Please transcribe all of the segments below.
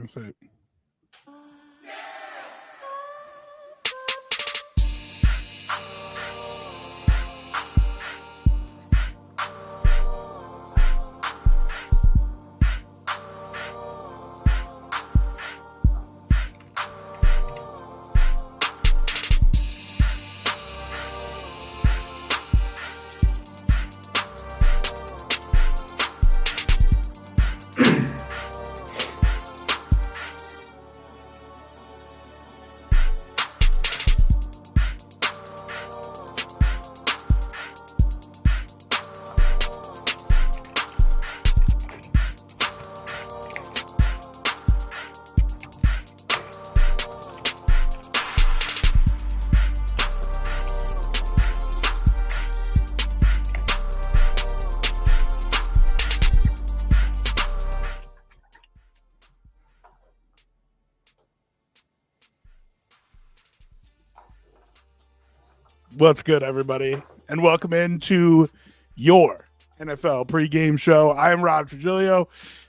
gonna say it. What's good, everybody, and welcome into your NFL pregame show. I am Rob Trujillo,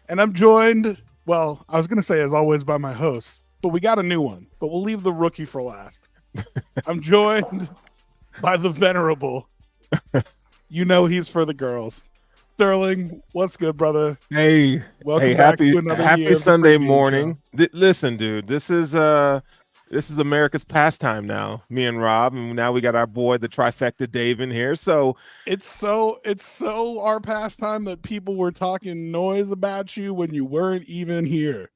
and I'm joined, well, I was going to say as always by my host, but we got a new one, but we'll leave the rookie for last. I'm joined by the venerable, you know he's for the girls, Sterling. What's good, brother? Hey, welcome back to another happy Sunday morning. Listen, dude, this is America's pastime now. Me and Rob, and now we got our boy, the trifecta Dave, in here. So it's so our pastime that people were talking noise about you when you weren't even here.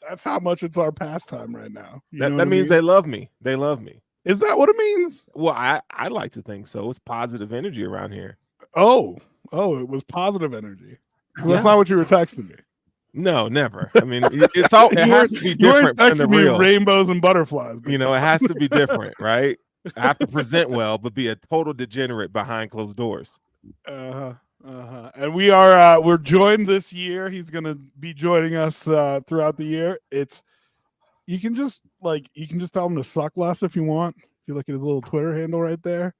That's how much it's our pastime right now. That means they love me. They love me. Is that what it means? Well, I like to think so. It's positive energy around here. Oh, it was positive energy. That's not what you were texting me. No, never. I mean, it's all. It has to be different than the real. Rainbows and butterflies. You know, it has to be different, right? I have to present well, but be a total degenerate behind closed doors. And we're joined this year. He's gonna be joining us throughout the year. You can just tell him to suck less if you want. If you look at his little Twitter handle right there.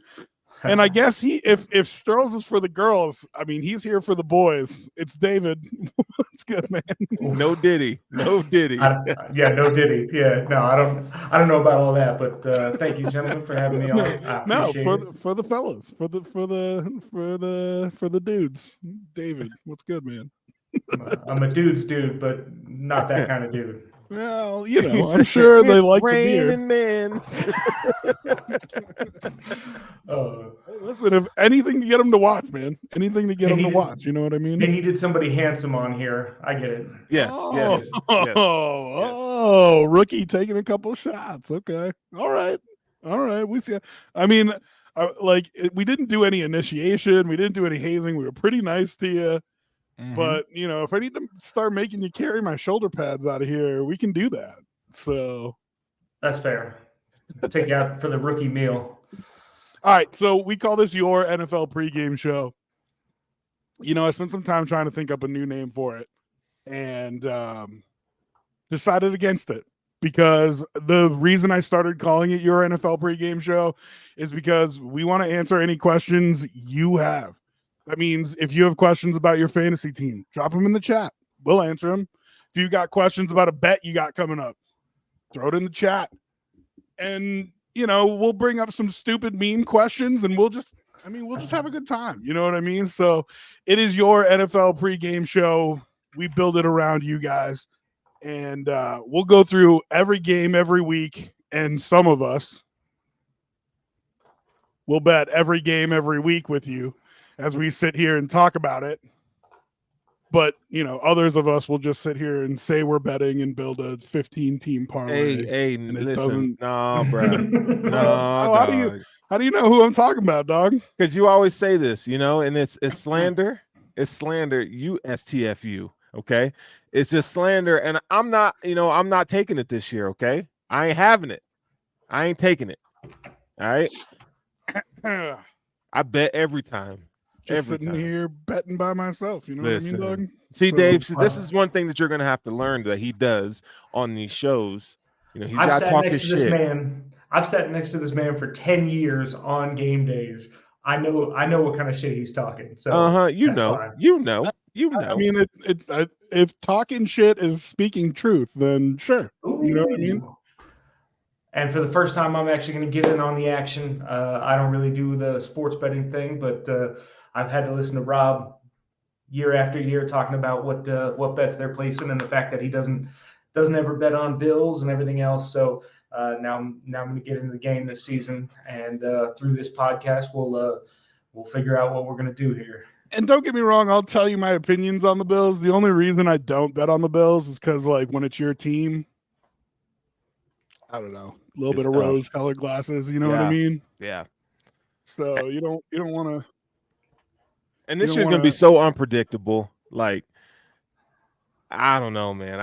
And I guess if Sturls is for the girls, I mean, he's here for the boys. It's David. What's good, man? No Diddy. No Diddy. Yeah, no Diddy. Yeah, no, I don't know about all that, but thank you, gentlemen, for having me on. No, for the fellas, for the dudes. David, what's good, man? I'm a dude's dude, but not that kind of dude. Well, you know, I'm sure they like the beer. Man. Listen, if anything to get them to watch, man. Anything to get them to watch. You know what I mean? They needed somebody handsome on here. I get it. Yes. Rookie taking a couple shots. Okay. All right. We see. I mean, we didn't do any initiation. We didn't do any hazing. We were pretty nice to you. Mm-hmm. But, you know, if I need to start making you carry my shoulder pads out of here, we can do that. So that's fair. Take you out for the rookie meal. All right. So we call this your NFL pregame show. You know, I spent some time trying to think up a new name for it and decided against it because the reason I started calling it your NFL pregame show is because we want to answer any questions you have. That means if you have questions about your fantasy team, drop them in the chat. We'll answer them. If you got questions about a bet you got coming up, throw it in the chat. And, you know, we'll bring up some stupid meme questions and we'll just have a good time. You know what I mean? So it is your NFL pregame show. We build it around you guys. And we'll go through every game every week. And some of us will bet every game every week with you as we sit here and talk about it. But, you know, others of us will just sit here and say we're betting and build a 15-team parlay. Hey, listen. No, bro. No, how do you know who I'm talking about, dog? Because you always say this, you know, and it's slander. It's slander. USTFU, okay? It's just slander. And I'm not taking it this year, okay? I ain't having it. I ain't taking it. All right? I bet every time. Just sitting here betting by myself, you know what I mean, dog? See, Dave, this is one thing that you're going to have to learn that he does on these shows. You know, he's got to talk his shit. I've sat next to this man for 10 years on game days. I know what kind of shit he's talking. So you know. You know. I mean, if talking shit is speaking truth, then sure. Ooh. You know what I mean? And for the first time, I'm actually going to get in on the action. I don't really do the sports betting thing, but I've had to listen to Rob year after year talking about what bets they're placing and the fact that he doesn't ever bet on Bills and everything else. So now I'm going to get into the game this season, and through this podcast, we'll figure out what we're going to do here. And don't get me wrong, I'll tell you my opinions on the Bills. The only reason I don't bet on the Bills is because, like, when it's your team, I don't know, a little It's bit of tough. rose-colored glasses. You know what I mean? Yeah. So you don't want to. And this You year's don't gonna be wanna- so unpredictable. Like, I don't know, man.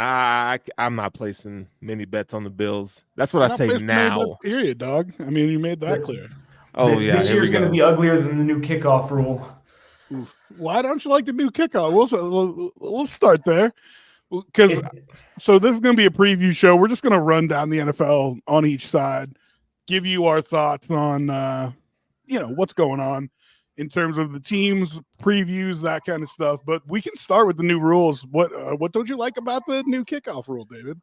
I'm not placing many bets on the Bills. That's what I say now. Period, dog. I mean, you made that clear. Oh yeah, this year's going to be uglier than the new kickoff rule. Oof. Why don't you like the new kickoff? We'll start there. Because so this is going to be a preview show. We're just going to run down the NFL on each side, give you our thoughts on, what's going on in terms of the teams, previews, that kind of stuff. But we can start with the new rules. What don't you like about the new kickoff rule, David?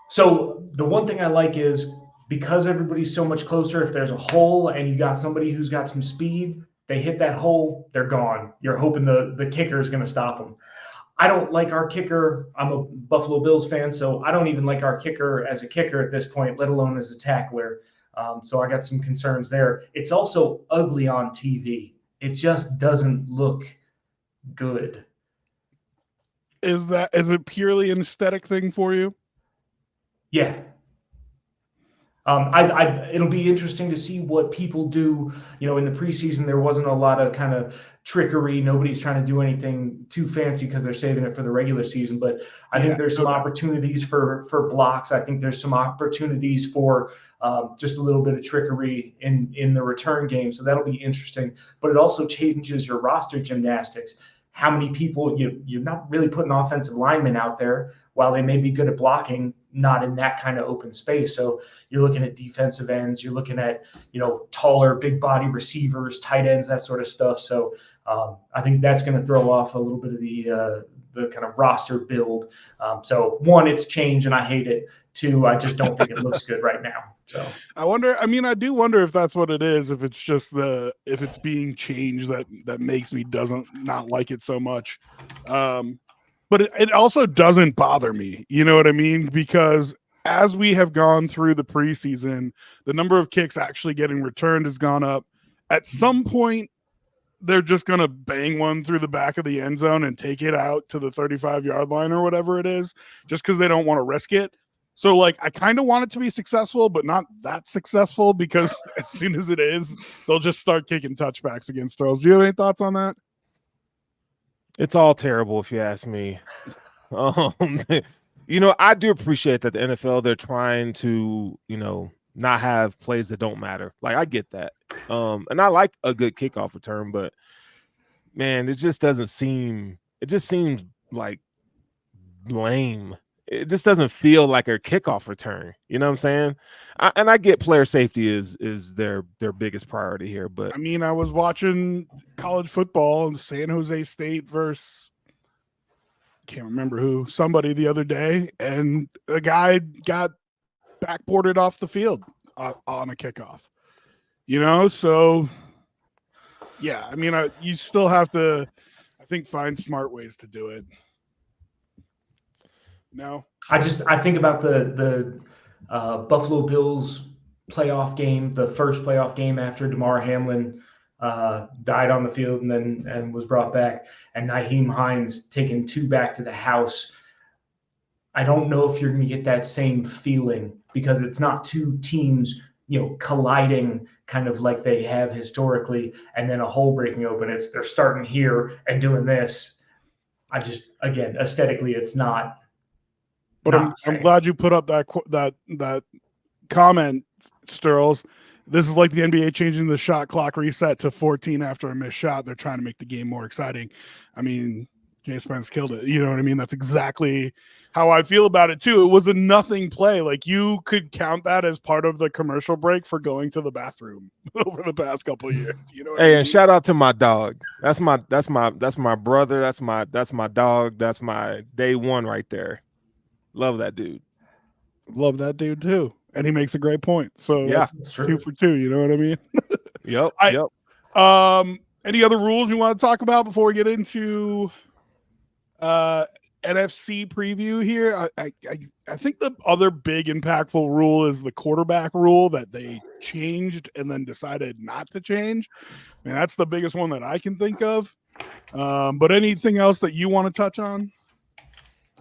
So the one thing I like is because everybody's so much closer, if there's a hole and you got somebody who's got some speed, they hit that hole, they're gone. You're hoping the kicker is going to stop them. I don't like our kicker. I'm a Buffalo Bills fan, so I don't even like our kicker as a kicker at this point, let alone as a tackler. So I got some concerns there. It's also ugly on TV. It just doesn't look good. Is it purely an aesthetic thing for you? Yeah. It'll be interesting to see what people do. In the preseason, there wasn't a lot of kind of trickery. Nobody's trying to do anything too fancy because they're saving it for the regular season. But I think there's some opportunities for blocks. I think there's some opportunities for just a little bit of trickery in the return game. So that'll be interesting. But it also changes your roster gymnastics. How many people you're not really putting offensive linemen out there while they may be good at blocking, not in that kind of open space. So you're looking at defensive ends, you're looking at, taller, big body receivers, tight ends, that sort of stuff. So I think that's going to throw off a little bit of the kind of roster build. So one, it's changed and I hate it. Two, I just don't think it looks good right now. So I do wonder if that's what it is. If it's just if it's being changed that makes me not like it so much. But it also doesn't bother me. You know what I mean? Because as we have gone through the preseason, the number of kicks actually getting returned has gone up. At some point, they're just going to bang one through the back of the end zone and take it out to the 35-yard line or whatever it is, just because they don't want to risk it. So, like, I kind of want it to be successful, but not that successful, because as soon as it is, they'll just start kicking touchbacks against throws. Do you have any thoughts on that? It's all terrible, if you ask me. I do appreciate that the NFL, they're trying to, not have plays that don't matter. Like, I get that. And I like a good kickoff return, but man, it just seems like lame. It just doesn't feel like a kickoff return. You know what I'm saying? I get player safety is their biggest priority here, but I mean, I was watching college football in San Jose State versus can't remember somebody the other day, and a guy got backboarded off the field on a kickoff. So yeah, I mean, you still have to, I think, find smart ways to do it. No, I think about the Buffalo Bills playoff game, the first playoff game after Damar Hamlin died on the field and was brought back, and Nyheim Hines taking two back to the house. I don't know if you're going to get that same feeling because it's not two teams, colliding kind of like they have historically, and then a hole breaking open. They're starting here and doing this. Again, aesthetically, it's not. But I'm glad you put up that comment, Sturls. This is like the NBA changing the shot clock reset to 14 after a missed shot. They're trying to make the game more exciting. I mean, Jay Spence killed it. You know what I mean? That's exactly how I feel about it too. It was a nothing play. Like you could count that as part of the commercial break for going to the bathroom over the past couple of years. You know what I mean? And shout out to my dog. That's my brother. That's my dog. That's my day one right there. Love that dude. Love that dude too. And he makes a great point. So Yeah, that's 2 for 2. You know what I mean? Yep. Any other rules you want to talk about before we get into NFC preview here? I think the other big impactful rule is the quarterback rule that they changed and then decided not to change. And that's the biggest one that I can think of. But anything else that you want to touch on?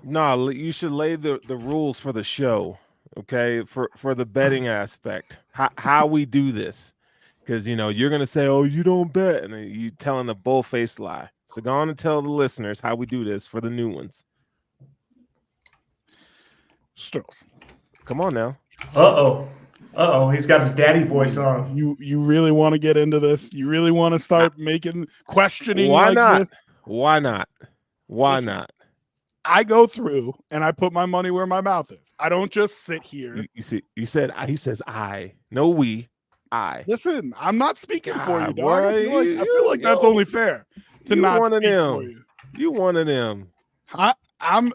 No, you should lay the rules for the show, okay? For the betting aspect, how we do this, because you're gonna say, "Oh, you don't bet," and you telling a bull-faced lie. So go on and tell the listeners how we do this for the new ones. Come on now. He's got his daddy voice on. You really want to get into this? You really want to start questioning? Why like not? This? Why not? Why Listen, not? I go through and I put my money where my mouth is. I don't just sit here. You see, he says I. No, we. I. Listen, I'm not speaking for you, dog. Boy, I feel like that's only fair to not one speak of them. for you. You one of them.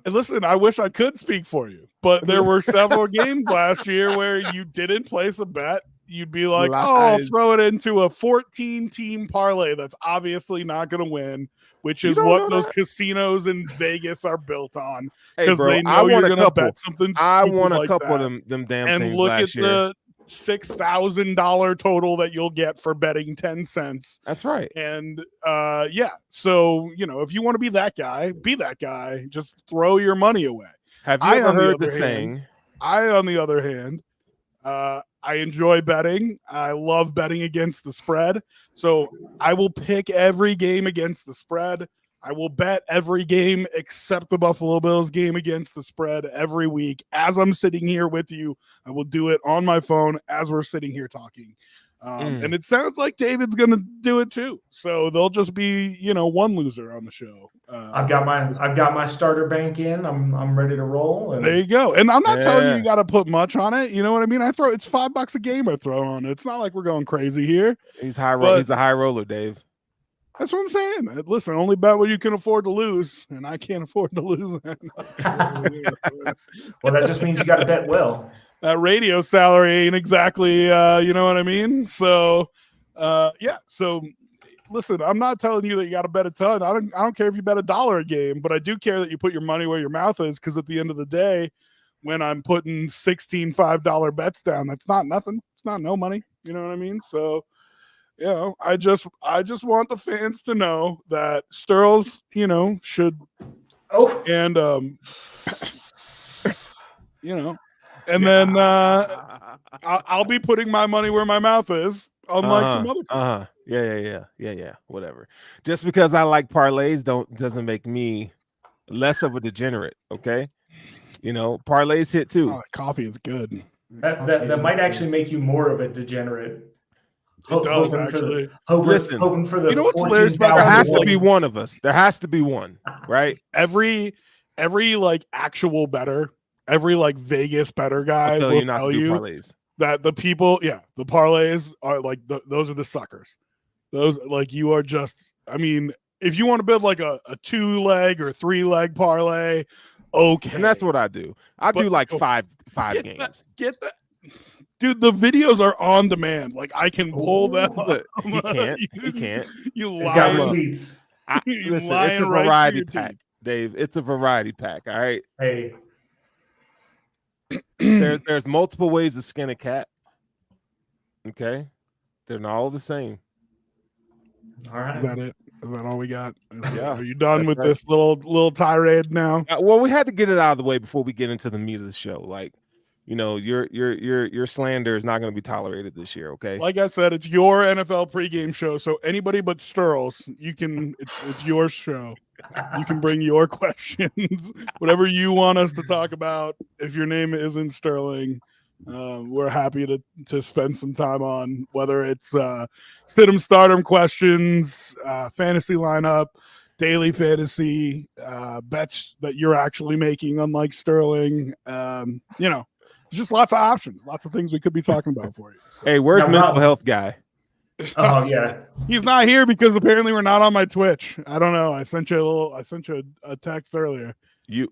Listen, I wish I could speak for you, but there were several games last year where you didn't place a bet. You'd be like, Lies. "Oh, I'll throw it into a 14-team parlay that's obviously not going to win," which is what those casinos in Vegas are built on, because they know you're going to bet something stupid. I won a like couple that. of them damn and things look last at year. the $6,000 total that you'll get for betting 10 cents. That's right. And so if you want to be that guy, be that guy. Just throw your money away. Have you ever heard the saying? On the other hand, I enjoy betting. I love betting against the spread. So I will pick every game against the spread. I will bet every game except the Buffalo Bills game against the spread every week. As I'm sitting here with you, I will do it on my phone as we're sitting here talking. And it sounds like David's going to do it too. So there'll just be, one loser on the show. I've got my starter bank in. I'm ready to roll. And there you go. And I'm not telling you got to put much on it. You know what I mean? It's $5 a game I throw on it. It's not like we're going crazy here. He's a high roller, Dave. That's what I'm saying. Listen, only bet what you can afford to lose, and I can't afford to lose. Well, that just means you got to bet well. That radio salary ain't exactly, you know what I mean? So, So, listen, I'm not telling you that you got to bet a ton. I don't care if you bet $1 a game, but I do care that you put your money where your mouth is, because at the end of the day, when I'm putting 16 $5 bets down, that's not nothing. It's not no money. You know what I mean? So, I just want the fans to know that Sterls, should. Oh, and and then I'll be putting my money where my mouth is, unlike some other people. Yeah. Whatever. Just because I like parlays doesn't make me less of a degenerate. Okay, parlays hit too. Oh, coffee is good. That might actually make you more of a degenerate. It does, actually. Hoping for the. You know what's hilarious about there has to be one of us. There has to be one, right? Every like actual bettor, every like Vegas bettor guy will tell you parlays. That the people, the parlays are like those are the suckers. Those like you are just. I mean, if you want to build like a 2-leg or 3-leg parlay, okay. And that's what I do. I do like five games. Get that. Dude, the videos are on demand. Like I can pull them up. He can't. He can't. You He's got receipts. Listen, it's a variety pack, Dave. It's a variety pack. All right. Hey. There's multiple ways to skin a cat. Okay. They're not all the same. All right. Is that it? Is that all we got? Yeah. Are you done with this little tirade now? Well, we had to get it out of the way before we get into the meat of the show. Like, your slander is not going to be tolerated this year. Okay. Like I said, it's your NFL pregame show, so anybody but Sterls, you can. It's your show. You can bring your questions, whatever you want us to talk about. If your name isn't Sterling, we're happy to spend some time on whether it's stidham stardom questions, fantasy lineup, daily fantasy bets that you're actually making, unlike Sterling. There's just lots of options, lots of things we could be talking about for you. So. Hey, where's Now, mental Rob- health guy? Oh yeah, He's not here because apparently we're not on my Twitch. I don't know. I sent you a text earlier.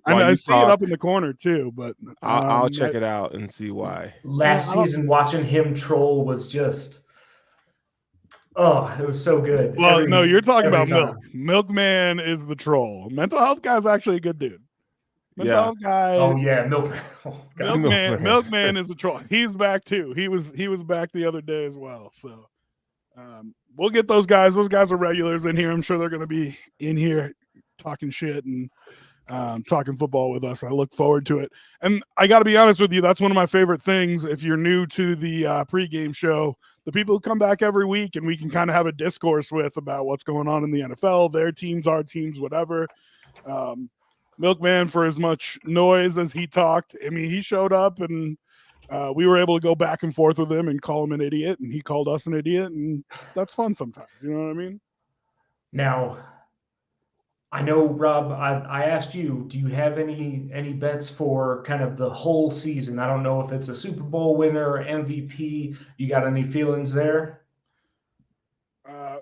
I see it up in the corner too, but I'll check it out and see why. last season watching him troll was just, it was so good. Well, no, you're talking about time. Milk. Milkman is the troll. Mental health guy's actually a good dude. Mental health guy. Oh yeah, Milkman. Oh, Milkman is the troll. He's back too. He was back the other day as well. So we'll get those guys. Those guys are regulars in here. I'm sure they're going to be in here talking shit and talking football with us. I look forward to it. And I got to be honest with you, that's one of my favorite things. If you're new to the pregame show, the people who come back every week and we can kind of have a discourse with about what's going on in the NFL, their teams, our teams, whatever. Milkman, for as much noise as he talked, I mean, he showed up and we were able to go back and forth with him and call him an idiot, and he called us an idiot, and that's fun sometimes. You know what I mean? Now, I know, Rob, I asked you, do you have any bets for kind of the whole season? I don't know if it's a Super Bowl winner, MVP. You got any feelings there?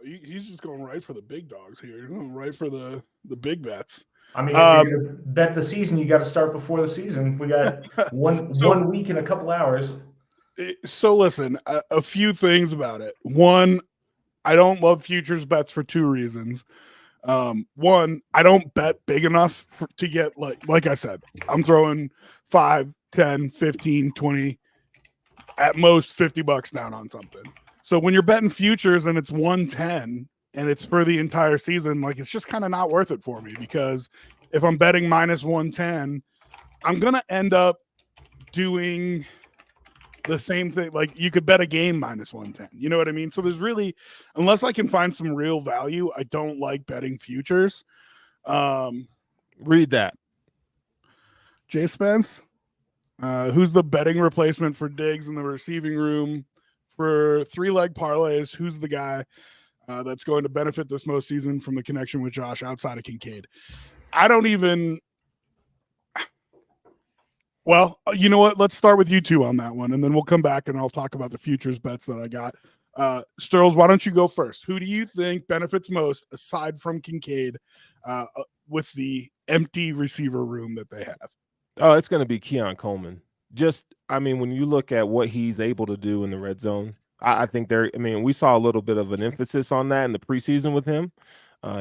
He's just going right for the big dogs here. He's going right for the big bets. I mean, if you're going to bet the season, you got to start before the season. We got one week and a couple hours. So listen, a few things about it. One, I don't love futures bets for two reasons. One, I don't bet big enough to get, like I said, I'm throwing 5, 10, 15, 20, at most $50 down on something. So when you're betting futures and it's 110 and it's for the entire season, like, it's just kind of not worth it for me, because if I'm betting minus 110, I'm going to end up doing the same thing. Like, you could bet a game minus 110. You know what I mean? So there's really, unless I can find some real value, I don't like betting futures. Read that. Jay Spence, who's the betting replacement for Diggs in the receiving room for 3-leg parlays? Who's the guy that's going to benefit this most season from the connection with Josh outside of Kincaid? I don't even. Well, you know what? Let's start with you two on that one, and then we'll come back and I'll talk about the futures bets that I got. Sterls, why don't you go first? Who do you think benefits most aside from Kincaid with the empty receiver room that they have? Oh, it's going to be Keon Coleman. When you look at what he's able to do in the red zone, I think we saw a little bit of an emphasis on that in the preseason with him.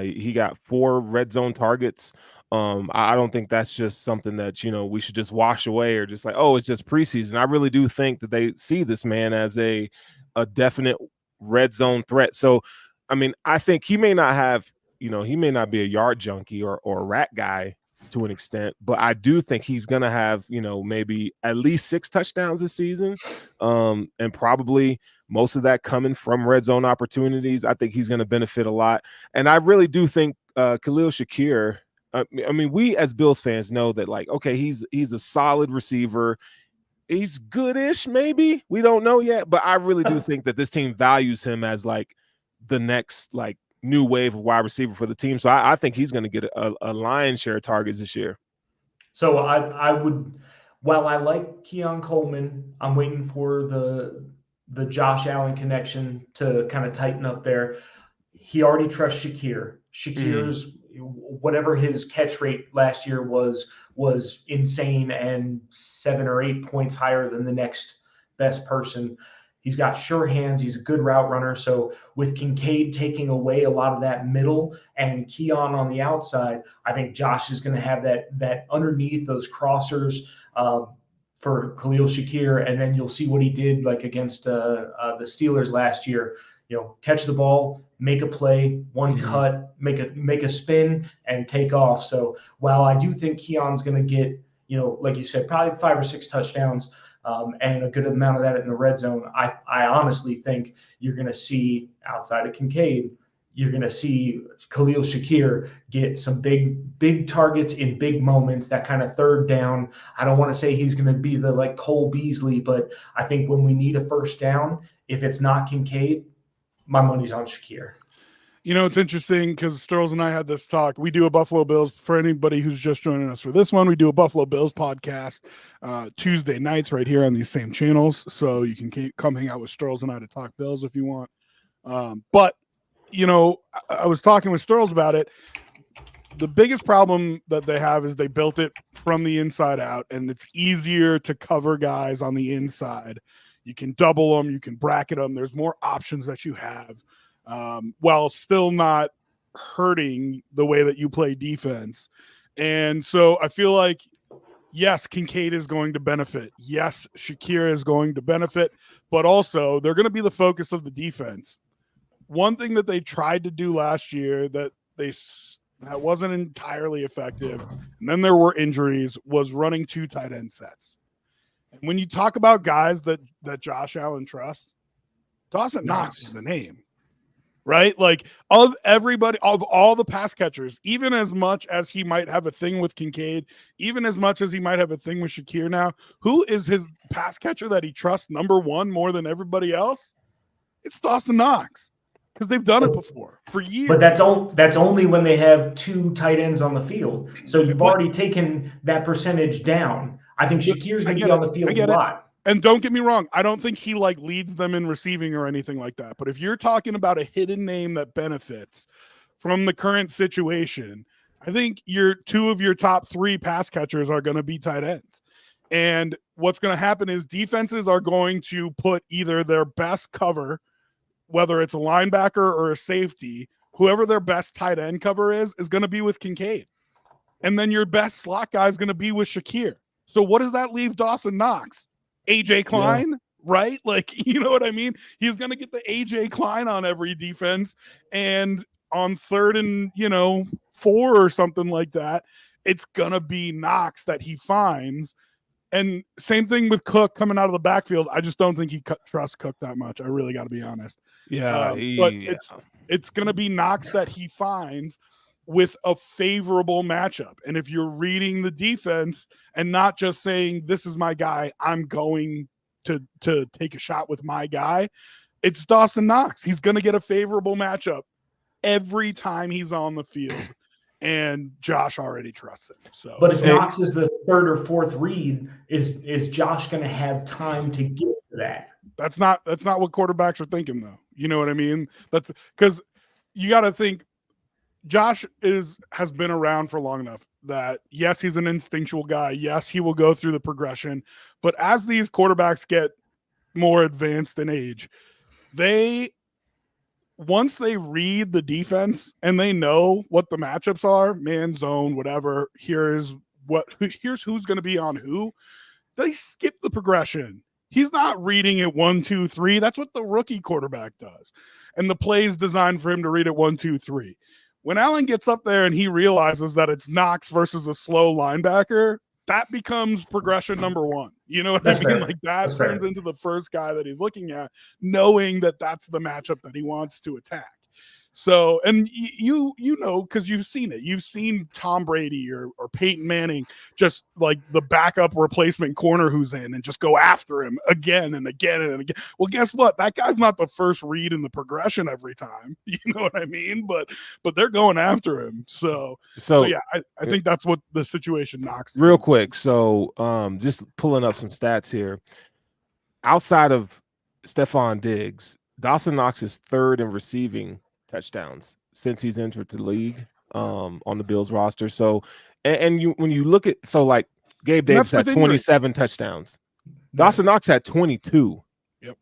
He got 4 red zone targets. I don't think that's just something that, we should just wash away or just like, oh, it's just preseason. I really do think that they see this man as a definite red zone threat. So, I think he may not have, he may not be a yard junkie or a rat guy to an extent, but I do think he's going to have, maybe at least 6 touchdowns this season. And probably most of that coming from red zone opportunities. I think he's going to benefit a lot. And I really do think Khalil Shakir, we as Bills fans know that, like, okay, he's a solid receiver. He's goodish, maybe. We don't know yet, but I really do think that this team values him as like the next like new wave of wide receiver for the team. So I think he's going to get a lion's share of targets this year. So I would, while I like Keon Coleman, I'm waiting for the Josh Allen connection to kind of tighten up there. He already trusts Shakir. Shakir's whatever his catch rate last year was insane and 7 or 8 points higher than the next best person. He's got sure hands. He's a good route runner. So with Kincaid taking away a lot of that middle and Keon on the outside, I think Josh is going to have that underneath those crossers for Khalil Shakir. And then you'll see what he did like against the Steelers last year. Catch the ball, make a play, one cut, make a spin, and take off. So while I do think Keon's going to get, like you said, probably 5 or 6 touchdowns, and a good amount of that in the red zone, I honestly think you're going to see, outside of Kincaid, you're going to see Khalil Shakir get some big targets in big moments, that kind of third down. I don't want to say he's going to be the like Cole Beasley, but I think when we need a first down, if it's not Kincaid, my money's on Shakir. You know, it's interesting because Sterls and I had this talk. We do a Buffalo Bills, for anybody who's just joining us for this one, we do a Buffalo Bills podcast Tuesday nights right here on these same channels. So you can come hang out with Sterls and I to talk Bills if you want. But, you know, I was talking with Sterls about it. The biggest problem that they have is they built it from the inside out, and it's easier to cover guys on the inside. You can double them, you can bracket them. There's more options that you have, while still not hurting the way that you play defense. And so I feel like, yes, Kincaid is going to benefit. Yes, Shakir is going to benefit, but also they're going to be the focus of the defense. One thing that they tried to do last year that wasn't entirely effective, and then there were injuries, was running 2 tight end sets. And when you talk about guys that Josh Allen trusts, Dawson Knox is the name, right? Like, of everybody, of all the pass catchers, even as much as he might have a thing with Kincaid, even as much as he might have a thing with Shakir now, who is his pass catcher that he trusts number one more than everybody else? It's Dawson Knox. Because they've done it before for years. But that's only when they have 2 tight ends on the field. So you've already taken that percentage down. I think Shakir's going to be on the field a lot. And don't get me wrong, I don't think he like leads them in receiving or anything like that. But if you're talking about a hidden name that benefits from the current situation, I think 2 of your top 3 pass catchers are going to be tight ends. And what's going to happen is defenses are going to put either their best cover, whether it's a linebacker or a safety, whoever their best tight end cover is going to be with Kincaid. And then your best slot guy is going to be with Shakir. So what does that leave Dawson Knox? AJ Klein, right? Like, you know what I mean? He's going to get the AJ Klein on every defense. And on 3rd and, 4 or something like that, it's going to be Knox that he finds. And same thing with Cook coming out of the backfield. I just don't think he trusts Cook that much. I really got to be honest. But it's going to be Knox that he finds with a favorable matchup. And if you're reading the defense and not just saying, this is my guy, I'm going to take a shot with my guy, it's Dawson Knox. He's going to get a favorable matchup every time he's on the field. And Josh already trusts him. So, but if Knox is the 3rd or 4th read, is Josh going to have time to get to that? That's not what quarterbacks are thinking, though. You know what I mean? That's because you got to think Josh has been around for long enough that, yes, he's an instinctual guy. Yes, he will go through the progression. But as these quarterbacks get more advanced in age, once they read the defense and they know what the matchups are, man, zone, whatever, here's who's going to be on who, they skip the progression. He's not reading it 1, 2, 3. That's what the rookie quarterback does. And the play is designed for him to read it 1, 2, 3. When Allen gets up there and he realizes that it's Knox versus a slow linebacker, that becomes progression number 1. You know what I mean? Fair. Like that turns into the first guy that he's looking at, knowing that that's the matchup that he wants to attack. So, and you know, because you've seen it. You've seen Tom Brady or Peyton Manning just like the backup replacement corner who's in and just go after him again and again and again. Well, guess what? That guy's not the first read in the progression every time. You know what I mean? But they're going after him. So yeah, I think that's what the situation knocks. Real quick. So just pulling up some stats here. Outside of Stephon Diggs, Dawson Knox is 3rd in receiving touchdowns since he's entered the league on the Bills roster. So, and when you look at, so like Gabe Davis had 27 touchdowns. Dawson Knox had 22. Yep.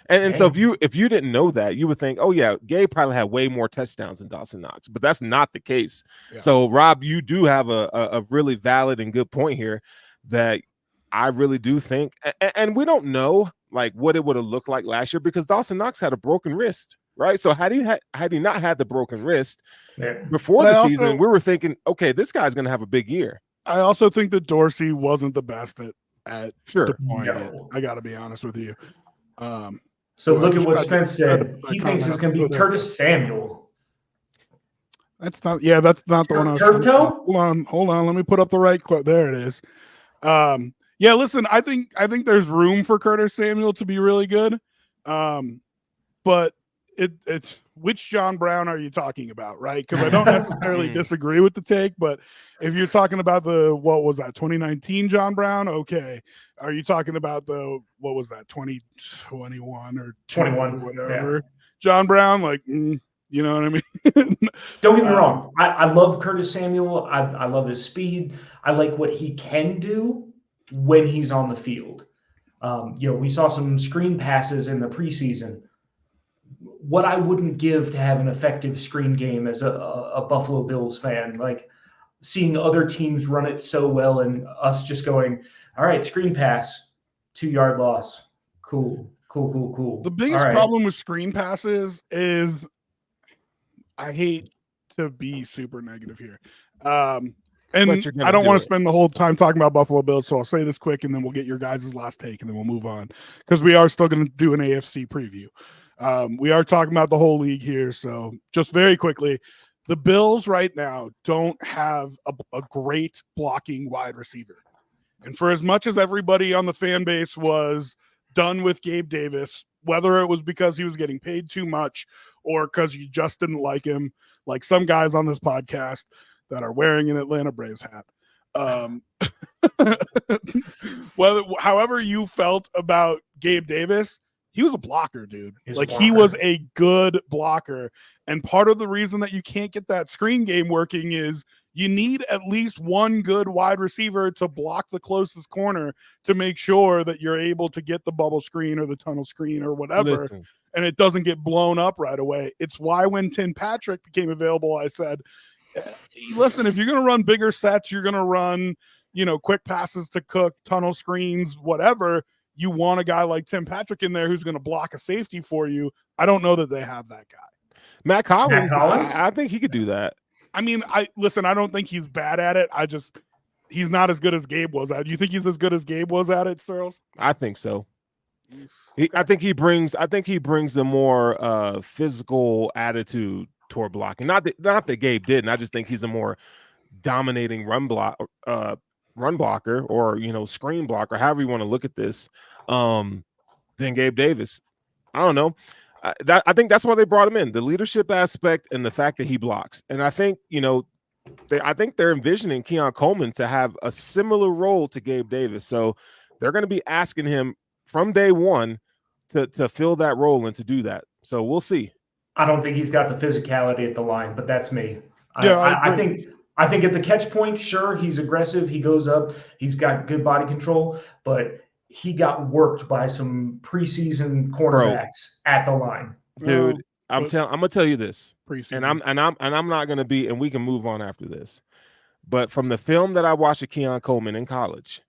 And so if you didn't know that, you would think, oh yeah, Gabe probably had way more touchdowns than Dawson Knox, but that's not the case. Yeah. So Rob, you do have a really valid and good point here that I really do think, and we don't know like what it would have looked like last year because Dawson Knox had a broken wrist. Right. So had he not had the broken wrist before the season, we were thinking, okay, this guy's going to have a big year. I also think that Dorsey wasn't the best at sure. deploying it. I got to be honest with you. So look at what Spence said. He thinks it's going to be Curtis Samuel. That's not the one I was Turf toe? Hold on. Let me put up the right quote. There it is. Yeah, listen, I think there's room for Curtis Samuel to be really good. But which John Brown are you talking about, right? Because I don't necessarily disagree with the take, but if you're talking about what was that, 2019 John Brown? Okay. Are you talking about what was that, 2021 or 21 or whatever? Yeah. John Brown, like, you know what I mean? Don't get me wrong. I love Curtis Samuel. I love his speed. I like what he can do when he's on the field. We saw some screen passes in the preseason. What I wouldn't give to have an effective screen game as a Buffalo Bills fan, like seeing other teams run it so well and us just going, all right, screen pass, 2-yard loss. Cool. The biggest problem with screen passes is, I hate to be super negative here. And I don't want to spend the whole time talking about Buffalo Bills, so I'll say this quick and then we'll get your guys' last take and then we'll move on, because we are still going to do an AFC preview. We are talking about the whole league here, so just very quickly, the Bills right now don't have a great blocking wide receiver. And for as much as everybody on the fan base was done with Gabe Davis, whether it was because he was getting paid too much or because you just didn't like him, like some guys on this podcast that are wearing an Atlanta Braves hat. However you felt about Gabe Davis, he was a blocker, dude. He was a good blocker. And part of the reason that you can't get that screen game working is you need at least one good wide receiver to block the closest corner to make sure that you're able to get the bubble screen or the tunnel screen or whatever. And it doesn't get blown up right away. It's why when Tim Patrick became available, I said, listen, if you're going to run bigger sets, you're going to run, quick passes to Cook, tunnel screens, whatever. You want a guy like Tim Patrick in there who's going to block a safety for you. I don't know that they have that guy. Matt Collins? I think he could do that. I mean, I don't think he's bad at it. He's not as good as Gabe was at it. Do you think he's as good as Gabe was at it, Sterles? I think so. I think he brings a more physical attitude toward blocking. Not that Gabe didn't. I just think he's a more dominating run blocker or screen blocker, however you want to look at this, than Gabe Davis. I don't know. I think that's why they brought him in, the leadership aspect and the fact that he blocks. And I think they're envisioning Keon Coleman to have a similar role to Gabe Davis. So they're going to be asking him from day one to fill that role and to do that. So we'll see. I don't think he's got the physicality at the line, but that's me. Yeah, I think at the catch point, sure, he's aggressive. He goes up. He's got good body control, but he got worked by some preseason cornerbacks at the line. Dude, I'm gonna tell you this, and I'm not gonna be, and we can move on after this. But from the film that I watched of Keon Coleman in college,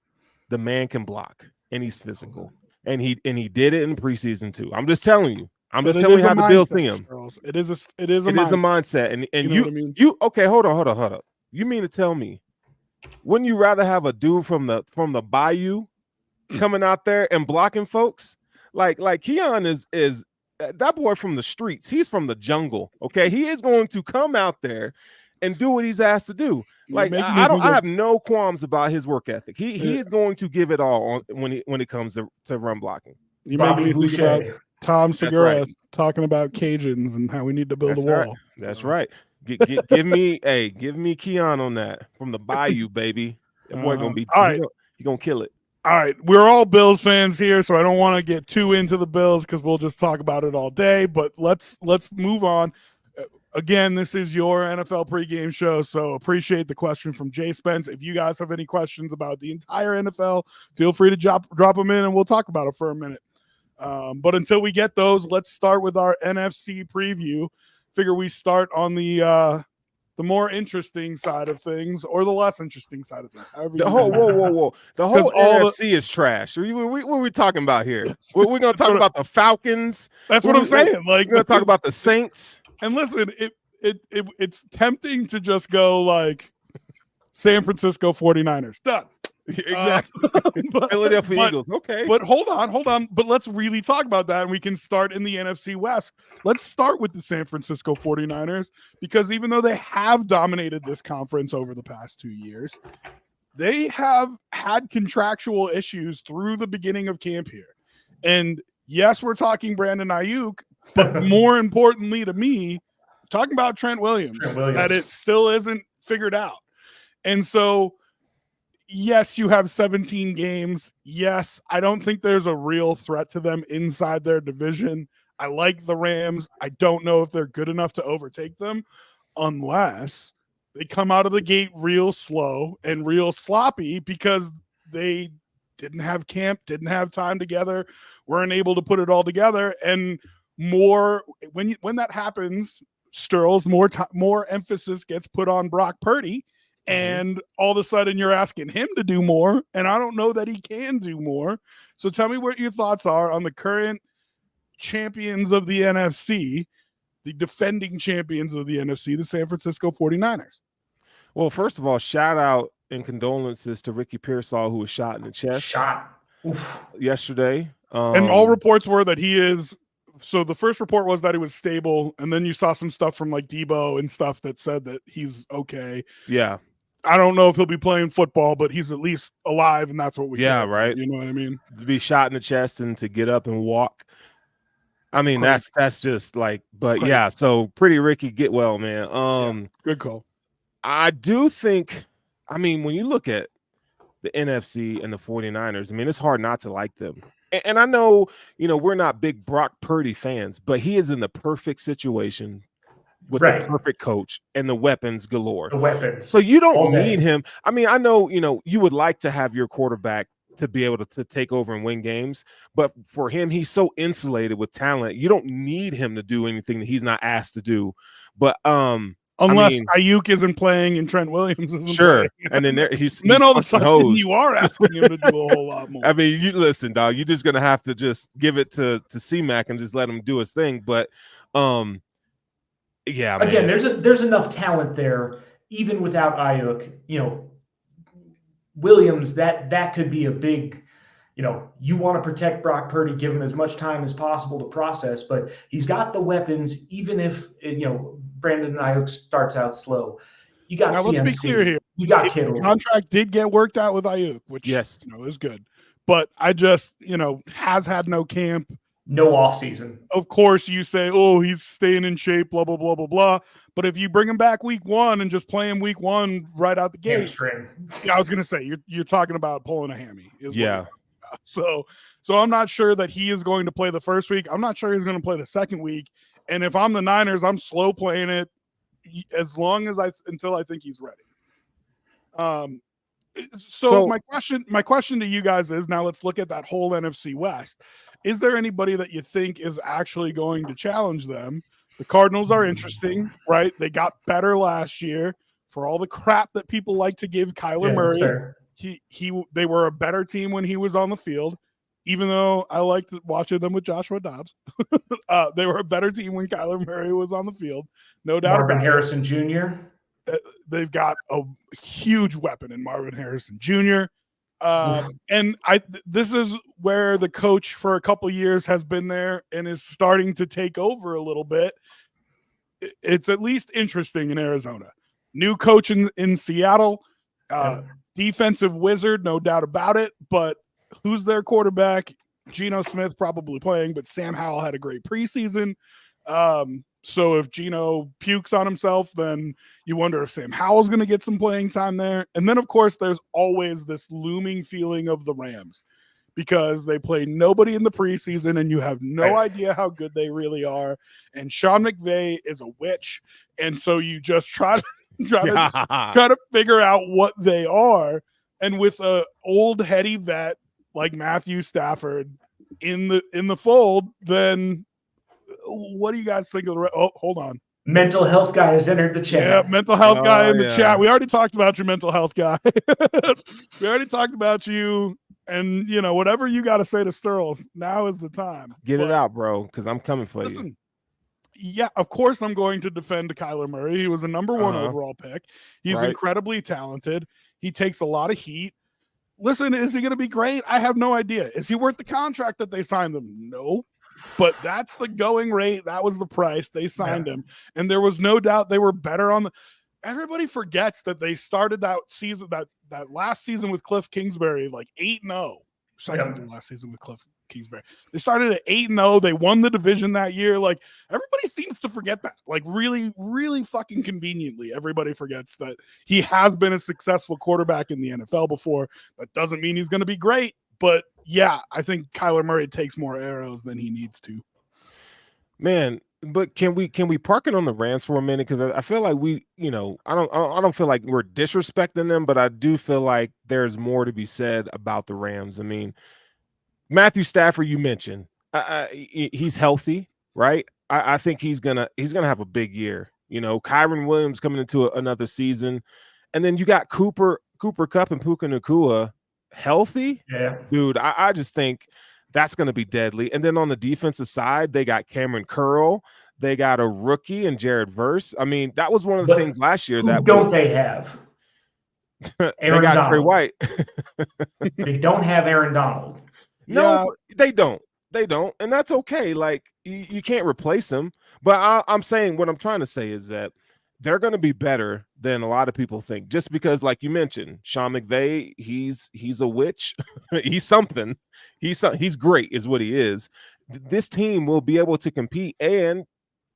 the man can block and he's physical, and he did it in preseason too. I'm just telling you. I'm just telling you how the Bills see him. It is the mindset, and you okay? Hold on. You mean to tell me, wouldn't you rather have a dude from the bayou coming out there and blocking folks? Like Keon is that boy from the streets. He's from the jungle. Okay, he is going to come out there and do what he's asked to do. Like I have no qualms about his work ethic. He is going to give it all when it comes to run blocking. You making me think about Tom Segura talking about Cajuns and how we need to build a wall. Right. That's right. Give me Keon on that from the bayou, baby. That boy gonna be all right. He gonna kill it. All right, we're all Bills fans here, so I don't want to get too into the Bills because we'll just talk about it all day. But let's move on. Again, this is your NFL pregame show, so appreciate the question from Jay Spence. If you guys have any questions about the entire NFL, feel free to drop them in, and we'll talk about it for a minute. But until we get those, let's start with our NFC preview. Figure we start on the more interesting side of things or the less interesting side of things. Whoa. The whole NFC is trash. What are we talking about here? We're going to talk about the Falcons. That's what I'm saying. Like, we're going to talk about the Saints. And listen, it's tempting to just go like San Francisco 49ers. Done. Exactly. Philadelphia Eagles. Okay. But hold on. But let's really talk about that. And we can start in the NFC West. Let's start with the San Francisco 49ers, because even though they have dominated this conference over the past 2 years, they have had contractual issues through the beginning of camp here. And yes, we're talking Brandon Ayuk, But more importantly to me, talking about Trent Williams, that it still isn't figured out. And so, yes, you have 17 games. Yes, I don't think there's a real threat to them inside their division. I like the Rams. I don't know if they're good enough to overtake them unless they come out of the gate real slow and real sloppy because they didn't have camp, didn't have time together, weren't able to put it all together. And more when that happens, Sterls, more emphasis gets put on Brock Purdy. And all of a sudden you're asking him to do more. And I don't know that he can do more. So tell me what your thoughts are on the current champions of the NFC, the defending champions of the NFC, the San Francisco 49ers. Well, first of all, shout out and condolences to Ricky Pearsall, who was shot in the chest yesterday. And all reports were that he is. So the first report was that he was stable. And then you saw some stuff from like Debo and stuff that said that he's okay. Yeah. I don't know if he'll be playing football, but he's at least alive, and that's what we care about, right. You know what I mean? To be shot in the chest and to get up and walk. I mean, that's just like, but yeah, so pretty Ricky, get well, man. Good call. I do think, I mean, when you look at the NFC and the 49ers, I mean, it's hard not to like them. And I know, we're not big Brock Purdy fans, but he is in the perfect situation with the perfect coach and the weapons galore. The weapons. So you don't need him. I mean, I know, you would like to have your quarterback to be able to take over and win games, but for him, he's so insulated with talent. You don't need him to do anything that he's not asked to do. But unless Ayuk isn't playing and Trent Williams isn't playing. And then then all of a sudden you are asking him to do a whole lot more. I mean, you listen, dog, you're just gonna have to just give it to C-Mac and just let him do his thing. But yeah, again, there's enough talent there, even without Ayuk. Williams, that could be a big, you want to protect Brock Purdy, give him as much time as possible to process, but he's got the weapons, even if Brandon Ayuk starts out slow. You got now, CMC. Let's be clear here. You got Kittle. The contract did get worked out with Ayuk, which is good. But I just, has had no camp. No offseason. Of course, you say, oh, he's staying in shape, blah, blah, blah, blah, blah. But if you bring him back week one and just play him week one right out the gate, hamstring. I was going to say, you're talking about pulling a hammy. Yeah. So I'm not sure that he is going to play the first week. I'm not sure he's going to play the second week. And if I'm the Niners, I'm slow playing it until I think he's ready. So my question to you guys is, now let's look at that whole NFC West. Is there anybody that you think is actually going to challenge them? The Cardinals are interesting, right? They got better last year for all the crap that people like to give Kyler Murray. They were a better team when he was on the field, even though I liked watching them with Joshua Dobbs. They were a better team when Kyler Murray was on the field. No doubt Marvin about Harrison it. Jr. They've got a huge weapon in Marvin Harrison Jr. And this is where the coach for a couple years has been there and is starting to take over a little bit. It's at least interesting in Arizona. New coach in Seattle, defensive wizard, no doubt about it. But who's their quarterback? Geno Smith probably playing, but Sam Howell had a great preseason. So if Geno pukes on himself, then you wonder if Sam Howell's going to get some playing time there. And then, of course, there's always this looming feeling of the Rams because they play nobody in the preseason and you have no idea how good they really are. And Sean McVay is a witch. And so you just try to figure out what they are. And with a old heady vet like Matthew Stafford in the fold, then what do you guys think of the hold on. Mental health guy has entered the chat. Yeah, mental health guy in the chat. We already talked about your mental health guy. We already talked about you, and whatever you got to say to Sterls, now is the time. Get it out, bro, because I'm coming for you. Yeah, of course I'm going to defend Kyler Murray. He was a number one overall pick. He's incredibly talented. He takes a lot of heat. Listen, is he going to be great? I have no idea. Is he worth the contract that they signed him? No. But that's the going rate. That was the price. They signed him. And there was no doubt they were better on the – everybody forgets that they started that season, that last season with Cliff Kingsbury, like 8-0. second to last season with Cliff Kingsbury. They started at 8-0. They won the division that year. Like, everybody seems to forget that. Like, really, really fucking conveniently, everybody forgets that he has been a successful quarterback in the NFL before. That doesn't mean he's going to be great. But yeah, I think Kyler Murray takes more arrows than he needs to. Man, but can we park it on the Rams for a minute? Because I feel like I don't feel like we're disrespecting them, but I do feel like there's more to be said about the Rams. I mean, Matthew Stafford, you mentioned, he's healthy, right? I think he's gonna have a big year. Kyron Williams coming into another season, and then you got Cooper Kupp and Puka Nacua healthy. Yeah, dude, I just think that's going to be deadly. And then on the defensive side, they got Cameron Curl. They got a rookie and Jared Verse. I mean, that was one of the things last year that they have Aaron they got Donald. Trey White. They don't have Aaron Donald. No, they don't. They don't, and that's okay. Like, you can't replace him. But I'm saying, what I'm trying to say is that they're going to be better than a lot of people think. Just because, like you mentioned, Sean McVay, he's a witch. He's something. He's great, is what he is. This team will be able to compete, and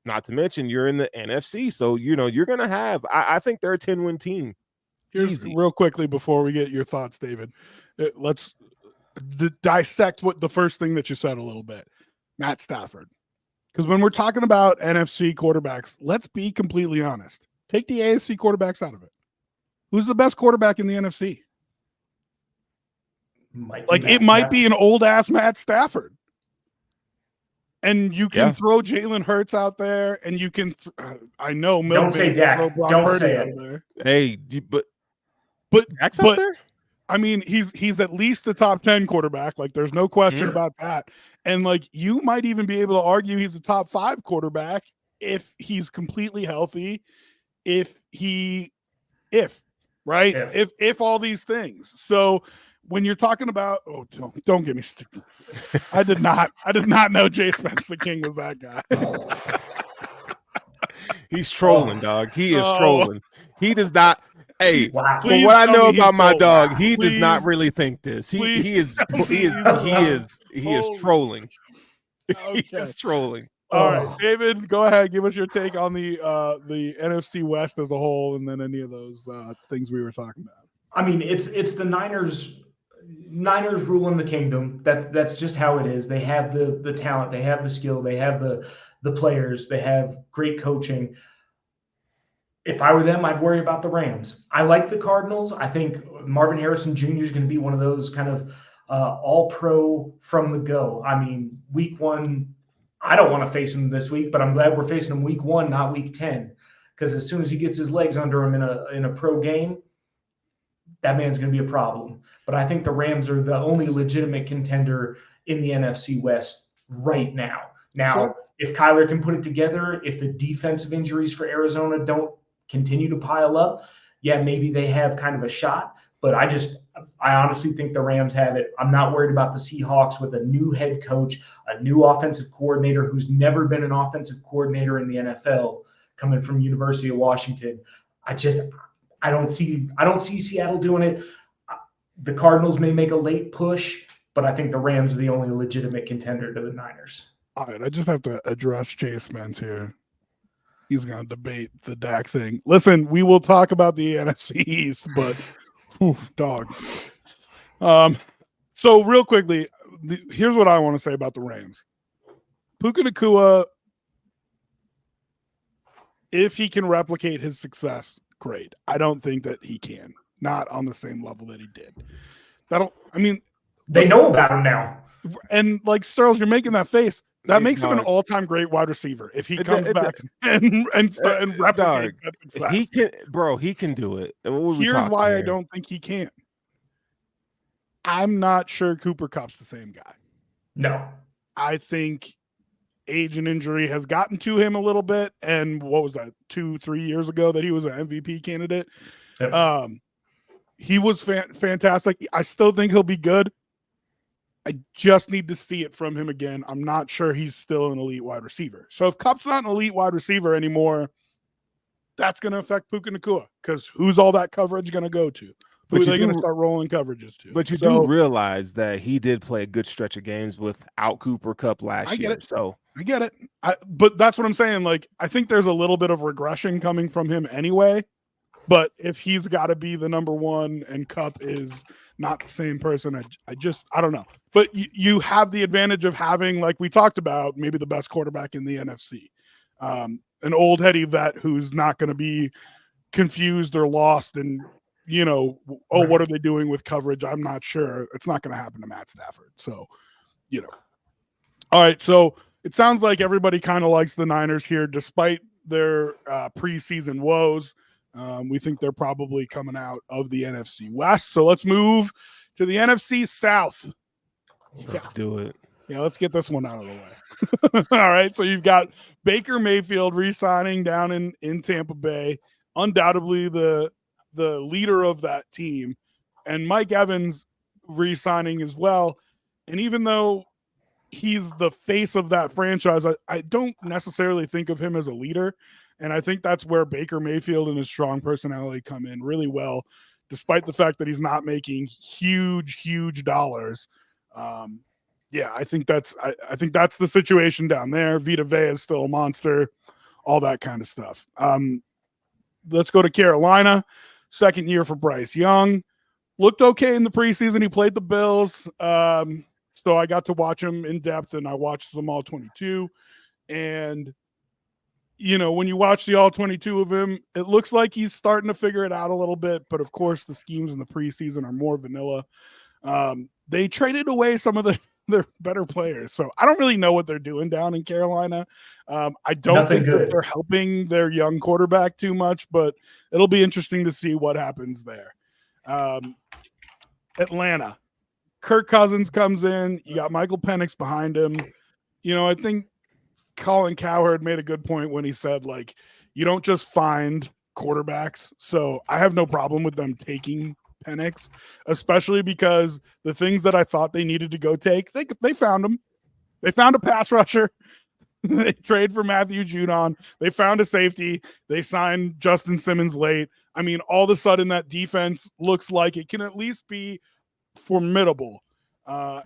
not to mention you're in the NFC, so you're going to have. I think they're a 10-win team. Here's real quickly before we get your thoughts, David. Let's dissect what the first thing that you said a little bit, Matt Stafford. Because when we're talking about NFC quarterbacks, let's be completely honest. Take the AFC quarterbacks out of it. Who's the best quarterback in the NFC? It might be an old ass Matt Stafford. And you can throw Jalen Hurts out there, and you can. I know. Don't say Dak. Don't say it. There. Hey, but Dak's out there. I mean, he's at least the top 10 quarterback. Like, there's no question about that. And like, you might even be able to argue he's a top 5 quarterback if he's completely healthy. If all these things. So when you're talking about, don't get me stupid. I did not know Jay Spence the King was that guy. He's trolling, dog. He is trolling. He does not. Hey, wow. From what I know about my dog, he does not really think this. He is trolling. Okay. He is trolling. All right, David, go ahead. Give us your take on the NFC West as a whole, and then any of those things we were talking about. I mean, it's the Niners ruling the kingdom. That's just how it is. They have the talent, they have the skill, they have the players, they have great coaching. If I were them, I'd worry about the Rams. I like the Cardinals. I think Marvin Harrison Jr. is going to be one of those kind of all-pro from the go. I mean, week 1, I don't want to face him this week, but I'm glad we're facing him week 1, not week 10. Because as soon as he gets his legs under him in a pro game, that man's going to be a problem. But I think the Rams are the only legitimate contender in the NFC West right now. Now, if Kyler can put it together, if the defensive injuries for Arizona don't continue to pile up, yeah, maybe they have kind of a shot. But I honestly think the Rams have it. I'm not worried about the Seahawks with a new head coach, a new offensive coordinator who's never been an offensive coordinator in the NFL, coming from University of Washington. I don't see Seattle doing it. The Cardinals may make a late push, but I think the Rams are the only legitimate contender to the Niners. All right, I just have to address Chase Spence here. He's going to debate the Dak thing. Listen, we will talk about the NFC East, but dog. So real quickly, here's what I want to say about the Rams. Puka Nacua, if he can replicate his success, great. I don't think that he can. Not on the same level that he did. They know about him now. And like Sterles, you're making that face. That makes him an all-time great wide receiver if he comes back and replicates that success. He can do it. Here's why I don't think he can. I'm not sure Cooper Kupp's the same guy. No. I think age and injury has gotten to him a little bit. And what was that, 2-3 years ago that he was an MVP candidate? Yep. He was fantastic. I still think he'll be good. I just need to see it from him again. I'm not sure he's still an elite wide receiver. So if Kupp's not an elite wide receiver anymore, that's going to affect Puka Nacua because who's all that coverage going to go to? who are they going to start rolling coverages to? But you do realize that he did play a good stretch of games without Cooper Kupp last year. So I get it. But that's what I'm saying. Like, I think there's a little bit of regression coming from him anyway. But if he's got to be the number one and Kupp is not the same person, I don't know. But you have the advantage of having, like we talked about, maybe the best quarterback in the NFC. An old heady vet who's not going to be confused or lost and, what are they doing with coverage? I'm not sure. It's not going to happen to Matt Stafford. So, All right. So it sounds like everybody kind of likes the Niners here, despite their preseason woes. We think they're probably coming out of the NFC West. So let's move to the NFC South. Let's do it. Yeah, let's get this one out of the way. All right. So you've got Baker Mayfield re-signing down in Tampa Bay, undoubtedly the leader of that team, and Mike Evans re-signing as well. And even though he's the face of that franchise, I don't necessarily think of him as a leader. And I think that's where Baker Mayfield and his strong personality come in really well, despite the fact that he's not making huge dollars. I think that's the situation down there. Vita Vea is still a monster, all that kind of stuff. Let's go to Carolina. Second year for Bryce Young. Looked okay in the preseason. He played the Bills. So I got to watch him in depth, and I watched them all 22. And, when you watch the all 22 of him, it looks like he's starting to figure it out a little bit. But, of course, the schemes in the preseason are more vanilla. They traded away some of their better players. So I don't really know what they're doing down in Carolina. I don't think that they're helping their young quarterback too much, but it'll be interesting to see what happens there. Atlanta. Kirk Cousins comes in. You got Michael Penix behind him. I think Colin Cowherd made a good point when he said, like, you don't just find quarterbacks. So I have no problem with them taking Penix, especially because the things that I thought they needed to go take, they found them. They found a pass rusher. They trade for Matthew Judon. They found a safety. They signed Justin Simmons late. I mean, all of a sudden that defense looks like it can at least be formidable.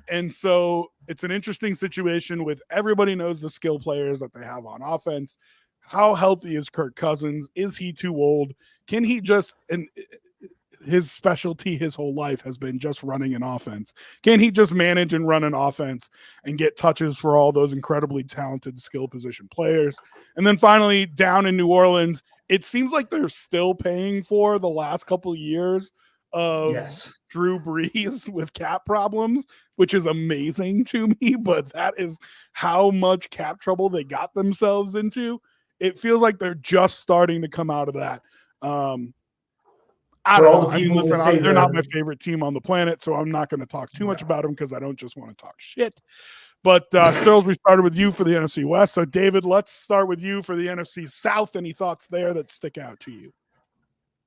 And so it's an interesting situation with everybody knows the skill players that they have on offense. How healthy is Kirk Cousins? Is he too old? Can he just, and his specialty his whole life has been just running an offense. Can he just manage and run an offense and get touches for all those incredibly talented skill position players? And then finally, down in New Orleans, it seems like they're still paying for the last couple of years of Drew Brees with cap problems, which is amazing to me, but that is how much cap trouble they got themselves into. It feels like they're just starting to come out of that. I don't know. I mean, listen, they're not my favorite team on the planet, so I'm not going to talk too much about them because I don't just want to talk shit. But Stills, we started with you for the NFC West. So, David, let's start with you for the NFC South. Any thoughts there that stick out to you?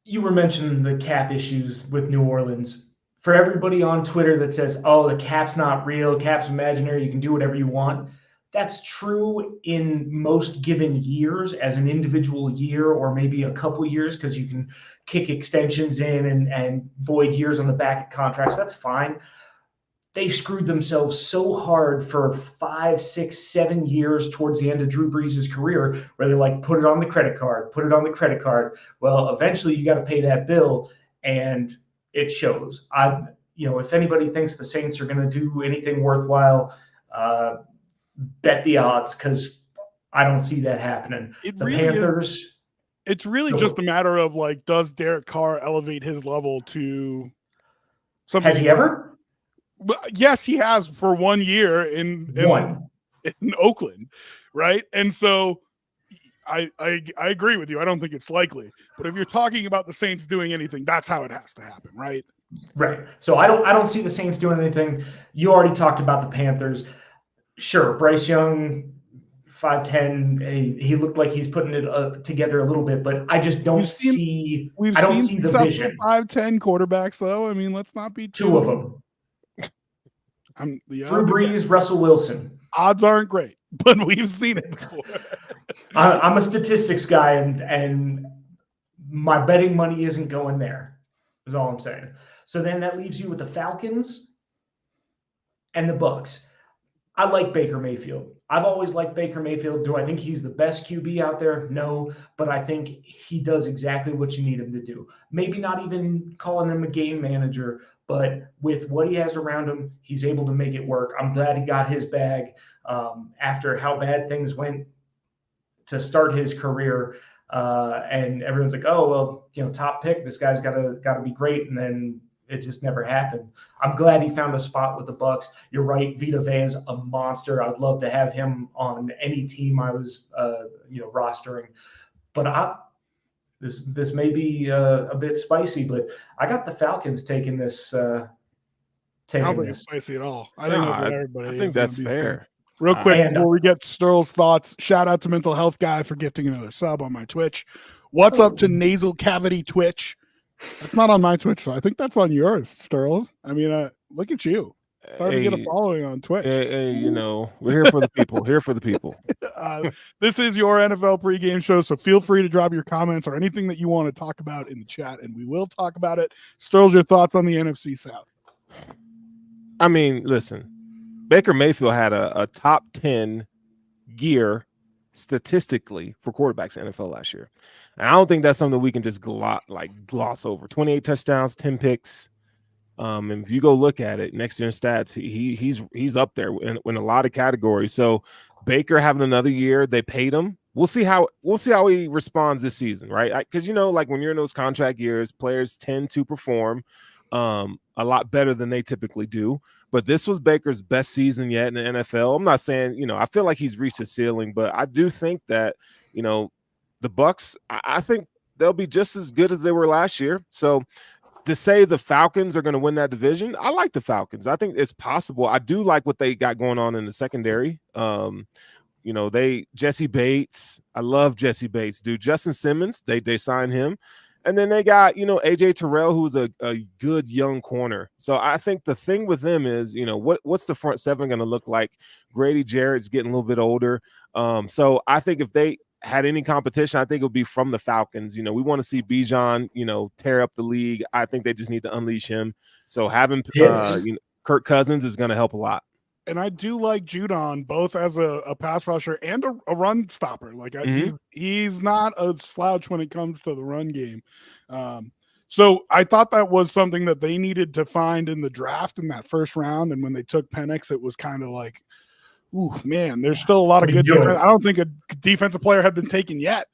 You were mentioning the cap issues with New Orleans. For everybody on Twitter that says, oh, the cap's not real, cap's imaginary, you can do whatever you want. That's true in most given years as an individual year or maybe a couple years because you can kick extensions in and void years on the back of contracts. That's fine. They screwed themselves so hard for 5, 6, 7 years towards the end of Drew Brees' career where they're like, put it on the credit card, put it on the credit card. Well, eventually you got to pay that bill, and it shows. If anybody thinks the Saints are going to do anything worthwhile, bet the odds because I don't see that happening. Panthers. It's really just a matter of like, does Derek Carr elevate his level to something? Has he ever? Yes, he has for 1 year in Oakland, right? And so I agree with you. I don't think it's likely. But if you're talking about the Saints doing anything, that's how it has to happen, right? Right. So I don't see the Saints doing anything. You already talked about the Panthers. Sure, Bryce Young, 5'10", he looked like he's putting it together a little bit, but I just don't see the vision. 5'10" quarterbacks, though. I mean, let's not be two of them. Drew Brees, Russell Wilson. Odds aren't great, but we've seen it before. I'm a statistics guy, and my betting money isn't going there. is all I'm saying. So then that leaves you with the Falcons and the Bucks. I like Baker Mayfield. I've always liked Baker Mayfield. Do I think he's the best QB out there? No, but I think he does exactly what you need him to do. Maybe not even calling him a game manager, but with what he has around him, he's able to make it work. I'm glad he got his bag after how bad things went to start his career. And everyone's like, oh, well, top pick, this guy's got to be great. And then it just never happened. I'm glad he found a spot with the Bucks. You're right. Vita Vea's a monster. I'd love to have him on any team I was, rostering. But this may be a bit spicy, but I got the Falcons taking this. I don't think it's spicy at all. I think that's what everybody. I think that's fair. Real quick before we get Sterl's thoughts, shout out to Mental Health Guy for gifting another sub on my Twitch. What's up to Nasal Cavity Twitch? That's not on my Twitch, so I think that's on yours, Sterls. I mean, look at you. Starting to get a following on Twitch. Hey, we're here for the people. Here for the people. This is your NFL pregame show, so feel free to drop your comments or anything that you want to talk about in the chat, and we will talk about it. Sterls, your thoughts on the NFC South? I mean, listen, Baker Mayfield had a top 10 year statistically for quarterbacks in the NFL last year. And I don't think that's something we can just gloss over. 28 touchdowns, 10 picks. And if you go look at it next year in stats, he's up there in a lot of categories. So Baker having another year, they paid him. We'll see how he responds this season, right? Because like when you're in those contract years, players tend to perform a lot better than they typically do. But this was Baker's best season yet in the NFL. I'm not saying, I feel like he's reached his ceiling, but I do think that, the Bucks, I think they'll be just as good as they were last year. So to say the Falcons are going to win that division, I like the Falcons. I think it's possible. I do like what they got going on in the secondary. Jesse Bates. I love Jesse Bates, dude. Justin Simmons, they signed him. And then they got, AJ Terrell, who's a good young corner. So I think the thing with them is, what's the front seven going to look like? Grady Jarrett's getting a little bit older. So I think if they had any competition, I think it would be from the Falcons. We want to see Bijan, tear up the league. I think they just need to unleash him. So having Kirk Cousins is going to help a lot. And I do like Judon both as a pass rusher and a run stopper. Like he's not a slouch when it comes to the run game. So I thought that was something that they needed to find in the draft in that first round. And when they took Penix, it was kind of like, ooh, man, there's still a lot of good defense. I don't think a defensive player had been taken yet.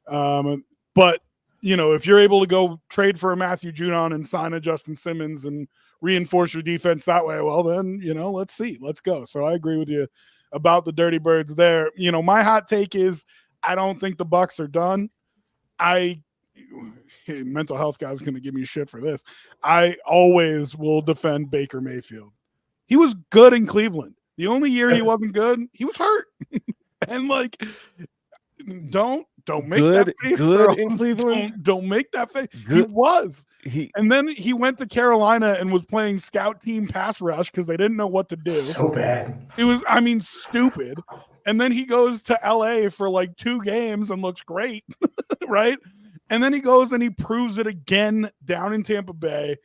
But, if you're able to go trade for a Matthew Judon and sign a Justin Simmons and reinforce your defense that way, well, then, let's see. Let's go. So I agree with you about the Dirty Birds there. My hot take is I don't think the Bucks are done. Mental Health guy's going to give me shit for this. I always will defend Baker Mayfield. He was good in Cleveland. The only year he wasn't good, he was hurt. And don't make that face. Good in Cleveland. Don't make that face. Good. He was. And then he went to Carolina and was playing scout team pass rush because they didn't know what to do. So bad. It was, stupid. And then he goes to LA for 2 games and looks great, right? And then he goes and he proves it again down in Tampa Bay.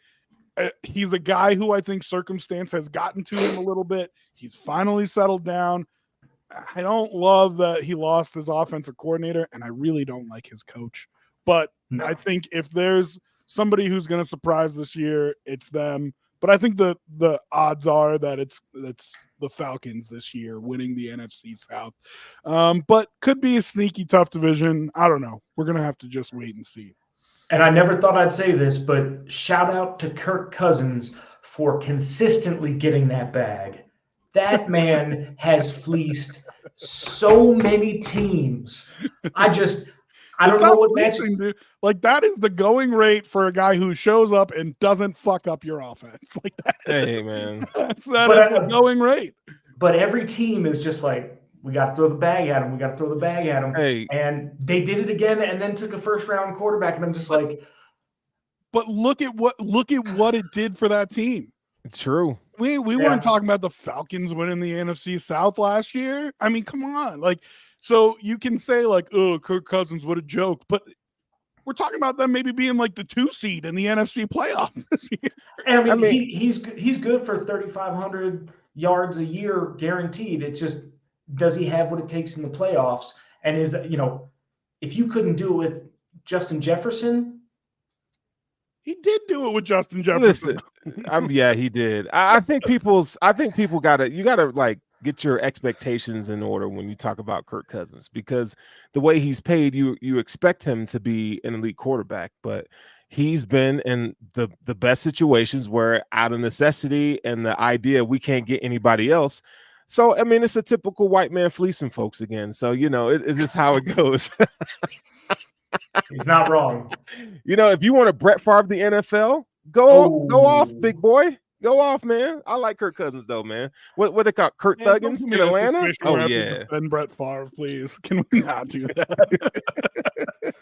He's a guy who I think circumstance has gotten to him a little bit. He's finally settled down. I don't love that he lost his offensive coordinator, and I really don't like his coach. But I think if there's somebody who's going to surprise this year, it's them. But I think the odds are that it's the Falcons this year winning the NFC South. But could be a sneaky tough division. I don't know. We're going to have to just wait and see. And I never thought I'd say this, but shout out to Kirk Cousins for consistently getting that bag. That man has fleeced so many teams. I don't know what fleecing, dude. That is the going rate for a guy who shows up and doesn't fuck up your offense. Hey, man. That is the going rate. But every team is just we got to throw the bag at him. We got to throw the bag at him. Hey. And they did it again and then took a first-round quarterback. And I'm just but look at what it did for that team. It's true. We weren't talking about the Falcons winning the NFC South last year. I mean, come on. So you can say oh, Kirk Cousins, what a joke. But we're talking about them maybe being like the 2 seed in the NFC playoffs this year. And I mean, he's good for 3,500 yards a year guaranteed. It's just, does he have what it takes in the playoffs? And is that, if you couldn't do it with Justin Jefferson, he did do it with Justin Jefferson. Listen, yeah, he did. I think people gotta like get your expectations in order when you talk about Kirk Cousins, because the way he's paid, you expect him to be an elite quarterback, but he's been in the best situations where out of necessity and the idea we can't get anybody else. So I mean, it's a typical white man fleecing folks again. So it's just how it goes. he's not wrong. If you want to Brett Favre the NFL, go off, big boy. Go off, man. I like Kirk Cousins though, man. What they call Kirk Thuggins in Atlanta? Oh yeah. And Brett Favre, please. Can we not do that?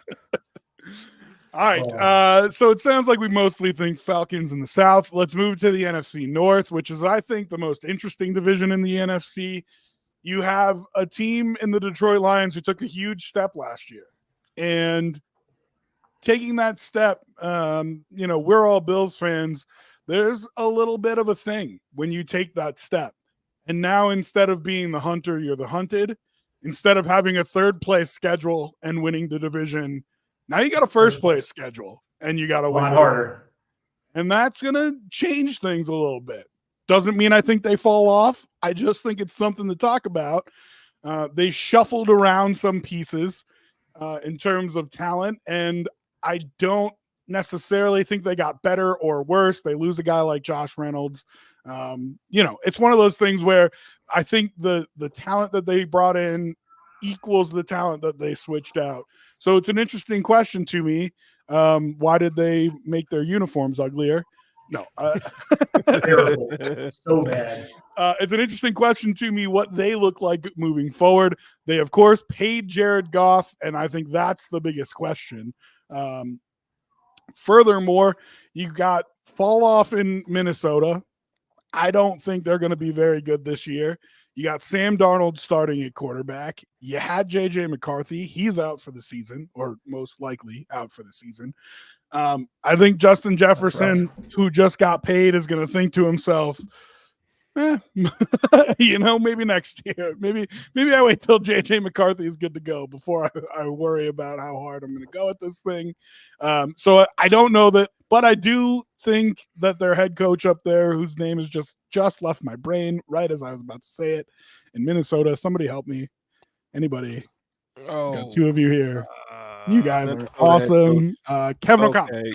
All right. So it sounds like we mostly think Falcons in the South. Let's move to the NFC North, which is, I think, the most interesting division in the NFC. You have a team in the Detroit Lions who took a huge step last year. And taking that step, we're all Bills fans. There's a little bit of a thing when you take that step. And now instead of being the hunter, you're the hunted. Instead of having a third place schedule and winning the division, now you got a first place schedule and you got to win. A lot harder. And that's going to change things a little bit. Doesn't mean I think they fall off. I just think it's something to talk about. They shuffled around some pieces in terms of talent, and I don't necessarily think they got better or worse. They lose a guy like Josh Reynolds. It's one of those things where I think the talent that they brought in equals the talent that they switched out. So it's an interesting question to me. Why did they make their uniforms uglier? No. Terrible. So bad. It's an interesting question to me what they look like moving forward. They, of course, paid Jared Goff, and I think that's the biggest question. Furthermore, you got fall off in Minnesota. I don't think they're going to be very good this year. You got Sam Darnold starting at quarterback. You had J.J. McCarthy. He's out for the season, or most likely out for the season. I think Justin Jefferson, who just got paid, is going to think to himself, maybe next year. Maybe I wait till J.J. McCarthy is good to go before I worry about how hard I'm going to go at this thing. So I don't know that, but I do think that their head coach up there, whose name is just left my brain right as I was about to say it, in Minnesota. Somebody help me. Anybody? Got two of you here. You guys are awesome. Kevin O'Connell.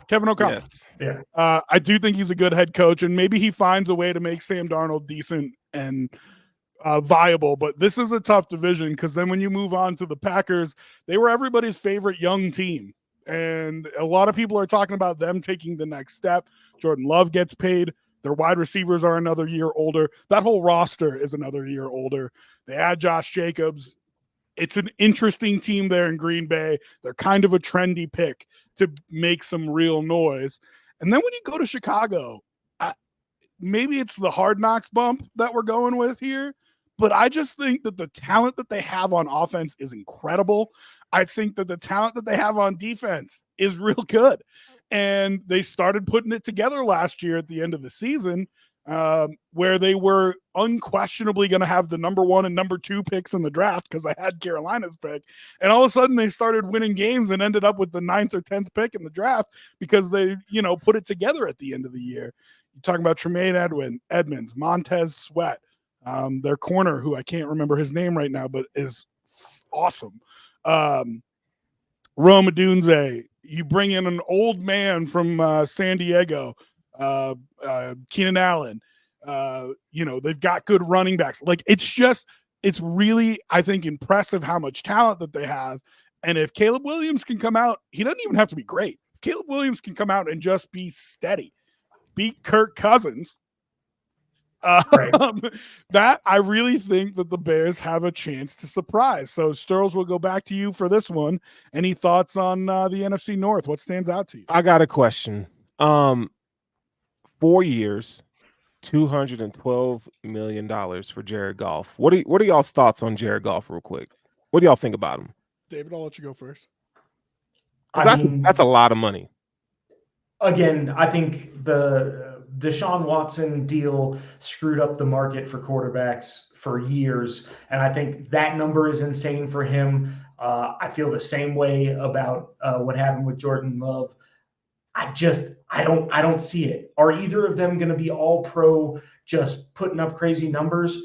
Kevin O'Connell. Yes. Yeah. I do think he's a good head coach, and maybe he finds a way to make Sam Darnold decent and viable. But this is a tough division because then when you move on to the Packers, they were everybody's favorite young team. And a lot of people are talking about them taking the next step. Jordan Love gets paid. Their wide receivers are another year older. That whole roster is another year older. They add Josh Jacobs. It's an interesting team there in Green Bay. They're kind of a trendy pick to make some real noise. And then when you go to Chicago, maybe it's the Hard Knocks bump that we're going with here, but I just think that the talent that they have on offense is incredible. I think that the talent that they have on defense is real good. And they started putting it together last year at the end of the season, where they were unquestionably going to have the number 1 and number 2 picks in the draft because I had Carolina's pick. And all of a sudden they started winning games and ended up with the 9th or 10th pick in the draft because they, put it together at the end of the year. You're talking about Tremaine Edmonds, Montez Sweat, their corner, who I can't remember his name right now, but is awesome. Rome Odunze. You bring in an old man from San Diego, Keenan Allen. They've got good running backs. Like it's really, I think, impressive how much talent that they have. And if Caleb Williams can come out, he doesn't even have to be great. If Caleb Williams can come out and just be steady, beat Kirk Cousins. Right. That I really think that the Bears have a chance to surprise. So Sturls, will go back to you for this one. Any thoughts on the NFC North? What stands out to you? I got a question. 4 years, $212 million for Jared Goff. What are y'all's thoughts on Jared Goff real quick? What do y'all think about him? David, I'll let you go first. That's a lot of money. Again, I think the Deshaun Watson deal screwed up the market for quarterbacks for years, and I think that number is insane for him. I feel the same way about what happened with Jordan Love. I don't see it. Are either of them going to be all pro, just putting up crazy numbers?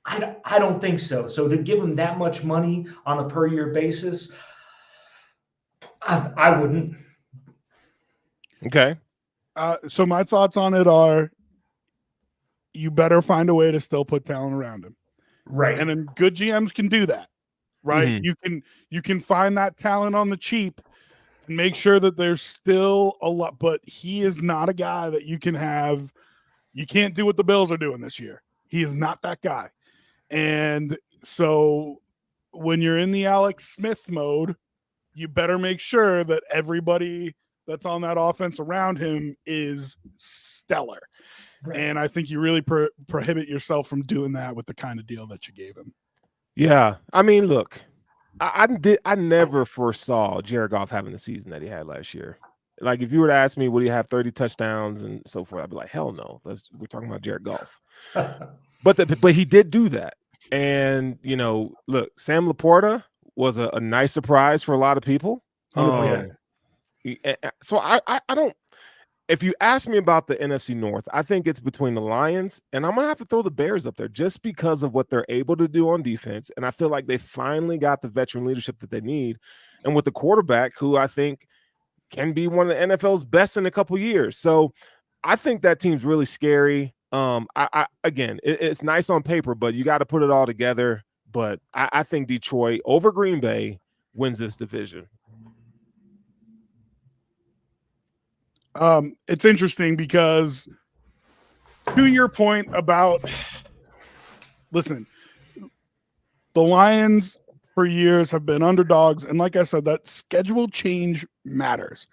I don't think so. So to give them that much money on a per year basis, I wouldn't. Okay. So my thoughts on it are, you better find a way to still put talent around him. Right. And then good GMs can do that, right? Mm-hmm. You can find that talent on the cheap and make sure that there's still a lot, but he is not a guy that you can have. You can't do what the Bills are doing this year. He is not that guy. And so when you're in the Alex Smith mode, you better make sure that everybody that's on that offense around him is stellar. Right. And I think you really prohibit yourself from doing that with the kind of deal that you gave him. Yeah. I mean, look, I never foresaw Jared Goff having the season that he had last year. Like, if you were to ask me, would he have 30 touchdowns and so forth, I'd be like, hell no. We're talking about Jared Goff. But he did do that. And, you know, look, Sam Laporta was a nice surprise for a lot of people. So I don't. If you ask me about the NFC North, I think it's between the Lions, and I'm going to have to throw the Bears up there just because of what they're able to do on defense. And I feel like they finally got the veteran leadership that they need. And with the quarterback, who I think can be one of the NFL's best in a couple years. So I think that team's really scary. Again, it's nice on paper, but you got to put it all together. But I think Detroit over Green Bay wins this division. It's interesting because, to your point about, listen, the Lions for years have been underdogs. And like I said, that schedule change matters.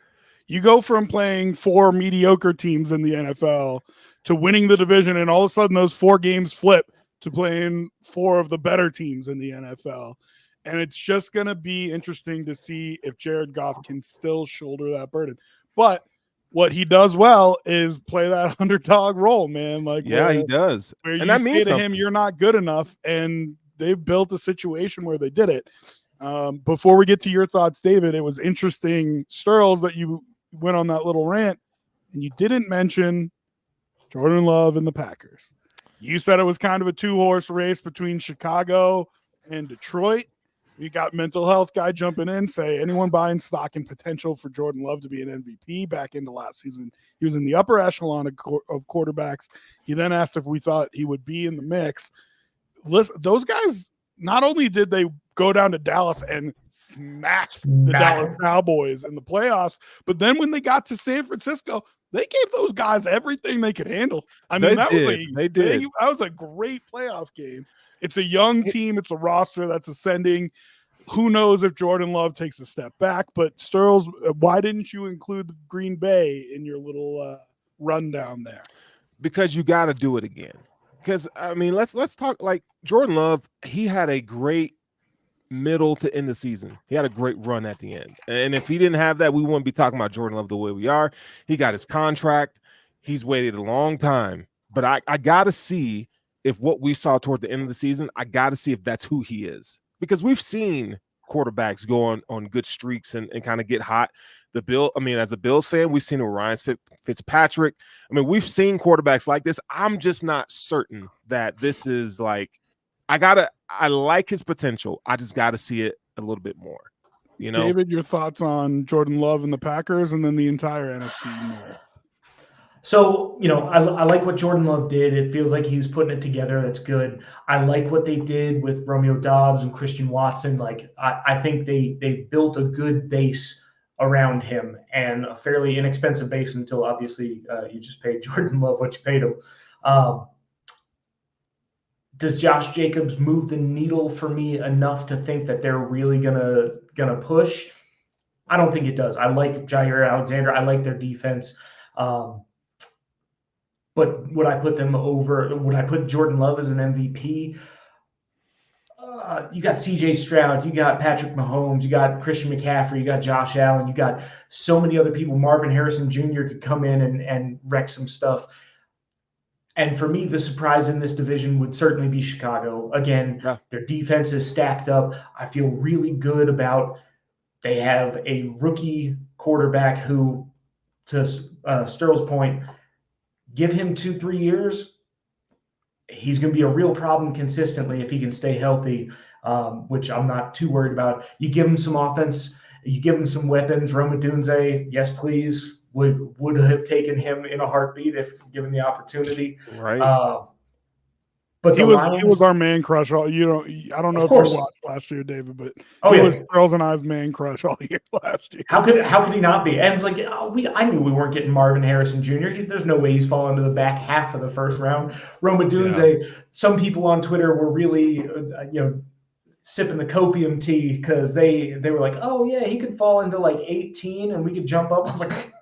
You go from playing 4 mediocre teams in the NFL to winning the division, and all of a sudden those 4 games flip to playing 4 of the better teams in the NFL. And it's just going to be interesting to see if Jared Goff can still shoulder that burden. But what he does well is play that underdog role, man. Like, yeah, he does. Where and you say to him, you're not good enough, and they've built a situation where they did it. Before we get to your thoughts, David, it was interesting, Sterls, that you went on that little rant, and you didn't mention Jordan Love and the Packers. You said it was kind of a 2-horse race between Chicago and Detroit. You got mental health guy jumping in, say anyone buying stock in potential for Jordan Love to be an MVP back into last season. He was in the upper echelon of quarterbacks. He then asked if we thought he would be in the mix. Listen, those guys, not only did they go down to Dallas and smack the Dallas Cowboys in the playoffs, but then when they got to San Francisco, they gave those guys everything they could handle. I mean, that was a great playoff game. It's a young team. It's a roster that's ascending. Who knows if Jordan Love takes a step back? But Sterls, why didn't you include Green Bay in your little rundown there? Because you got to do it again. Because I mean, let's talk like Jordan Love. He had a great middle to end the season. He had a great run at the end. And if he didn't have that, we wouldn't be talking about Jordan Love the way we are. He got his contract. He's waited a long time. But I got to see if what we saw toward the end of the season, I got to see if that's who he is. Because we've seen quarterbacks go on good streaks and kind of get hot. As a Bills fan, we've seen it with Ryan Fitzpatrick. I mean, we've seen quarterbacks like this. I'm just not certain that this is like, I like his potential. I just got to see it a little bit more. You know, David, your thoughts on Jordan Love and the Packers and then the entire NFC North? So, I like what Jordan Love did. It feels like he was putting it together. That's good. I like what they did with Romeo Doubs and Christian Watson. Like, I think they built a good base around him, and a fairly inexpensive base until obviously you just paid Jordan Love what you paid him. Does Josh Jacobs move the needle for me enough to think that they're really gonna push? I don't think it does. I like Jair Alexander. I like their defense. But would I put them over? Would I put Jordan Love as an MVP? you got CJ Stroud, you got Patrick Mahomes, you got Christian McCaffrey, you got Josh Allen, you got so many other people. Marvin Harrison Jr. could come in and wreck some stuff. And for me, the surprise in this division would certainly be Chicago. Again, their defense is stacked up. I feel really good about they have a rookie quarterback who, to Sterl's point, give him 2-3 years, he's going to be a real problem consistently if he can stay healthy, which I'm not too worried about. You give him some offense, you give him some weapons. Rome Odunze, yes, please, would have taken him in a heartbeat if given the opportunity. Right. But he was our man crush all. I don't know if you watched last year, David, but he was Girls and I's man crush all year last year. How could he not be? And it's like I knew we weren't getting Marvin Harrison Jr. There's no way he's falling to the back half of the first round. Rome Odunze. Some people on Twitter were really sipping the copium tea because they were like, oh yeah, he could fall into like 18 and we could jump up. I was like,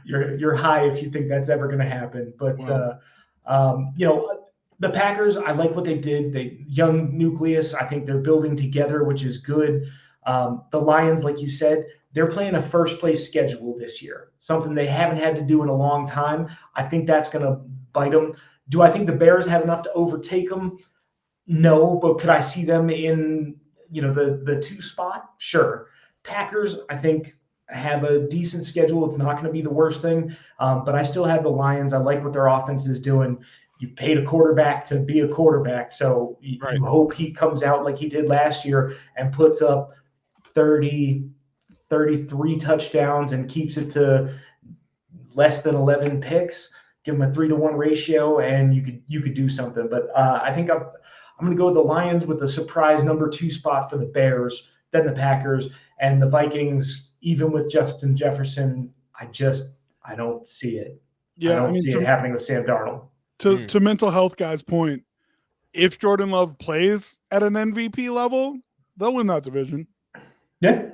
you're high if you think that's ever going to happen. But the Packers, I like what they did. Young nucleus, I think they're building together, which is good. The Lions, like you said, they're playing a first-place schedule this year, something they haven't had to do in a long time. I think that's going to bite them. Do I think the Bears have enough to overtake them? No, but could I see them in the 2 spot? Sure. Packers, I think, have a decent schedule. It's not going to be the worst thing, but I still have the Lions. I like what their offense is doing. You paid a quarterback to be a quarterback, so you hope he comes out like he did last year and puts up 30, 33 touchdowns and keeps it to less than 11 picks. Give him a 3-to-1 ratio, and you could do something. But I think I'm going to go with the Lions with the surprise number 2 spot for the Bears, then the Packers, and the Vikings. Even with Justin Jefferson, I don't see it. Yeah, I don't see it happening with Sam Darnold. To mental health guy's point, if Jordan Love plays at an MVP level, they'll win that division. Yeah.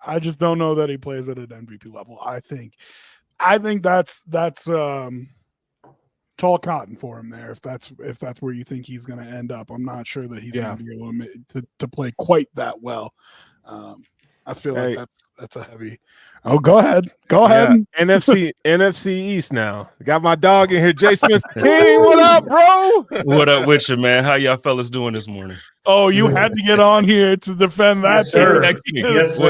I just don't know that he plays at an MVP level. I think that's tall cotton for him there. If that's where you think he's going to end up, I'm not sure that he's going to be able to play quite that well. I feel like that's a heavy. Oh, go ahead. NFC East now. Got my dog in here, Jay Smith. Hey, what up, bro? What up with you, man? How y'all fellas doing this morning? Oh, you had to get on here to defend that. Yes, sir. He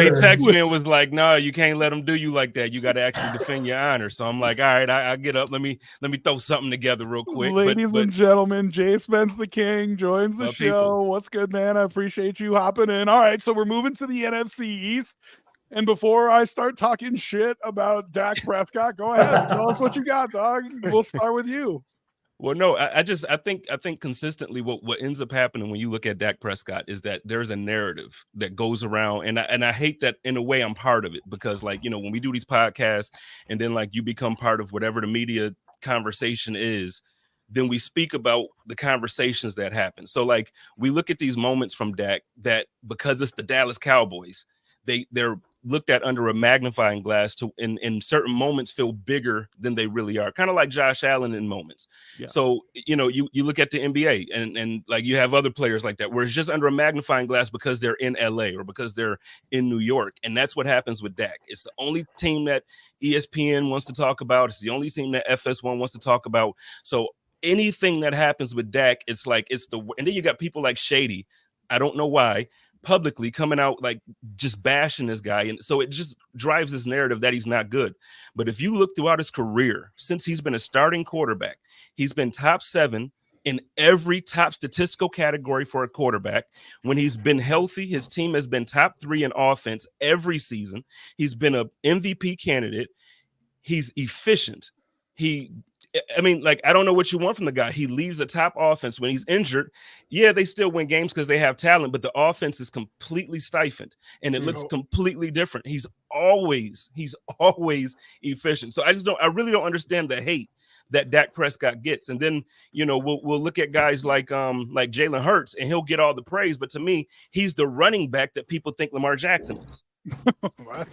texted me and was like, "No, you can't let him do you like that. You got to actually defend your honor." So I'm like, "All right, I get up. Let me throw something together real quick." Ladies and gentlemen, Jay Spence the King joins the show. People. What's good, man? I appreciate you hopping in. All right, so we're moving to the NFC East. And before I start talking shit about Dak Prescott, go ahead. Tell us what you got, dog. We'll start with you. Well, no, I think consistently what ends up happening when you look at Dak Prescott is that there's a narrative that goes around, and I hate that in a way I'm part of it because, like, when we do these podcasts and then like you become part of whatever the media conversation is, then we speak about the conversations that happen. So like we look at these moments from Dak that because it's the Dallas Cowboys, they're looked at under a magnifying glass to in certain moments feel bigger than they really are, kind of like Josh Allen in moments. Yeah. So you look at the NBA and like you have other players like that where it's just under a magnifying glass because they're in LA or because they're in New York, and that's what happens with Dak. It's the only team that ESPN wants to talk about. It's the only team that FS1 wants to talk about. So anything that happens with Dak, it's like and then you got people like Shady. I don't know why. Publicly coming out like just bashing this guy, and so it just drives this narrative that he's not good. But if you look throughout his career, since he's been a starting quarterback, he's been top 7 in every top statistical category for a quarterback. When he's been healthy, his team has been top 3 in offense every season. He's been an MVP candidate. He's efficient. I don't know what you want from the guy. He leads the top offense when he's injured. Yeah, they still win games because they have talent, but the offense is completely stifled and it looks completely different. He's always efficient. So I really don't understand the hate that Dak Prescott gets. And then, you know, we'll look at guys like Jalen Hurts, and he'll get all the praise. But to me, he's the running back that people think Lamar Jackson is. I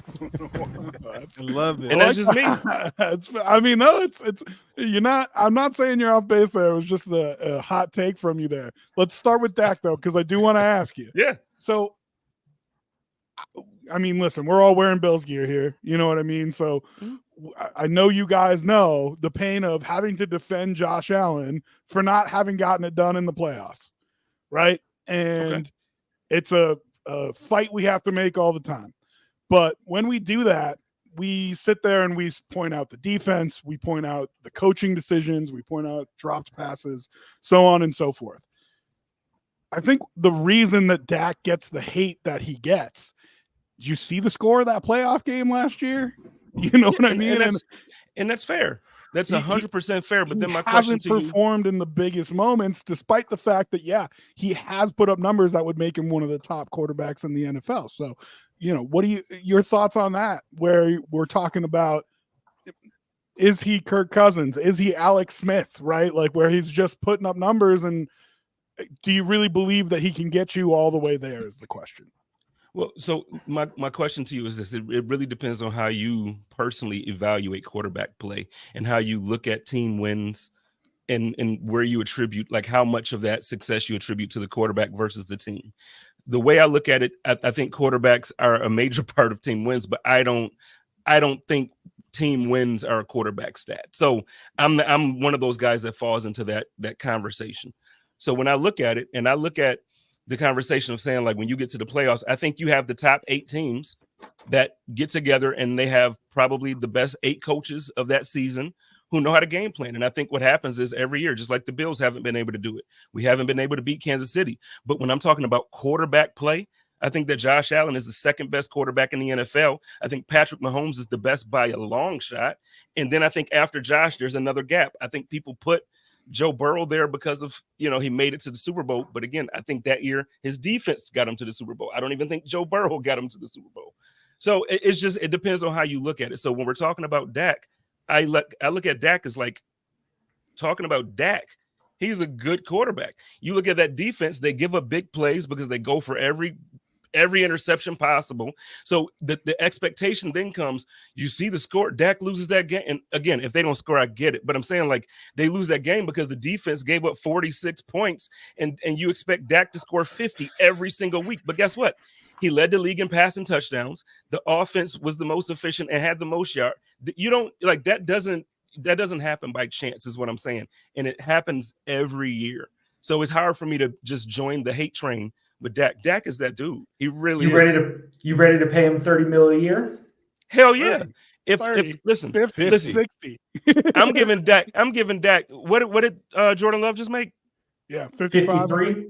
love it. And that's just me. I mean, no, it's you're not. I'm not saying you're off base there. It was just a hot take from you there. Let's start with Dak though, because I do want to ask you. Yeah. So, I mean, listen, we're all wearing Bills gear here. You know what I mean? So, I know you guys know the pain of having to defend Josh Allen for not having gotten it done in the playoffs, right? And it's a fight we have to make all the time. But when we do that, we sit there and we point out the defense, we point out the coaching decisions, we point out dropped passes, so on and so forth. I think the reason that Dak gets the hate that he gets, did you see the score of that playoff game last year? You know what I mean? And that's fair. That's 100% fair. But then my question to you, performed in the biggest moments, despite the fact that, yeah, he has put up numbers that would make him one of the top quarterbacks in the NFL. So, you know, what do your thoughts on that? Where we're talking about, is he Kirk Cousins? Is he Alex Smith? Right? Like where he's just putting up numbers, and do you really believe that he can get you all the way there? Is the question. Well, so my question to you is this: it really depends on how you personally evaluate quarterback play and how you look at team wins, and where you attribute, like how much of that success you attribute to the quarterback versus the team. The way I look at it, I think quarterbacks are a major part of team wins, but I don't think team wins are a quarterback stat. So I'm one of those guys that falls into that conversation. So when I look at it, and I look at the conversation of saying, like, when you get to the playoffs, I think you have the top 8 teams that get together, and they have probably the best 8 coaches of that season who know how to game plan. And I think what happens is every year, just like the Bills haven't been able to do it, we haven't been able to beat Kansas City. But when I'm talking about quarterback play, I think that Josh Allen is the second best quarterback in the NFL. I think Patrick Mahomes is the best by a long shot. And then I think after Josh, there's another gap. I think people put Joe Burrow there because of, you know, he made it to the Super Bowl. But again, I think that year his defense got him to the Super Bowl. I don't even think Joe Burrow got him to the Super Bowl. So it depends on how you look at it. So when we're talking about Dak, I look at Dak as like talking about Dak. He's a good quarterback. You look at that defense, they give up big plays because they go for every interception possible. So the expectation then comes, you see the score, Dak loses that game. And again, if they don't score, I get it. But I'm saying, like, they lose that game because the defense gave up 46 points, and you expect Dak to score 50 every single week. But guess what? He led the league in passing touchdowns. The offense was the most efficient and had the most yards. You don't, like, that doesn't happen by chance, is what I'm saying. And it happens every year. So it's hard for me to just join the hate train with Dak. Dak is that dude. He really is. You ready to pay him $30 million a year? Hell yeah. 30, If listen, 50, listen, 60. I'm giving Dak. What did Jordan Love just make? Yeah, 55. 53.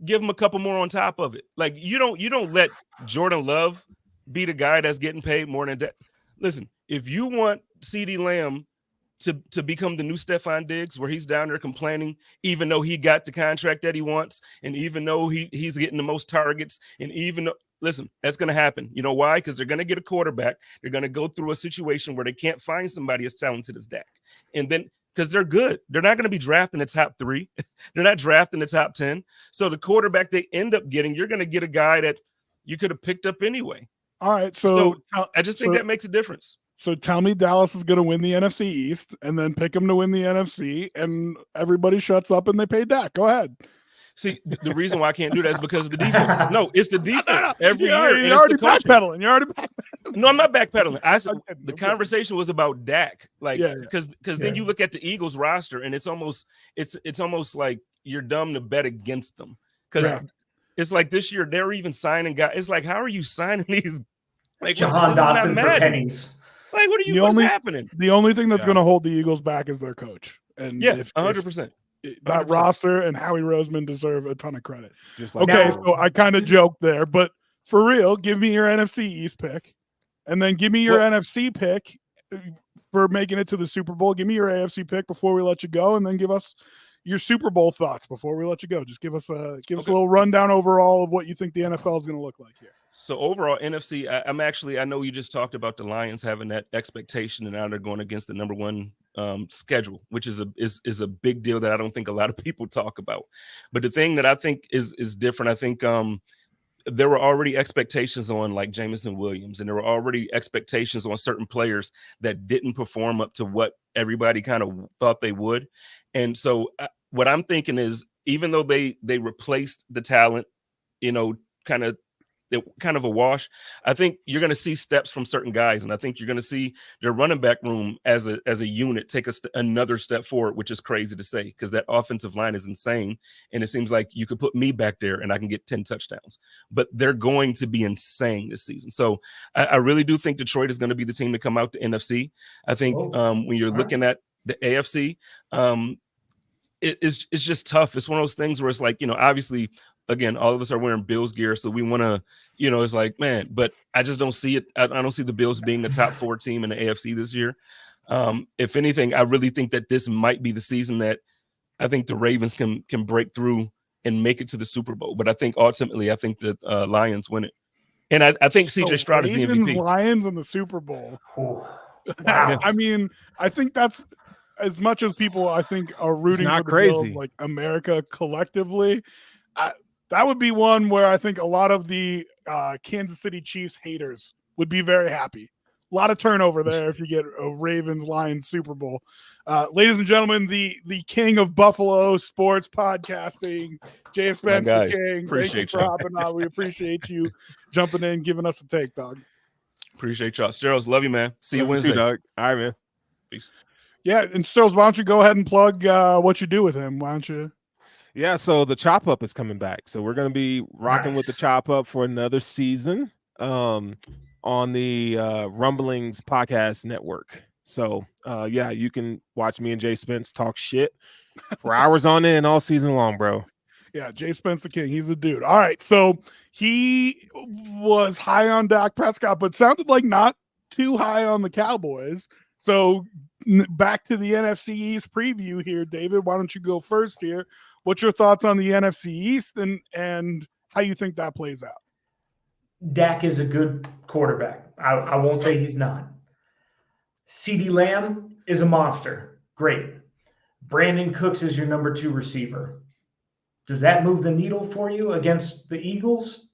Give him a couple more on top of it. Like, you don't let Jordan Love be the guy that's getting paid more than Dak. Listen, if you want CeeDee Lamb to become the new Stephon Diggs, where he's down there complaining, even though he got the contract that he wants, and even though he's getting the most targets, and even though, listen, that's going to happen. You know why? Because they're going to get a quarterback. They're going to go through a situation where they can't find somebody as talented as Dak. And then, because they're good, they're not going to be drafting the top 3. They're not drafting the top 10. So the quarterback they end up getting, you're going to get a guy that you could have picked up anyway. All right. So I just think that makes a difference. So tell me Dallas is going to win the NFC East, and then pick them to win the NFC, and everybody shuts up and they pay Dak. Go ahead. See, the reason why I can't do that is because of the defense. No, it's the defense every year. You're already backpedaling. You're already backpedaling. No, I'm not backpedaling. The conversation was about Dak, like, because then you look at the Eagles roster, and it's almost like you're dumb to bet against them, because it's like this year they're even signing guys. It's like, how are you signing these? Like, Jahan Dotson for pennies. Like, what's happening? The only thing that's going to hold the Eagles back is their coach. And 100%. That roster and Howie Roseman deserve a ton of credit. Just like okay, so I kind of joked there, but for real, give me your NFC East pick, and then give me your NFC pick for making it to the Super Bowl. Give me your AFC pick before we let you go, and then give us your Super Bowl thoughts before we let you go. Just give us a little rundown overall of what you think the NFL is going to look like here. So overall, NFC, I know you just talked about the Lions having that expectation, and now they're going against the number 1 schedule, which is a big deal that I don't think a lot of people talk about. But the thing that I think is different, I think there were already expectations on like Jameson Williams, and there were already expectations on certain players that didn't perform up to what everybody kind of thought they would. And so what I'm thinking is, even though they replaced the talent, kind of a wash, I think you're going to see steps from certain guys, and I think you're going to see their running back room as a unit take another step forward, which is crazy to say because that offensive line is insane, and it seems like you could put me back there and I can get 10 touchdowns, but they're going to be insane this season. So I really do think Detroit is going to be the team to come out to NFC. I think when you're looking at the AFC, it's just tough. It's one of those things where it's like, obviously, again, all of us are wearing Bills gear, so we want to, it's like, man, but I just don't see it. I don't see the Bills being the top 4 team in the AFC this year. If anything, I really think that this might be the season that I think the Ravens can break through and make it to the Super Bowl. But I think ultimately, I think the Lions win it. And I think CJ Stroud is the MVP. Lions in the Super Bowl. Wow. I mean, I think that's as much as people I think are rooting for the Bills, like America collectively. That would be one where I think a lot of the Kansas City Chiefs haters would be very happy. A lot of turnover there if you get a Ravens-Lions Super Bowl. Ladies and gentlemen, the king of Buffalo sports podcasting, Jay Spence the King. Thank you for hopping on. We appreciate you jumping in, giving us a take, dog. Appreciate y'all. Sterls, love you, man. See you Wednesday. Too, dog. All right, man. Peace. Yeah, and Sterls, why don't you go ahead and plug what you do with him? Why don't you? Yeah, so the Chop Up is coming back. So we're going to be rocking with the Chop Up for another season on the Rumblings Podcast Network. So, yeah, you can watch me and Jay Spence talk shit for hours on end all season long, bro. Yeah, Jay Spence the King. He's the dude. All right, so he was high on Dak Prescott, but sounded like not too high on the Cowboys. So back to the NFC East preview here, David. Why don't you go first here? What's your thoughts on the NFC East and how you think that plays out? Dak is a good quarterback. I won't say he's not. CeeDee Lamb is a monster. Great. Brandon Cooks is your number 2 receiver. Does that move the needle for you against the Eagles?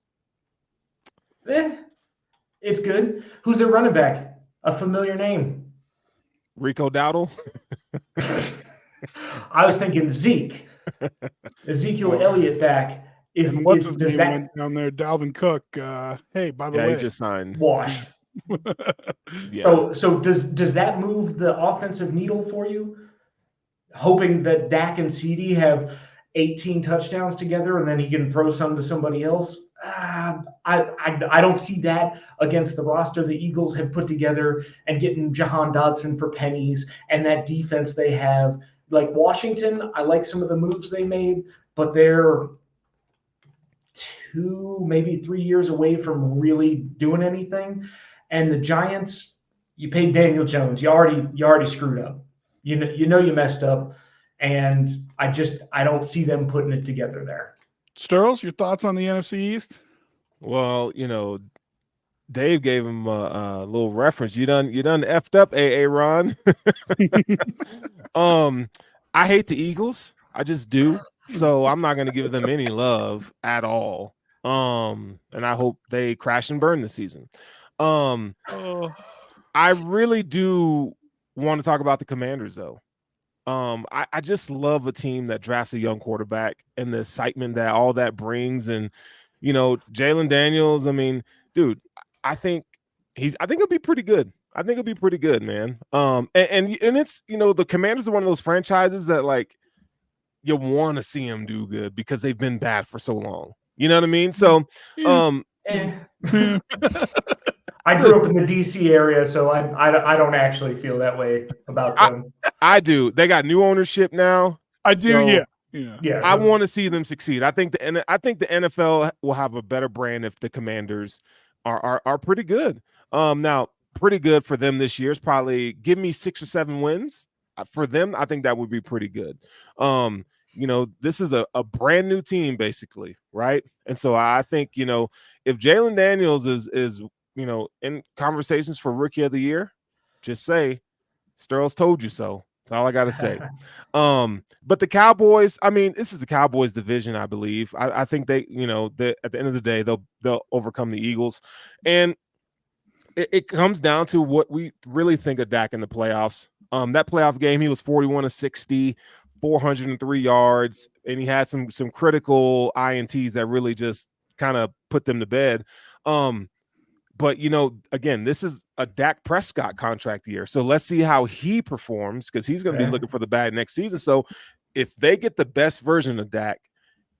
It's good. Who's their running back? A familiar name. Rico Dowdle. I was thinking Zeke. Ezekiel Elliott back. What's his name went down there? Dalvin Cook. Hey, by the way, he just signed. Washed. Yeah. So does that move the offensive needle for you? Hoping that Dak and CeeDee have 18 touchdowns together and then he can throw some to somebody else? I don't see that against the roster the Eagles have put together and getting Jahan Dotson for pennies and that defense they have. Like Washington, I like some of the moves they made, but they're 2, maybe 3 years away from really doing anything. And the Giants, you paid Daniel Jones. You already screwed up. You know you messed up, and I don't see them putting it together there. Sterls, your thoughts on the NFC East? Well, Dave gave him a little reference. You done effed up, Ron. I hate the Eagles. I just do. So I'm not going to give them any love at all. And I hope they crash and burn this season. I really do want to talk about the Commanders, though. I just love a team that drafts a young quarterback and the excitement that all that brings. And, Jalen Daniels, I mean, dude, I think he'll be pretty good. I think it'll be pretty good, man. And it's, the Commanders are one of those franchises that like you want to see them do good because they've been bad for so long. You know what I mean? So, I grew up in the DC area, so I don't actually feel that way about them. I do. They got new ownership now. I do. So yeah. I want to see them succeed. I think the NFL will have a better brand if the Commanders are pretty good. Now pretty good for them this year is probably give me 6 or 7 wins for them. I think that would be pretty good. This is a brand new team basically, right? And so I think if Jalen Daniels is in conversations for Rookie of the Year, just say Sterls told you so. That's all I got to say. But the Cowboys, I mean, this is the Cowboys division, I believe. I think they, you know, at the end of the day, they'll overcome the Eagles. And it comes down to what we really think of Dak in the playoffs. That playoff game, he was 41-60, 403 yards, and he had some critical INTs that really just kind of put them to bed. But, you know, again, this is a Dak Prescott contract year. So let's see how he performs, because he's going to be looking for the bag next season. So if they get the best version of Dak,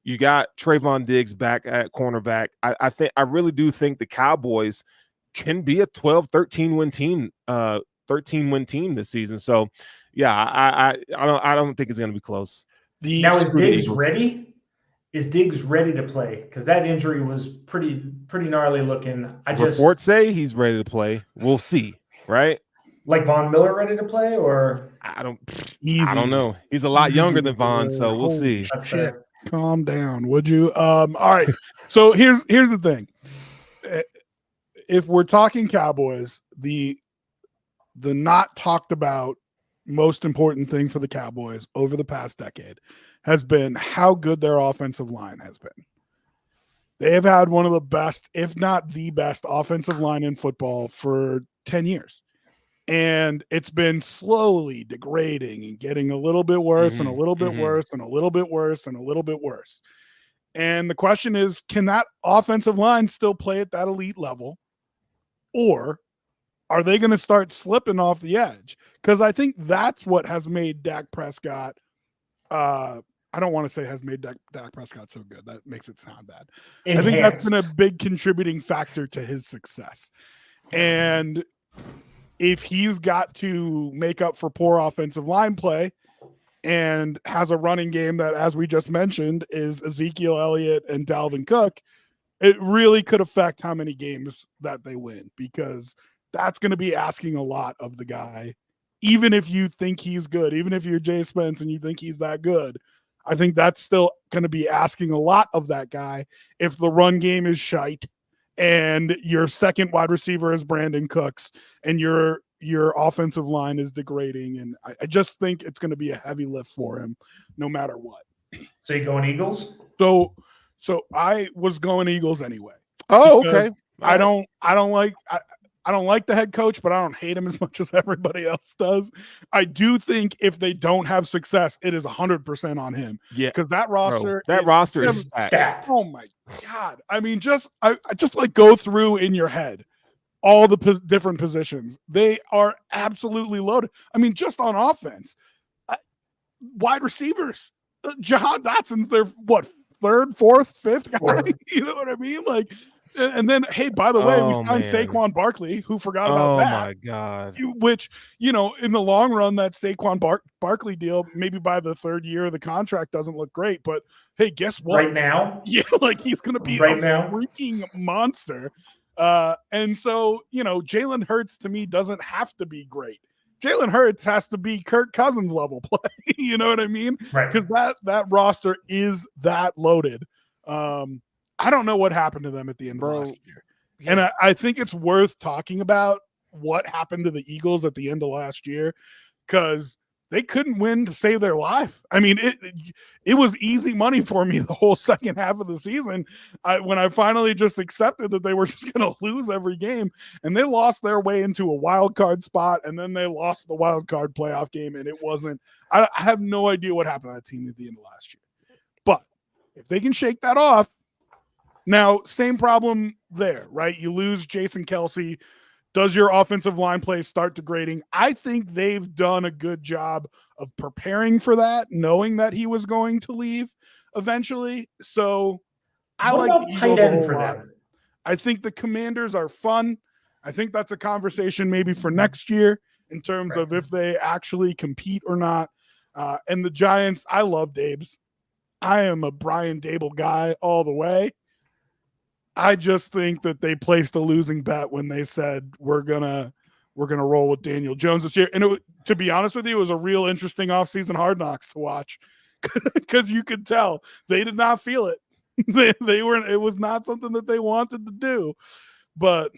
you got Trayvon Diggs back at cornerback. I really do think the Cowboys can be a 12-13 win team, 13-win team this season. So yeah, I don't think it's going to be close. Now is Diggs ready? Is Diggs ready to play? Because that injury was pretty gnarly looking. Reports say he's ready to play. We'll see, right? Like Von Miller ready to play, or I don't know. He's a lot younger than Von, so we'll see. That's fair. Calm down, would you? All right. So here's the thing. If we're talking Cowboys, the not talked about most important thing for the Cowboys over the past decade has been how good their offensive line has been. They have had one of the best, if not the best, offensive line in football for 10 years. And it's been slowly degrading and getting a little bit worse and a little bit worse and a little bit worse and a little bit worse. And the question is, can that offensive line still play at that elite level? Or are they going to start slipping off the edge? Because I think that's what has made Dak Prescott I don't want to say has made Dak Prescott so good. That makes it sound bad. Enhanced. I think that's been a big contributing factor to his success. And if he's got to make up for poor offensive line play and has a running game that, as we just mentioned, is Ezekiel Elliott and Dalvin Cook, it really could affect how many games that they win, because that's going to be asking a lot of the guy. Even if you think he's good, even if you're Jay Spence and you think he's that good, I think that's still going to be asking a lot of that guy if the run game is shite and your second wide receiver is Brandon Cooks and your offensive line is degrading. And I just think it's going to be a heavy lift for him no matter what. So you going Eagles? So I was going Eagles anyway. Oh, okay. I don't like the head coach, but I don't hate him as much as everybody else does. I do think if they don't have success, it is 100% on him. Yeah, because that roster, is stacked. Oh my God! I mean, I just like go through in your head all the different positions. They are absolutely loaded. I mean, just on offense, wide receivers. Jahan Dotson's their third, fourth, fifth guy. You know what I mean? Like. And then, hey, by the way, we signed Saquon Barkley. Who forgot about that? Oh, my God. Which, in the long run, that Saquon Barkley deal, maybe by the third year of the contract, doesn't look great. But, hey, guess what? Right now? Yeah, like he's going to be freaking monster. And so, Jalen Hurts, to me, doesn't have to be great. Jalen Hurts has to be Kirk Cousins level play. You know what I mean? Right. Because that roster is that loaded. I don't know what happened to them at the end of last year. Yeah. And I think it's worth talking about what happened to the Eagles at the end of last year, because they couldn't win to save their life. I mean, it was easy money for me the whole second half of the season when I finally just accepted that they were just going to lose every game, and they lost their way into a wild card spot, and then they lost the wild card playoff game, and it wasn't – I have no idea what happened to that team at the end of last year. But if they can shake that off, now, same problem there, right? You lose Jason Kelce. Does your offensive line play start degrading? I think they've done a good job of preparing for that, knowing that he was going to leave eventually. So I what like about tight end for them. I think the Commanders are fun. I think that's a conversation maybe for next year in terms of if they actually compete or not. And the Giants, I love Dabes. I am a Brian Dable guy all the way. I just think that they placed a losing bet when they said we're gonna roll with Daniel Jones this year. And to be honest with you, it was a real interesting offseason Hard Knocks to watch, because you could tell they did not feel it. They weren't. It was not something that they wanted to do. But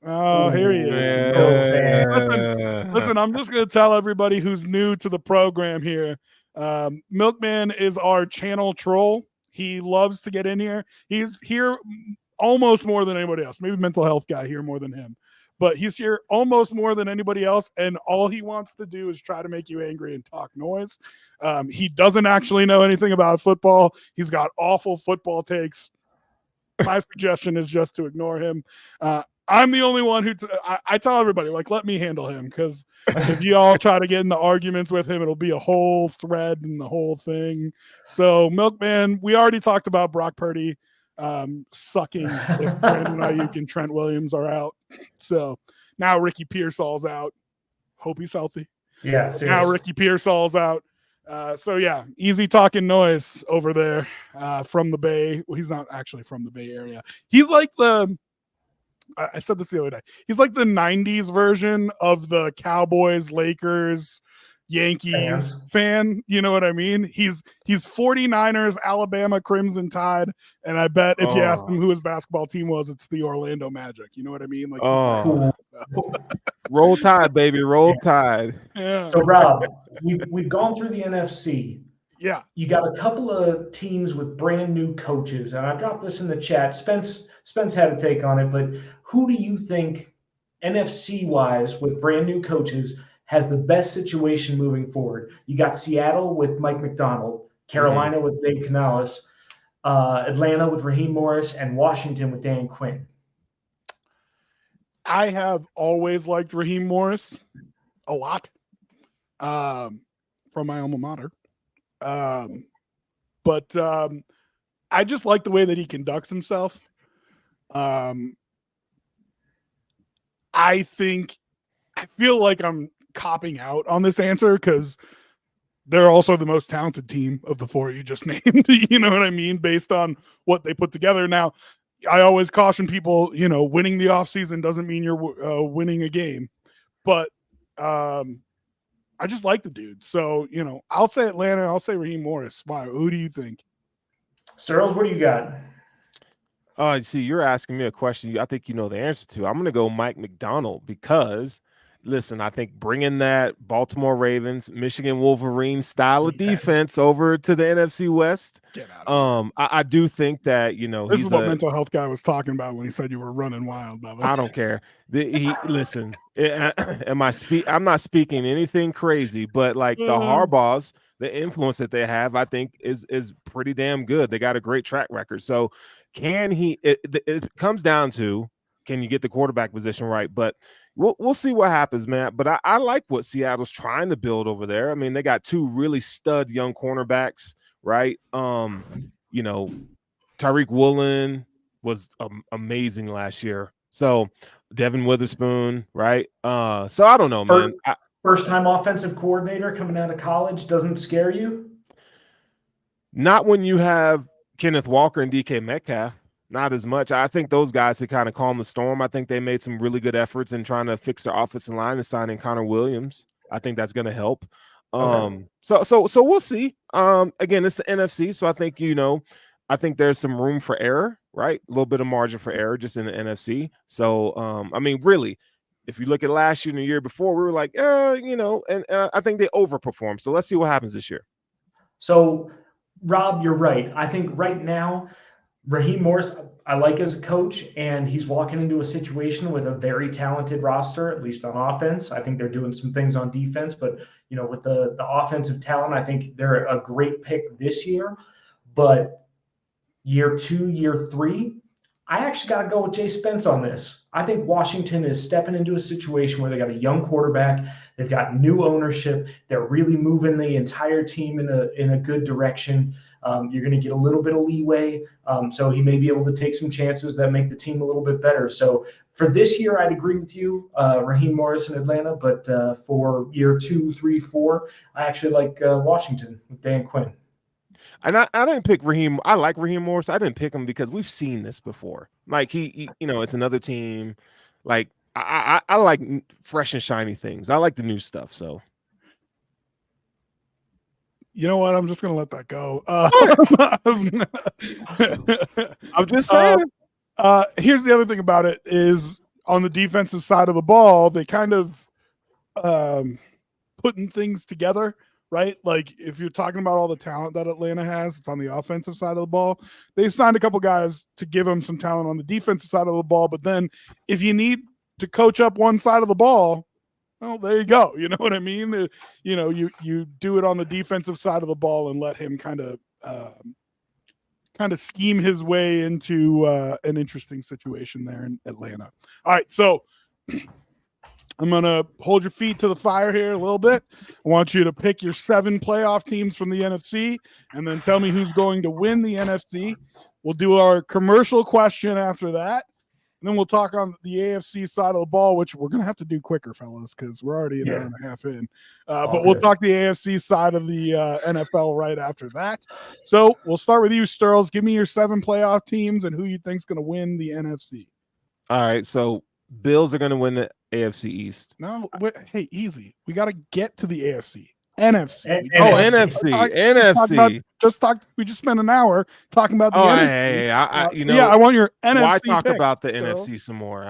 Oh, here he is. Listen, I'm just going to tell everybody who's new to the program here. Milkman is our channel troll. He loves to get in here. He's here almost more than anybody else. Maybe mental health guy here more than him. But he's here almost more than anybody else, and all he wants to do is try to make you angry and talk noise. He doesn't actually know anything about football. He's got awful football takes. My suggestion is just to ignore him. I'm the only one who I tell everybody, like, let me handle him, because if you all try to get into arguments with him, it'll be a whole thread and the whole thing. So, Milkman, we already talked about Brock Purdy sucking if Brandon Ayuk and Trent Williams are out. So now Ricky Pearsall's out. Hope he's healthy. Yeah, seriously. Now Ricky Pearsall's out. So yeah, easy talking noise over there from the Bay. Well, he's not actually from the Bay Area. He's like I said this the other day. He's like the 90s version of the Cowboys, Lakers, Yankees fan. You know what I mean? He's 49ers, Alabama Crimson Tide, and I bet if you asked him who his basketball team was, it's the Orlando Magic. You know what I mean? Like, roll Tide, baby, roll Tide. Yeah. So Rob, we've gone through the NFC. Yeah. You got a couple of teams with brand new coaches, and I dropped this in the chat. Spence had a take on it, but who do you think, NFC wise, with brand new coaches, has the best situation moving forward? You got Seattle with Mike McDonald, Carolina with Dave Canales, Atlanta with Raheem Morris, and Washington with Dan Quinn. I have always liked Raheem Morris a lot from my alma mater. But I just like the way that he conducts himself. I feel like I'm copping out on this answer because they're also the most talented team of the four you just named. You know what I mean? Based on what they put together. Now, I always caution people, winning the offseason doesn't mean you're winning a game. But I just like the dude. So, I'll say Atlanta. I'll say Raheem Morris. Why? Who do you think? Sterles, what do you got? See, you're asking me a question I think you know the answer to. I'm going to go Mike McDonald because, listen, I think bringing that Baltimore Ravens, Michigan Wolverines style of defense over to the NFC West, I do think that, this is what mental health guy was talking about when he said you were running wild, by the way. I don't care. Listen, I'm not speaking anything crazy, but like the Harbaughs, the influence that they have, I think is pretty damn good. They got a great track record. So can he? It comes down to, can you get the quarterback position right? But we'll see what happens, man. But I like what Seattle's trying to build over there. I mean, they got two really stud young cornerbacks, right? Tyreek Woolen was amazing last year. So Devin Witherspoon, right? So I don't know, man. First-time offensive coordinator coming out of college doesn't scare you? Not when you have Kenneth Walker and DK Metcalf. Not as much. I think those guys had kind of calmed the storm. I think they made some really good efforts in trying to fix their offensive line and signing Connor Williams. I think that's going to help. So we'll see. Again, it's the NFC, so I think I think there's some room for error, right? A little bit of margin for error just in the NFC. So I mean, really, if you look at last year and the year before, we were like, and I think they overperformed. So let's see what happens this year. So, Rob, you're right. I think right now, Raheem Morris, I like as a coach, and he's walking into a situation with a very talented roster, at least on offense. I think they're doing some things on defense, but with the offensive talent, I think they're a great pick this year. But year 2, year 3, I actually got to go with Jay Spence on this. I think Washington is stepping into a situation where they got a young quarterback. They've got new ownership. They're really moving the entire team in a good direction. You're going to get a little bit of leeway. So he may be able to take some chances that make the team a little bit better. So for this year, I'd agree with you, Raheem Morris in Atlanta. But for year 2, 3, 4, I actually like Washington with Dan Quinn. And I didn't pick Raheem. I like Raheem Morris. I didn't pick him because we've seen this before. Like he it's another team. Like I like fresh and shiny things. I like the new stuff. So you know what? I'm just gonna let that go. I'm just saying. Here's the other thing about it is on the defensive side of the ball, they kind of putting things together, right? Like if you're talking about all the talent that Atlanta has, it's on the offensive side of the ball. They signed a couple guys to give them some talent on the defensive side of the ball, but then if you need to coach up one side of the ball, well, there you go. You know what I mean? You do it on the defensive side of the ball and let him kind of scheme his way into an interesting situation there in Atlanta. All right, so I'm going to hold your feet to the fire here a little bit. I want you to pick your 7 playoff teams from the NFC and then tell me who's going to win the NFC. We'll do our commercial question after that. And then we'll talk on the AFC side of the ball, which we're going to have to do quicker, fellas, because we're already an hour and a half in. But we'll talk the AFC side of the NFL right after that. So we'll start with you, Sterls. Give me your 7 playoff teams and who you think's going to win the NFC. All right, so Bills are going to win the AFC East. No, hey, easy. We got to get to the AFC. NFC. NFC. We just spent an hour talking about the NFC. I want your NFC. Why talk picks, about the so. NFC some more?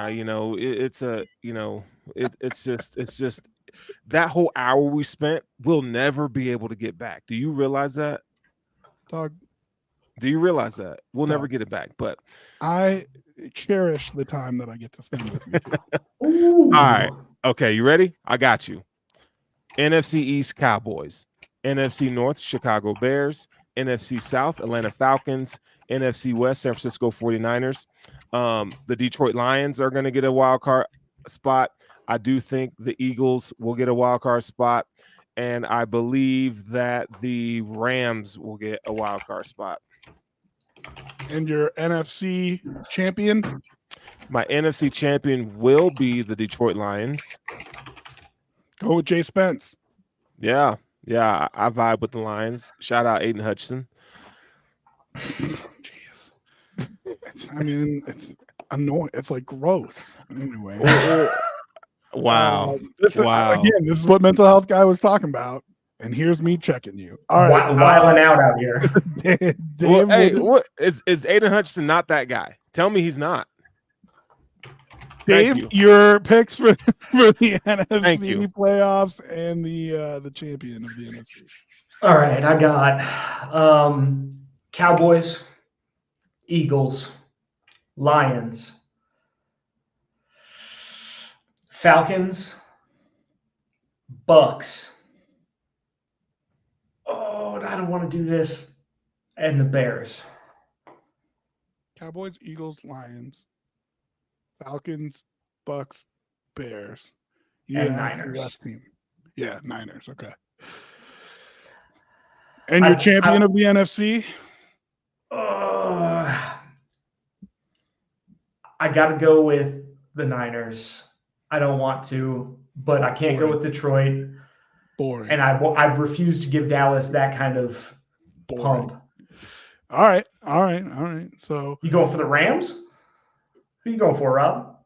It's just that whole hour we spent, we'll never be able to get back. Do you realize that? Dog. Do you realize that? We'll never get it back. But I cherish the time that I get to spend with you. All right. Okay, you ready? I got you. NFC East Cowboys, NFC North Chicago Bears, NFC South Atlanta Falcons, NFC West San Francisco 49ers. The Detroit Lions are going to get a wild card spot. I do think the Eagles will get a wild card spot, and I believe that the Rams will get a wild card spot. And your NFC champion? My NFC champion will be the Detroit Lions. Go with Jay Spence. Yeah, I vibe with the Lions. Shout out Aiden Hutchinson. Jeez. It's annoying. It's like gross. Anyway. Wow. This is what mental health guy was talking about. And here's me checking you. All right. Wiling out here. What is Aiden Hutchinson not that guy? Tell me he's not. Dave, your picks for the NFC playoffs and the champion of the NFC. All right, I got Cowboys, Eagles, Lions, Falcons, Bucks. Oh, I don't want to do this. And the Bears. Cowboys, Eagles, Lions, Falcons, Bucks, Bears. And Niners. West team. Yeah, Niners. Okay. And your champion of the NFC? I got to go with the Niners. I don't want to, but I can't go with Detroit. Boring. And I refuse to give Dallas that kind of pump. All right. So you going for the Rams? Who you going for, Rob?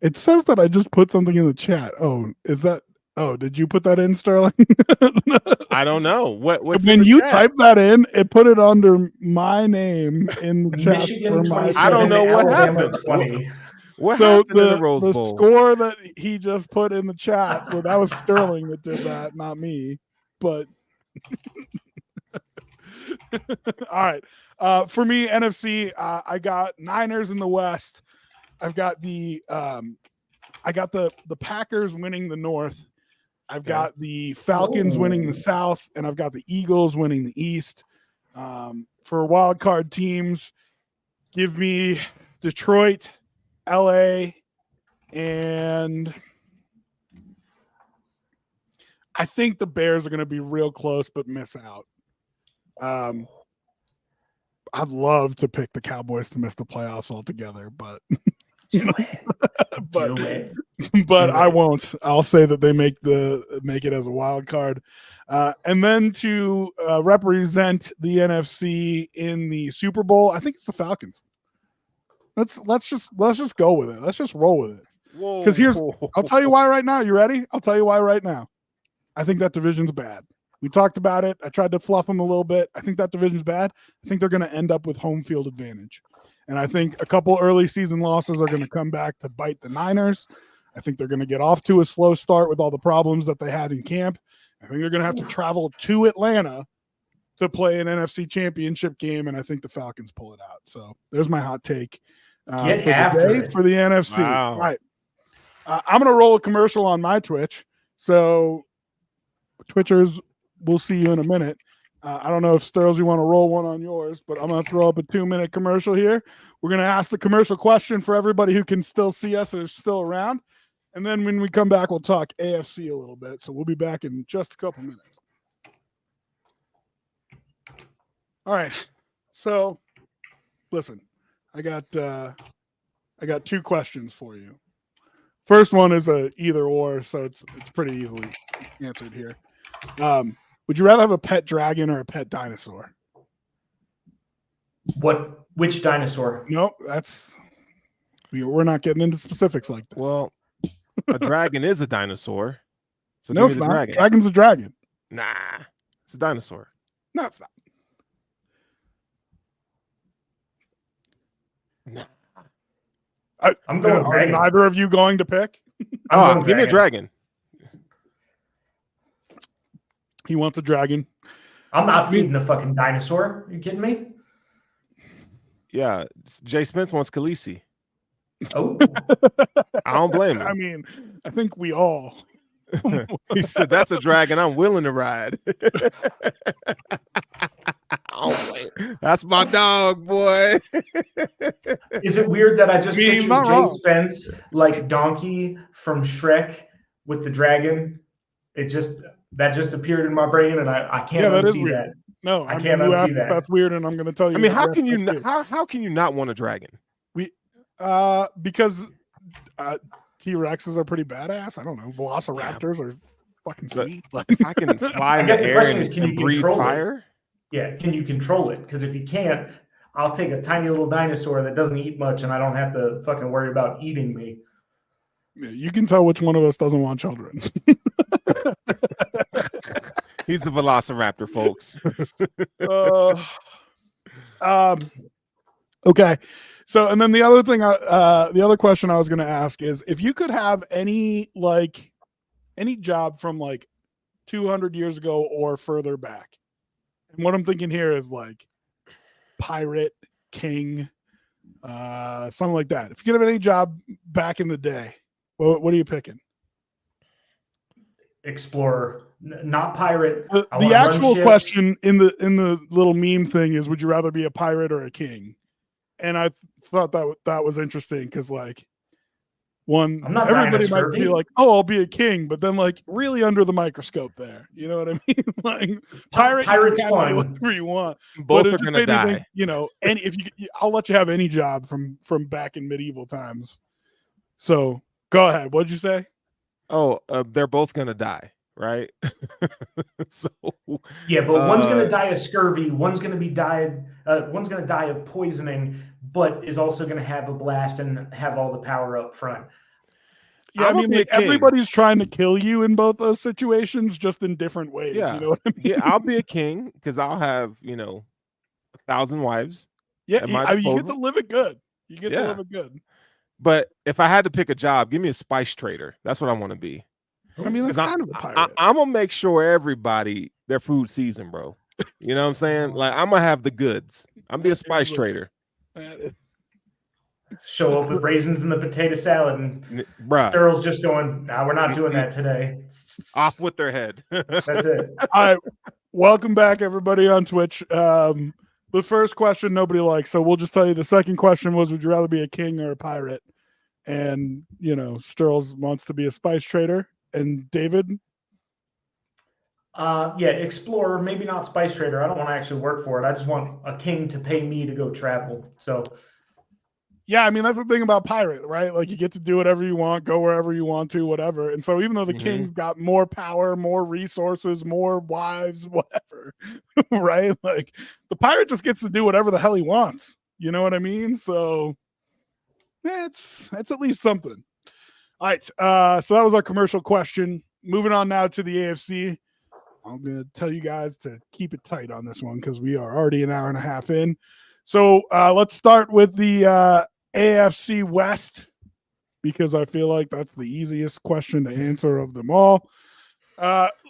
It says that I just put something in the chat. Did you put that in, Sterling? I don't know. What's when you type that in, it put it under my name in the chat. Michigan 27, I don't know what Alabama happened. 20. What happened in the Rose Bowl? The score that he just put in the chat, well, that was Sterling that did that, not me. But all right. For me, NFC, I got Niners in the West. I've got the Packers winning the North. I've got the Falcons winning the South, and I've got the Eagles winning the East. For wild card teams, give me Detroit, LA, and I think the Bears are going to be real close but miss out. I'd love to pick the Cowboys to miss the playoffs altogether, but but I won't. I'll say that they make it as a wild card. And then to represent the NFC in the Super Bowl, I think it's the Falcons. Let's just go with it. Let's just roll with it. Because I'll tell you why right now. You ready? I'll tell you why right now. I think that division's bad. We talked about it. I tried to fluff them a little bit. I think that division's bad. I think they're going to end up with home field advantage. And I think a couple early season losses are going to come back to bite the Niners. I think they're going to get off to a slow start with all the problems that they had in camp. I think they're going to have to travel to Atlanta to play an NFC championship game, and I think the Falcons pull it out. So there's my hot take Get for the after day it. for the NFC. Wow. All right. I'm going to roll a commercial on my Twitch. So Twitchers, we'll see you in a minute. I don't know if Sterls, you want to roll one on yours, but I'm going to throw up a 2-minute commercial here. We're going to ask the commercial question for everybody who can still see us and are still around. And then when we come back, we'll talk AFC a little bit. So we'll be back in just a couple minutes. All right. So listen, I got 2 questions for you. First one is a either or, so it's pretty easily answered here. Would you rather have a pet dragon or a pet dinosaur? Which dinosaur? No, we're not getting into specifics like that. Well, a dragon is a dinosaur. So No, give me it's the not. dragon. Dragon's a dragon. Nah, it's a dinosaur. No, it's not. Nah. I'm going Are dragon. neither of you going to pick? I'm going Give me a dragon. He wants a dragon. I'm not feeding a fucking dinosaur. Are you kidding me? Yeah, Jay Spence wants Khaleesi. Oh, I don't blame him. I mean, I think we all. He said, "That's a dragon I'm willing to ride." That's my dog, boy. is it weird that I just I mean, pictured not Jay wrong. Spence like Donkey from Shrek with the dragon? That just appeared in my brain, and I can't That is unsee weird. that. No, I I mean, can't you unsee asked if that. that's weird, and I'm going to tell you. I mean, that how yes, can you that's not, weird. how can you not want a dragon? Because T-Rexes are pretty badass. I don't know. Velociraptors are fucking But- sweet. Like, If I can fly I in guess the the air question and, is, can and you breathe control it? fire, Yeah, can you control it? Because if you can't, I'll take a tiny little dinosaur that doesn't eat much, and I don't have to fucking worry about eating me. you can tell which one of us doesn't want children. he's the Velociraptor, folks. Okay. So, and then the other thing, the other question I was going to ask is, if you could have any job from like 200 years ago or further back, and what I'm thinking here is like pirate, king, something like that. If you could have any job back in the day, what are you picking? Explorer, not pirate. I The wanna run actual ships. question in the little meme thing is, would you rather be a pirate or a king? And I thought that was interesting because, like, I'm not dying of everybody might be scurvy. like, "Oh, I'll be a king," but then, like, really under the microscope there, you know what I mean? Like, pirate, Pirate's you can kinda do fun. whatever you want. Both But it are just gonna made me die. think, you know, and if I'll let you have any job from back in medieval times. So go ahead. What'd you say? Oh, they're both gonna die, right? So Yeah, but one's gonna Uh, die of scurvy. One's gonna die of poisoning, but is also gonna have a blast and have all the power up front. Yeah, I'ma I mean, be a like, king. everybody's trying to kill you in both those situations, just in different ways. Yeah. You know what I mean? yeah, I'll be a king because I'll have 1,000 wives. Yeah, At my I mean, you get to disposal. live it good. You get to Yeah. live it good. But if I had to pick a job, give me a spice trader. That's what I want to be. I mean, that's 'Cause kind of a pirate. I'm gonna make sure everybody their food seasoned, bro. You know what I'm saying? Like I'm gonna have the goods. I'm be a spice trader, That is- Show up with raisins in the potato salad, and bruh. Sterl's just going, "Nah, we're not doing that today." Off with their head. That's it. All right, welcome back, everybody on Twitch. The first question nobody likes, so we'll just tell you. The second question was, would you rather be a king or a pirate? And Sterls wants to be a spice trader. And David, Yeah, explorer, maybe not spice trader. I don't want to actually work for it. I just want a king to pay me to go travel. So yeah, I mean, that's the thing about pirate, right? Like, you get to do whatever you want, go wherever you want to, whatever. And so even though the Mhm. king's got more power, more resources, more wives, whatever, right? Like, the pirate just gets to do whatever the hell he wants. You know what I mean? So it's at least something. All right. So that was our commercial question. Moving on now to the AFC. I'm going to tell you guys to keep it tight on this one because we are already an hour and a half in. So let's start with the AFC West, because I feel like that's the easiest question to answer of them all.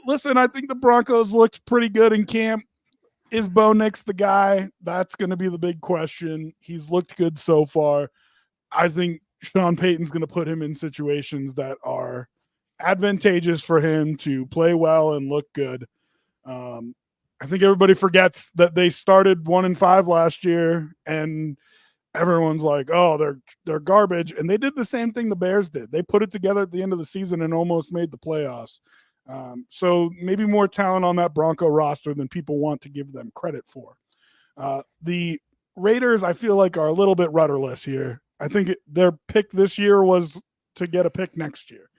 Listen, I think the Broncos looked pretty good in camp. Is Bo Nix the guy? That's going to be the big question. He's looked good so far. I think Sean Payton's going to put him in situations that are advantageous for him to play well and look good. I think everybody forgets that they started 1-5 last year, and everyone's like, "Oh, they're garbage." And they did the same thing the Bears did. They put it together at the end of the season and almost made the playoffs. So maybe more talent on that Bronco roster than people want to give them credit for. The Raiders, I feel like, are a little bit rudderless here. I think their pick this year was to get a pick next year.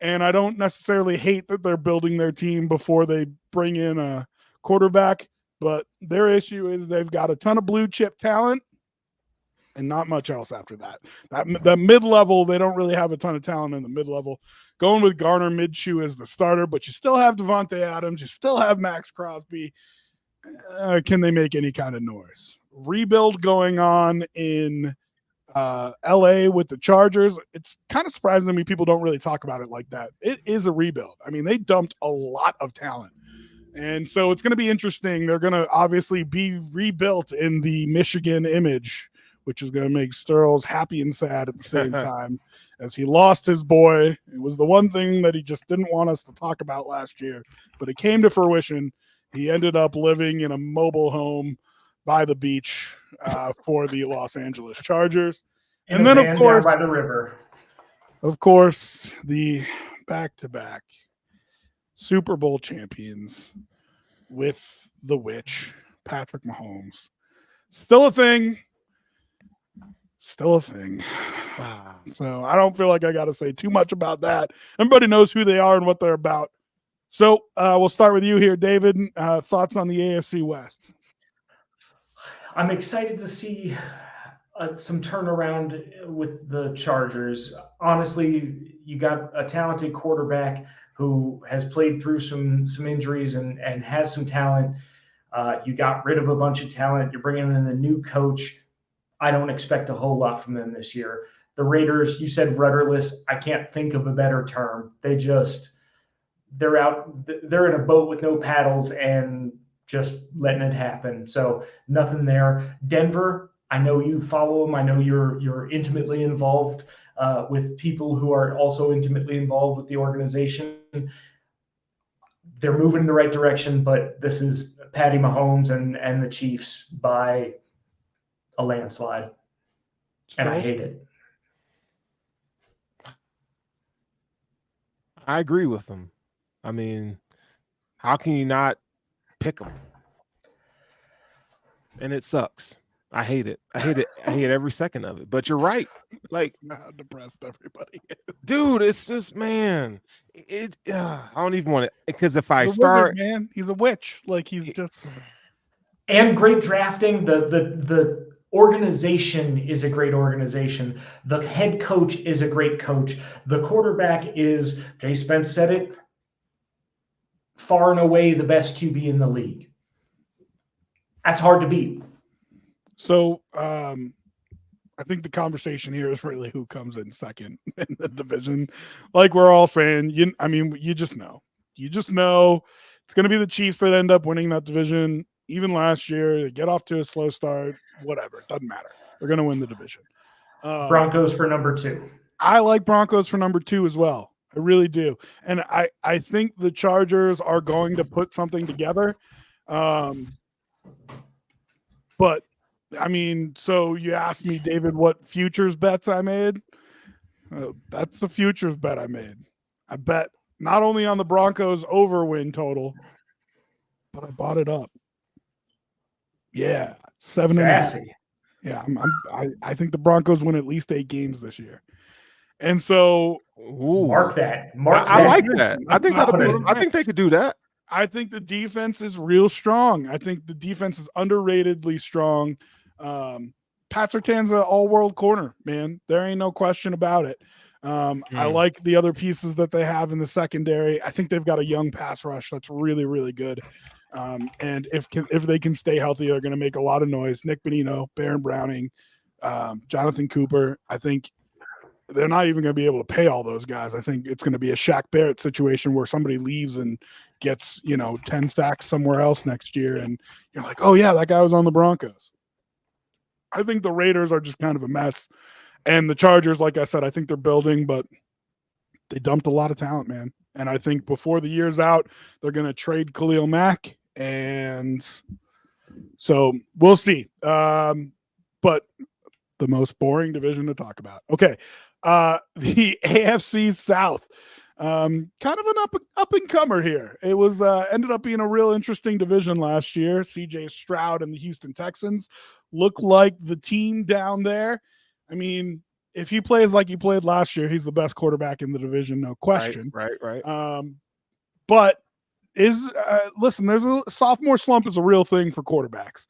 And I don't necessarily hate that they're building their team before they bring in a quarterback, but their issue is they've got a ton of blue chip talent and not much else after that. That mid-level, they don't really have a ton of talent in the mid-level. Going with Garner Minshew as the starter, but you still have Devontae Adams, you still have Max Crosby. Can they make any kind of noise? Rebuild going on in LA with the Chargers. It's kind of surprising to me people don't really talk about it like that. It is a rebuild. I mean, they dumped a lot of talent. And so it's going to be interesting. They're going to obviously be rebuilt in the Michigan image, which is going to make Sterles happy and sad at the same time, as he lost his boy. It was the one thing that he just didn't want us to talk about last year, but it came to fruition. He ended up living in a mobile home by the beach for the Los Angeles Chargers. And then, of course, by the river. Of course, the back-to-back Super Bowl champions with the witch, Patrick Mahomes. Still a thing. Still a thing. So I don't feel like I got to say too much about that. Everybody knows who they are and what they're about. So we'll start with you here, David. Thoughts on the AFC West? I'm excited to see some turnaround with the Chargers. Honestly, you got a talented quarterback who has played through some injuries and has some talent. You got rid of a bunch of talent. You're bringing in a new coach. I don't expect a whole lot from them this year. The Raiders, you said rudderless. I can't think of a better term. They're out. They're in a boat with no paddles and just letting it happen. So nothing there. Denver, I know you follow them. I know you're intimately involved with people who are also intimately involved with the organization. They're moving in the right direction, but this is Patty Mahomes and the Chiefs by a landslide. And I hate it. I agree with them. I mean, how can you not pick them? And it sucks. I hate it. I hate every second of it. But you're right. Like, that's not how depressed everybody is. Dude, it's just, man. I don't even want it, because if I He's start, wizard, man, he's a witch. Like, he's just. And great drafting. The organization is a great organization. The head coach is a great coach. The quarterback is, Jay Spence said it, far and away the best QB in the league. That's hard to beat. So I think the conversation here is really who comes in second in the division. Like we're all saying, you just know. You just know it's going to be the Chiefs that end up winning that division. Even last year, they get off to a slow start, whatever. It doesn't matter. They're going to win the division. Broncos for number 2. I like Broncos for number 2 as well. I really do. And I think the Chargers are going to put something together. But I mean, so you asked me, David, what futures bets I made? That's a futures bet I made. I bet not only on the Broncos over win total, but I bought it up. Yeah, 7.5. Sassy. Yeah, I think the Broncos win at least 8 games this year, and so mark that. I like that. I think they could do that. I think the defense is real strong. I think the defense is underratedly strong. Pat Surtain's an all-world corner, man. There ain't no question about it. I like the other pieces that they have in the secondary. I think they've got a young pass rush that's really, really good. And if they can stay healthy, they're going to make a lot of noise. Nick Bonino, Baron Browning, Jonathan Cooper. I think they're not even going to be able to pay all those guys. I think it's going to be a Shaq Barrett situation where somebody leaves and gets 10 sacks somewhere else next year, and you're like, oh yeah, that guy was on the Broncos. I think the Raiders are just kind of a mess. And the Chargers, like I said, I think they're building, but they dumped a lot of talent, man. And I think before the year's out, they're going to trade Khalil Mack. And so we'll see. But the most boring division to talk about. Okay. The AFC South. Kind of an up and comer here. It was ended up being a real interesting division last year. CJ Stroud and the Houston Texans look like the team down there. I mean, if he plays like he played last year, he's the best quarterback in the division, no question. Right. But listen, there's a sophomore slump is a real thing for quarterbacks.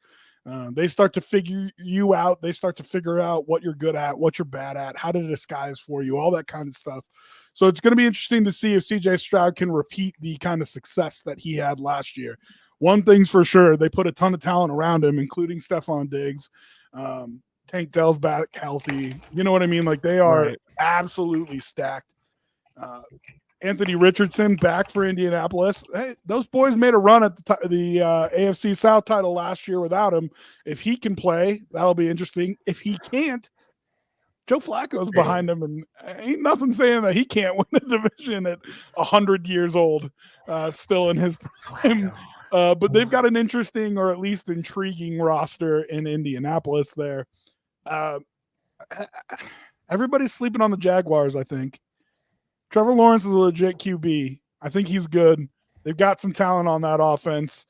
They start to figure you out. They start to figure out what you're good at, what you're bad at, how to disguise for you, all that kind of stuff. So it's going to be interesting to see if CJ Stroud can repeat the kind of success that he had last year. One thing's for sure, they put a ton of talent around him, including Stephon Diggs. Tank Dell's back healthy. You know what I mean? Like, they are absolutely stacked. Anthony Richardson back for Indianapolis. Hey, those boys made a run at the AFC South title last year without him. If he can play, that'll be interesting. If he can't, Joe Flacco's behind him, and ain't nothing saying that he can't win the division at 100 years old, still in his prime. But they've got an interesting, or at least intriguing, roster in Indianapolis there. Everybody's sleeping on the Jaguars, I think. Trevor Lawrence is a legit QB. I think he's good. They've got some talent on that offense.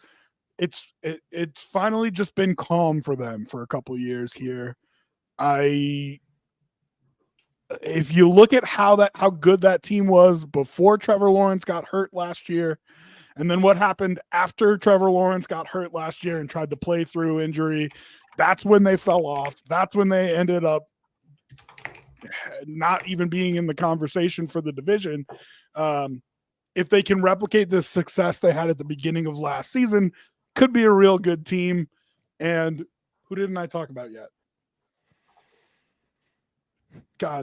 It's finally just been calm for them for a couple of years here. If you look at how good that team was before Trevor Lawrence got hurt last year, and then what happened after Trevor Lawrence got hurt last year and tried to play through injury, that's when they fell off. That's when they ended up not even being in the conversation for the division. If they can replicate the success they had at the beginning of last season, could be a real good team. And who didn't I talk about yet?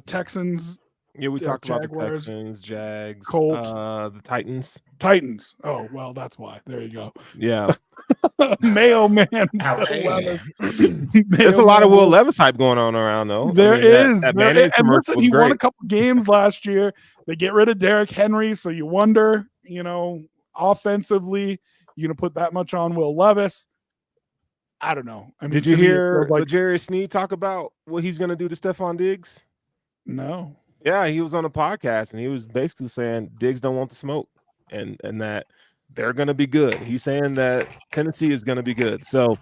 Texans. Yeah, we talked Jaguars, about the Texans, Jags, Colts, the Titans. Oh, well, that's why. There you go. Yeah. Mayo Man. There's a lot of Will Levis hype going on around, though. There is. That mayonnaise commercial was he great. won a couple games last year. They get rid of Derrick Henry, so you wonder, offensively, you going to put that much on Will Levis? I don't know. I mean, did you hear Jerry Sneed talk about what he's going to do to Stephon Diggs? No. Yeah, he was on a podcast, and he was basically saying Diggs don't want the smoke, and that they're going to be good. He's saying that Tennessee is going to be good. So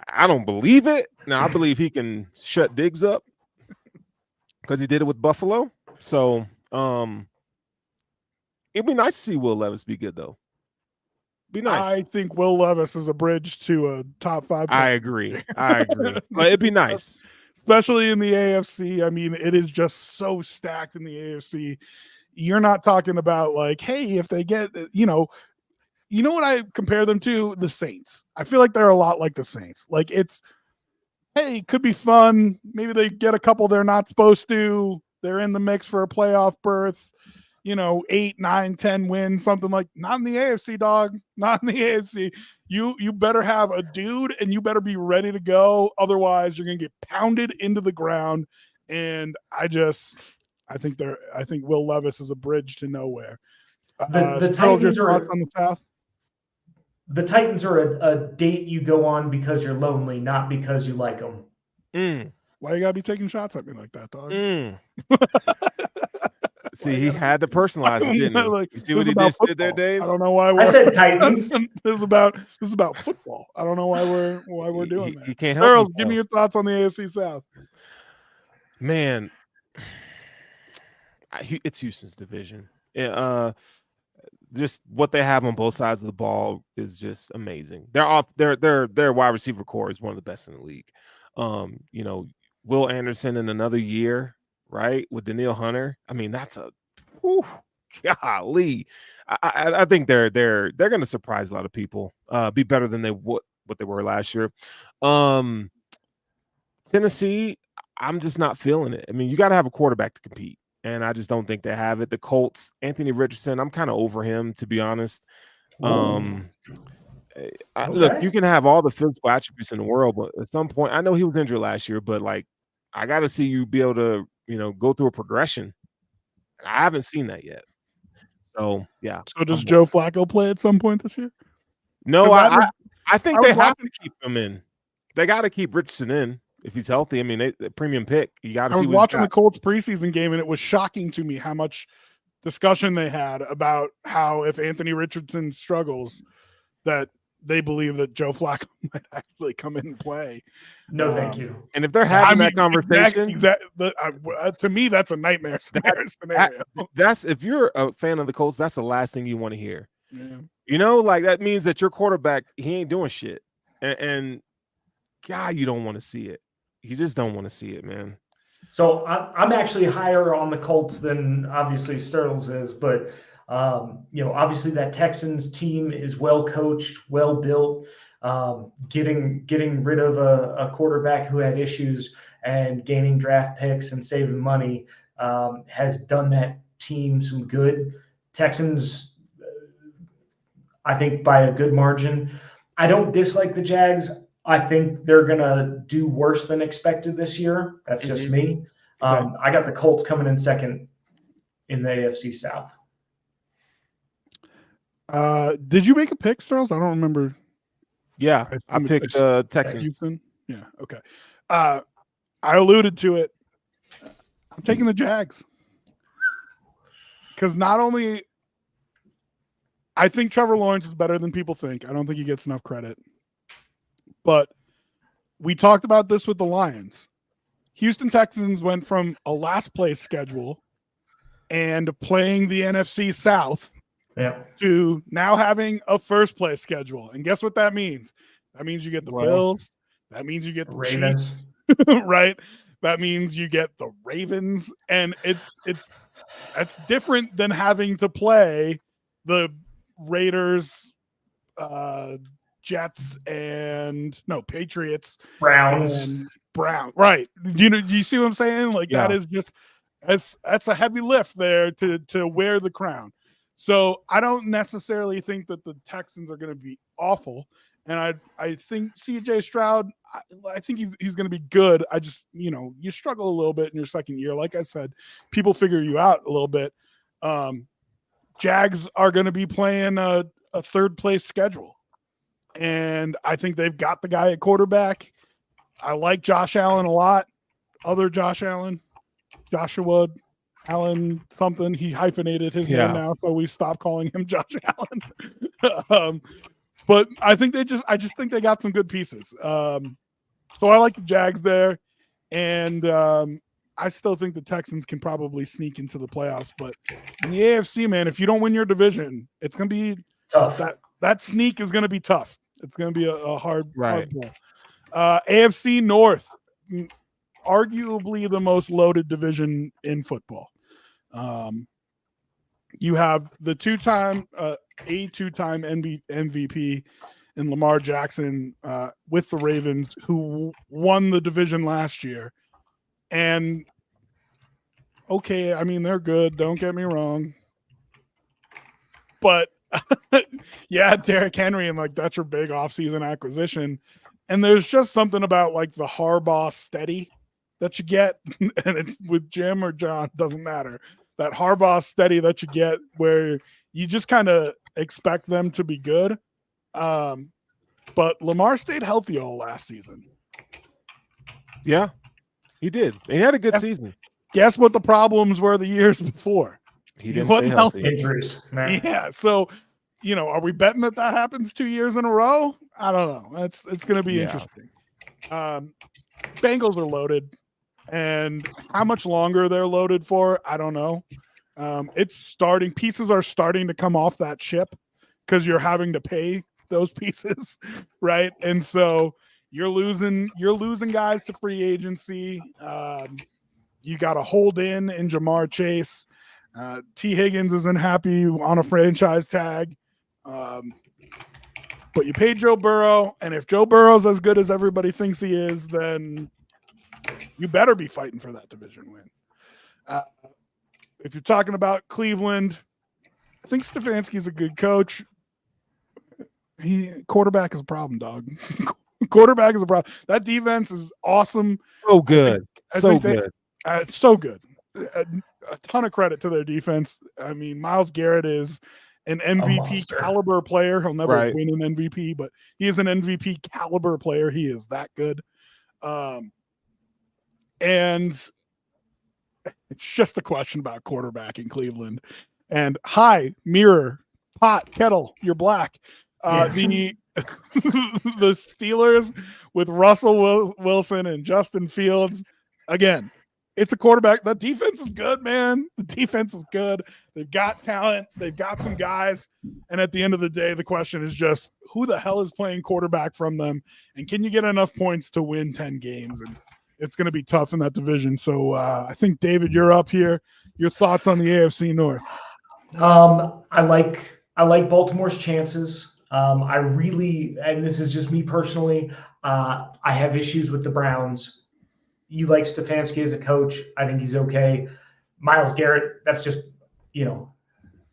I don't believe it. Now, I believe he can shut Diggs up because he did it with Buffalo. So it'd be nice to see Will Levis be good, though. Be nice. I think Will Levis is a bridge to a top 5. I agree. But it'd be nice. Especially in the AFC. I mean, it is just so stacked in the AFC. You're not talking about like, hey, if they get, you know what I compare them to? The Saints. I feel like they're a lot like the Saints. Like, it's, hey, it could be fun. Maybe they get a couple they're not supposed to. They're in the mix for a playoff berth. 8, 9, 10 wins, something like. Not in the AFC, dog. Not in the AFC. You better have a dude, and you better be ready to go. Otherwise, you're gonna get pounded into the ground. And I think Will Levis is a bridge to nowhere. The Titans are thoughts on the South. The Titans are a date you go on because you're lonely, not because you like them. Why you gotta be taking shots at me like that, dog? See, he had to personalize it, didn't he? Like, you see what he did there, Dave? I don't know why. I said Titans. This is about football. I don't know why we're doing that. He can't help himself. Give me your thoughts on the AFC South. Man, it's Houston's division. Just what they have on both sides of the ball is just amazing. Their wide receiver core is one of the best in the league. Will Anderson in another year right, with Daniil Hunter. I mean, that's a whew, golly. I think they're going to surprise a lot of people. Be better than what they were last year. Tennessee, I'm just not feeling it. I mean, you got to have a quarterback to compete, and I just don't think they have it. The Colts, Anthony Richardson, I'm kind of over him, to be honest. Look, you can have all the physical attributes in the world, but at some point, I know he was injured last year, but like, I got to see you be able to, go through a progression. I haven't seen that yet. So yeah. So does Joe Flacco play at some point this year? No, I think they have to keep him in. They got to keep Richardson in if he's healthy. I mean, the premium pick. You got to see. I was watching the Colts preseason game, and it was shocking to me how much discussion they had about how if Anthony Richardson struggles, that they believe that Joe Flacco might actually come in and play. No, thank you. And if they're having that conversation, to me, that's a nightmare scenario. That's if you're a fan of the Colts, that's the last thing you want to hear. Yeah. Like that means that your quarterback, he ain't doing shit. And God, you don't want to see it. You just don't want to see it, man. So I'm actually higher on the Colts than obviously Sterles is, but obviously that Texans team is well coached, well built. Getting rid of a quarterback who had issues and gaining draft picks and saving money has done that team some good. Texans, I think by a good margin. I don't dislike the Jags. I think they're going to do worse than expected this year. That's just me. Okay. I got the Colts coming in second in the AFC South. Did you make a pick, Sterles? I don't remember. Yeah, I picked Texans. Houston. Yeah, okay. I alluded to it. I'm taking the Jags. Because not only I think Trevor Lawrence is better than people think. I don't think he gets enough credit. But we talked about this with the Lions. Houston Texans went from a last place schedule and playing the NFC South to now having a first place schedule. And guess what that means? That means you get the Bills. That means you get the Ravens. Chiefs, right? That means you get the Ravens. And that's different than having to play the Raiders, Jets, and Patriots, Browns, and Brown. Right? You see what I'm saying? Like that is just that's a heavy lift there to wear the crown. So I don't necessarily think that the Texans are going to be awful, and I think CJ Stroud, I think he's going to be good. I just you struggle a little bit in your second year. Like I said, people figure you out a little bit. Jags are going to be playing a third place schedule. And I think they've got the guy at quarterback. I like Josh Allen a lot. Other Josh Allen, Joshua Allen something. He hyphenated his name now, so we stopped calling him Josh Allen. But I just think they got some good pieces. So I like the Jags there. And I still think the Texans can probably sneak into the playoffs. But in the AFC, man, if you don't win your division, it's going to be tough. That sneak is going to be tough. It's going to be a hard ball. AFC North, arguably the most loaded division in football. You have the two-time MVP in Lamar Jackson with the Ravens, who won the division last year. And okay, I mean, they're good. Don't get me wrong. But yeah, Derrick Henry, and like that's your big offseason acquisition. And there's just something about like the Harbaugh steady that you get, and it's with Jim or John, doesn't matter. That Harbaugh steady that you get where you just kind of expect them to be good. But Lamar stayed healthy all last season. Yeah, he did. He had a good season. Guess what the problems were the years before? He didn't stay healthy. Injuries, man. Yeah, so are we betting that happens 2 years in a row? I don't know. It's going to be interesting. Bengals are loaded, and how much longer they're loaded for, I don't know. It's starting. Pieces are starting to come off that ship because you're having to pay those pieces, right? And so you're losing guys to free agency. You got to hold in Jamar Chase. T. Higgins isn't happy on a franchise tag. But you paid Joe Burrow, and if Joe Burrow's as good as everybody thinks he is, then you better be fighting for that division win. If you're talking about Cleveland, I think Stefanski's a good coach. Quarterback is a problem, dog. Quarterback is a problem. That defense is awesome. So good. So good. A ton of credit to their defense. I mean, Myles Garrett is an MVP caliber player. He'll never win an MVP, but he is an MVP caliber player. He is that good. And it's just a question about quarterback in Cleveland. And hi, mirror, pot, kettle, you're black. The Steelers with Russell Wilson and Justin Fields. Again, it's a quarterback. The defense is good, man. The defense is good. They've got talent. They've got some guys. And at the end of the day, the question is just who the hell is playing quarterback from them? And can you get enough points to win 10 games? And it's going to be tough in that division. So I think, David, you're up here. Your thoughts on the AFC North? I like Baltimore's chances. I really, and this is just me personally, I have issues with the Browns. You like Stefanski as a coach. I think he's okay. Myles Garrett, that's just,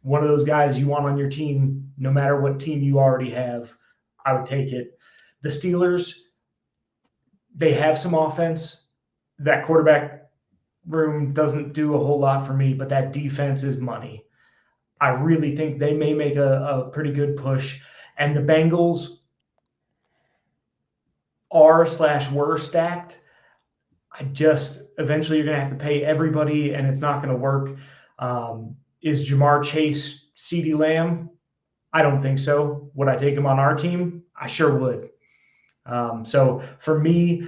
one of those guys you want on your team, no matter what team you already have. I would take it. The Steelers, they have some offense. That quarterback room doesn't do a whole lot for me, but that defense is money. I really think they may make a pretty good push. And the Bengals were stacked. Eventually you're going to have to pay everybody, and it's not going to work. Is Jamar Chase CeeDee Lamb? I don't think so. Would I take him on our team? I sure would. So for me,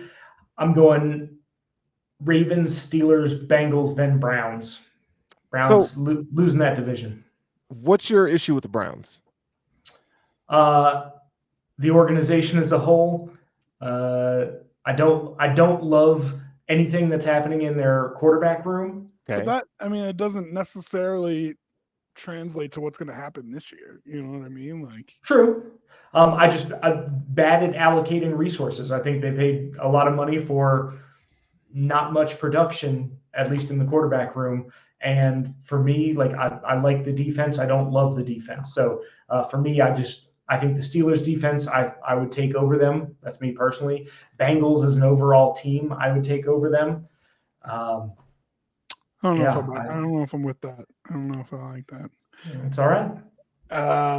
I'm going Ravens, Steelers, Bengals, then Browns. Browns losing that division. What's your issue with the Browns? The organization as a whole. I don't love anything that's happening in their quarterback room. Okay. But it doesn't necessarily translate to what's going to happen this year. You know what I mean? Like, true. I'm bad at allocating resources. I think they paid a lot of money for not much production, at least in the quarterback room. And for me, I like the defense. I don't love the defense. So for me, I think the Steelers defense, I would take over them. That's me personally. Bengals as an overall team, I would take over them. I don't know if I'm with that. I don't know if I like that. It's all right.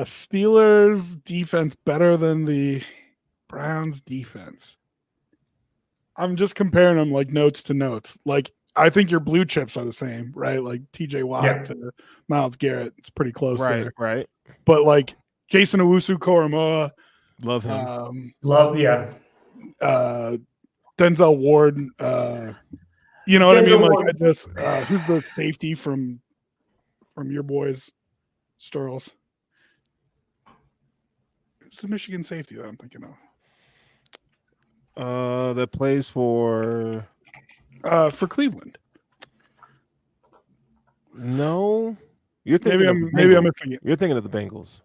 Steelers defense better than the Browns defense. I'm just comparing them like notes to notes. Like, I think your blue chips are the same, right? Like TJ Watt to Myles Garrett. It's pretty close there. Right. But like Jason Owusu-Koramoah. Love him. Denzel Ward. You know what I mean? Like, who's the safety from your boys, Sturls? Who's the Michigan safety that I'm thinking of? That plays for Cleveland. No, you're thinking. Maybe I'm missing it. You're thinking of the Bengals.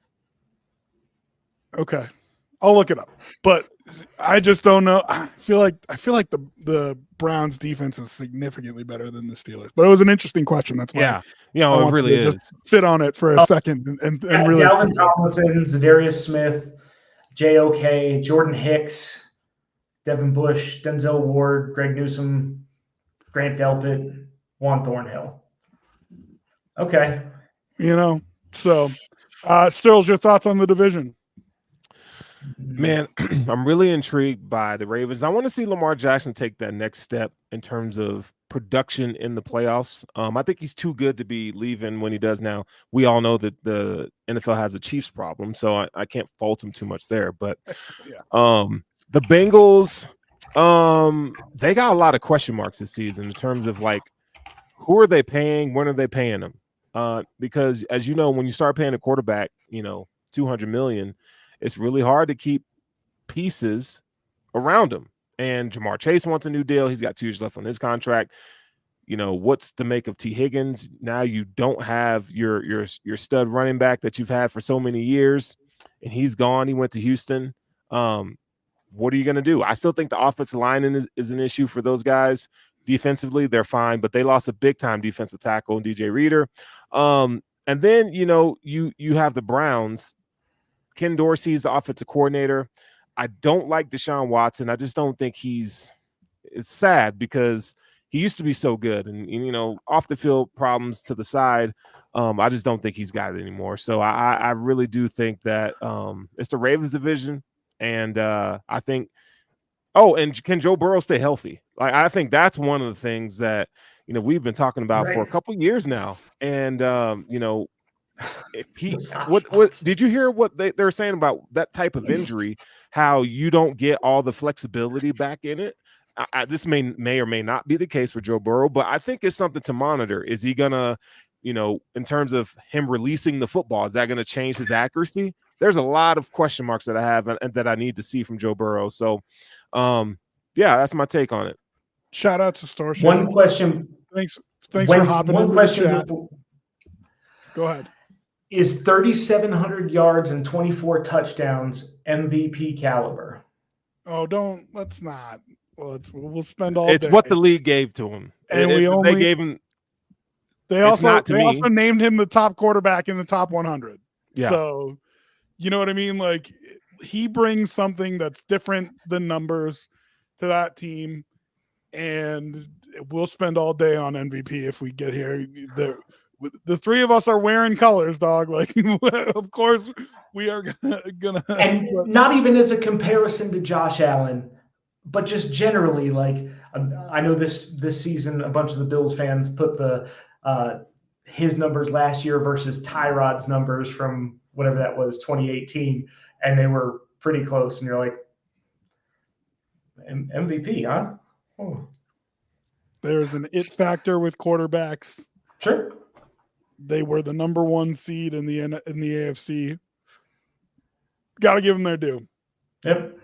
Okay, I'll look it up. But I just don't know. I feel like the Browns defense is significantly better than the Steelers. But it was an interesting question. That's why. Yeah, it really is. Just sit on it for a second and really. Dalvin Tomlinson, Zadarius Smith, JOK, Jordan Hicks, Devin Bush, Denzel Ward, Greg Newsome, Grant Delpit, Juan Thornhill. Okay. So Stills, your thoughts on the division? Man, I'm really intrigued by the Ravens. I want to see Lamar Jackson take that next step in terms of production in the playoffs. I think he's too good to be leaving when he does now. We all know that the NFL has a Chiefs problem, so I can't fault him too much there. But the Bengals, they got a lot of question marks this season in terms of like, who are they paying? When are they paying them? Because as you know, when you start paying a quarterback, $200 million, it's really hard to keep pieces around him. And Jamar Chase wants a new deal. He's got 2 years left on his contract. what's to make of T. Higgins? Now you don't have your stud running back that you've had for so many years, and he's gone. He went to Houston. What are you going to do? I still think the offensive line is an issue for those guys. Defensively, they're fine, but they lost a big-time defensive tackle in DJ Reader. And then, you have the Browns. Ken Dorsey's the offensive coordinator. I don't like Deshaun Watson. I just don't think it's sad because he used to be so good. And off the field problems to the side, I just don't think he's got it anymore. So I really do think that it's the Ravens division. And I think, and can Joe Burrow stay healthy? Like, I think that's one of the things that, we've been talking about for a couple of years now. And, if he, what did you hear what they're saying about that type of injury, how you don't get all the flexibility back in it? This may or may not be the case for Joe Burrow, but I think it's something to monitor. Is he gonna, in terms of him releasing the football, is that going to change his accuracy? There's a lot of question marks that I have and that I need to see from Joe Burrow. So, yeah, that's my take on it. Shout out to Star Show. One question. Thanks for hopping in. One question. Go ahead. Is 3,700 yards and 24 touchdowns MVP caliber? Oh, let's not. We'll spend all day. It's what the league gave to him. And they gave him. They also named him the top quarterback in the top 100. Yeah. So, you know what I mean? Like, he brings something that's different than numbers to that team, and we'll spend all day on MVP if we get here. The three of us are wearing colors, dog. Like, of course, we are gonna. And not even as a comparison to Josh Allen, but just generally, like, I know this season, a bunch of the Bills fans put his numbers last year versus Tyrod's numbers from whatever that was, 2018, and they were pretty close. And you're like, MVP, huh? Oh. There's an it factor with quarterbacks. Sure. They were the number one seed in the AFC. Got to give them their due. Yep.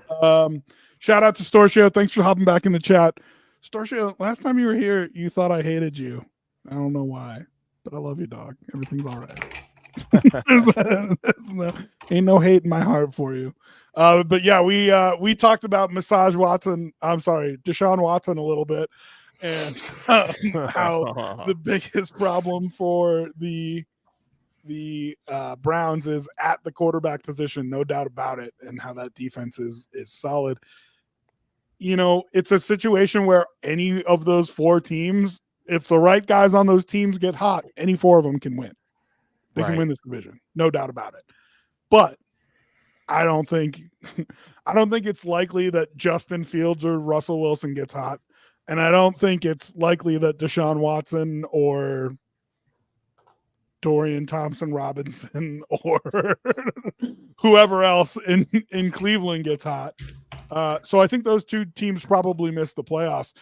Shout out to Storshio. Thanks for hopping back in the chat. Storshio, last time you were here, you thought I hated you. I don't know why, but I love you, dog. Everything's all right. Ain't no hate in my heart for you. But yeah, we talked about Deshaun Watson a little bit, and how the biggest problem for the Browns is at the quarterback position, no doubt about it, and how that defense is solid. It's a situation where any of those four teams, if the right guys on those teams get hot, any four of them can win. They can win this division, no doubt about it. But I don't think it's likely that Justin Fields or Russell Wilson gets hot. And I don't think it's likely that Deshaun Watson or Dorian Thompson-Robinson or whoever else in Cleveland gets hot. So I think those two teams probably miss the playoffs.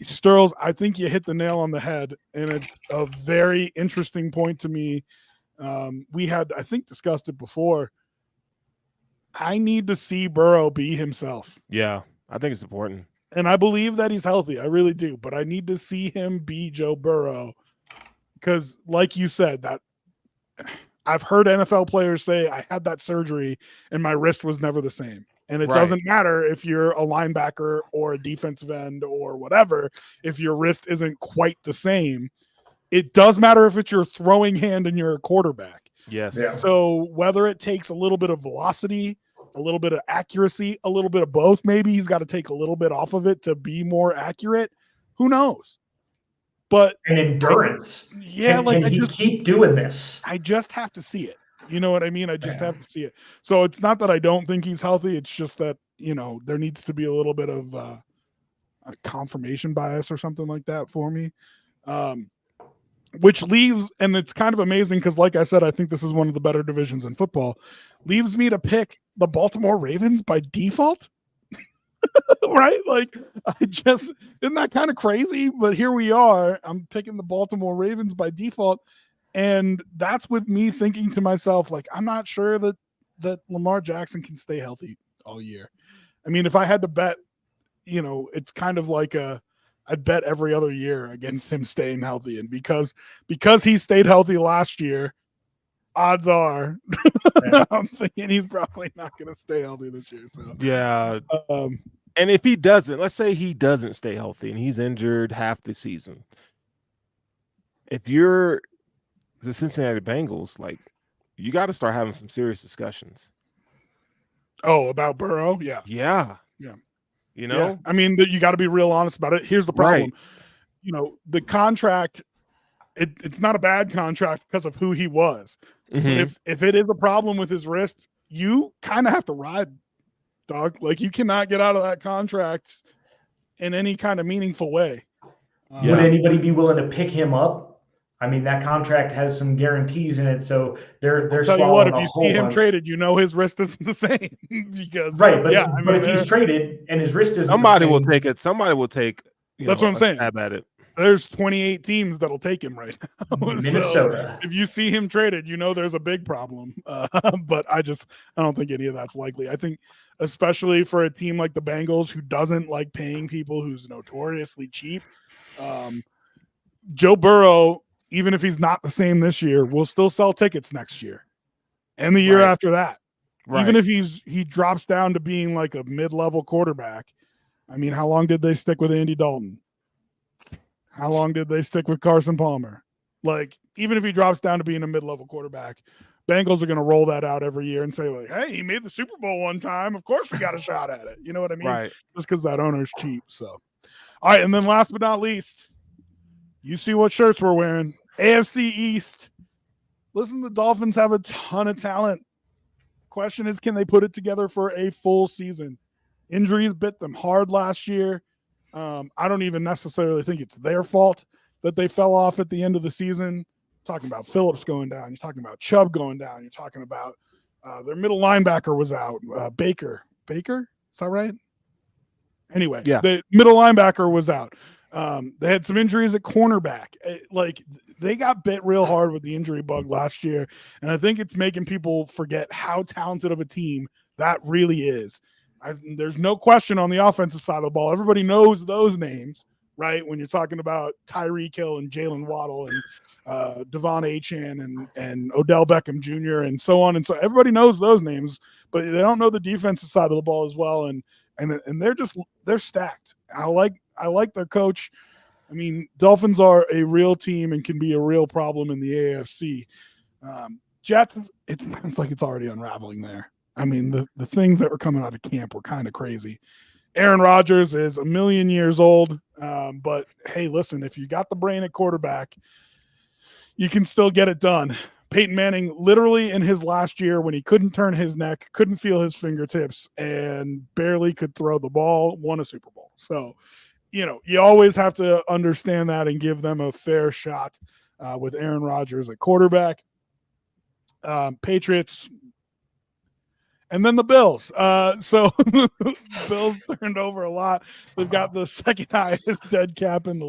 Sterls, I think you hit the nail on the head, and it's a very interesting point to me. We had, I think, discussed it before. I need to see Burrow be himself. Yeah, I think it's important. And I believe that he's healthy. I really do. But I need to see him be Joe Burrow. Because, like you said, that I've heard NFL players say, I had that surgery and my wrist was never the same. And it doesn't matter if you're a linebacker or a defensive end or whatever, if your wrist isn't quite the same. It does matter if it's your throwing hand and you're a quarterback. Yes. Yeah. So whether it takes a little bit of velocity, a little bit of accuracy, a little bit of both, maybe he's got to take a little bit off of it to be more accurate. Who knows? But and endurance. Can he keep doing this? I just have to see it. You know what I mean? I just have to see it. So it's not that I don't think he's healthy. It's just that, there needs to be a little bit of a confirmation bias or something like that for me. Which leaves, and it's kind of amazing because, like I said, I think this is one of the better divisions in football, leaves me to pick the Baltimore Ravens by default. Right? Like, isn't that kind of crazy? But here we are. I'm picking the Baltimore Ravens by default. And that's with me thinking to myself, like, I'm not sure that Lamar Jackson can stay healthy all year. I mean, if I had to bet, it's kind of like I I'd bet every other year against him staying healthy. And because he stayed healthy last year, odds are I'm thinking he's probably not going to stay healthy this year. So yeah. um, And if he doesn't, let's say he doesn't stay healthy and he's injured half the season. If you're the Cincinnati Bengals, like, you got to start having some serious discussions. about Burrow, yeah. You know, Yeah. I mean, you got to be real honest about it. Here's the problem. Right. You know, the contract, it's not a bad contract because of who he was. But if it is a problem with his wrist, you kind of have to ride, dog. Like, you cannot get out of that contract in any kind of meaningful way. Would anybody be willing to pick him up? I mean, that contract has some guarantees in it, so they're I'll tell you what, if swallowing you a whole see him bunch. traded, you know his wrist isn't the same because Right, but yeah, I but mean, if he's traded and his wrist isn't somebody the same, will take it. Somebody will take. That's what I'm saying. Stab at it. There's 28 teams that'll take him right now. Minnesota. So if you see him traded, you know there's a big problem. But I don't think any of that's likely. I think especially for a team like the Bengals who doesn't like paying people who's notoriously cheap, Joe Burrow, even if he's not the same this year, will still sell tickets next year and the year after that. Right. Even if he drops down to being like a mid-level quarterback. I mean, how long did they stick with Andy Dalton? How long did they stick with Carson Palmer? Like, even if he drops down to being a mid-level quarterback, Bengals are going to roll that out every year and say, like, hey, he made the Super Bowl one time. Of course we got a shot at it. You know what I mean? Right. Just because that owner's cheap. So, all right. And then last but not least, you see what shirts we're wearing. AFC East. Listen, the Dolphins have a ton of talent. Question is, can they put it together for a full season? Injuries bit them hard last year. I don't even necessarily think it's their fault that they fell off at the end of the season. You're talking about Phillips going down. You're talking about Chubb going down. You're talking about their middle linebacker was out. Baker? Is that right? Anyway, the middle linebacker was out. They had some injuries at cornerback. Like, they got bit real hard with the injury bug last year. And I think it's making people forget how talented of a team that really is. There's no question on the offensive side of the ball. Everybody knows those names, right? When you're talking about Tyreek Hill and Jalen Waddle and Devon Achane and Odell Beckham Jr. and so on. And so everybody knows those names, but they don't know the defensive side of the ball as well. And they're stacked. I like their coach. I mean, Dolphins are a real team and can be a real problem in the AFC. Jets, it sounds like it's already unraveling there. I mean, the things that were coming out of camp were kind of crazy. Aaron Rodgers is a million years old, but hey, listen, if you got the brain at quarterback, you can still get it done. Peyton Manning, literally in his last year when he couldn't turn his neck, couldn't feel his fingertips, and barely could throw the ball, won a Super Bowl. So, you always have to understand that and give them a fair shot with Aaron Rodgers at quarterback. Patriots, and then the Bills. So Bills turned over a lot. They've got the second highest dead cap in the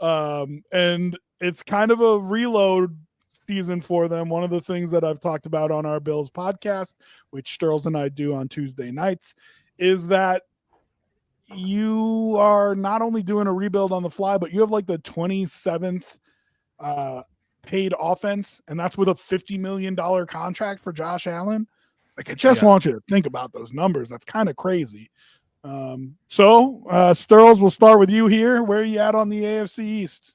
league. And it's kind of a reload season for them. One of the things that I've talked about on our Bills podcast, which Sterls and I do on Tuesday nights, is that you are not only doing a rebuild on the fly, but you have like the 27th paid offense, and that's with a $50 million contract for Josh Allen. Like, I just want you to think about those numbers. That's kind of crazy. So Sterls, we'll start with you here. Where are you at on the AFC East?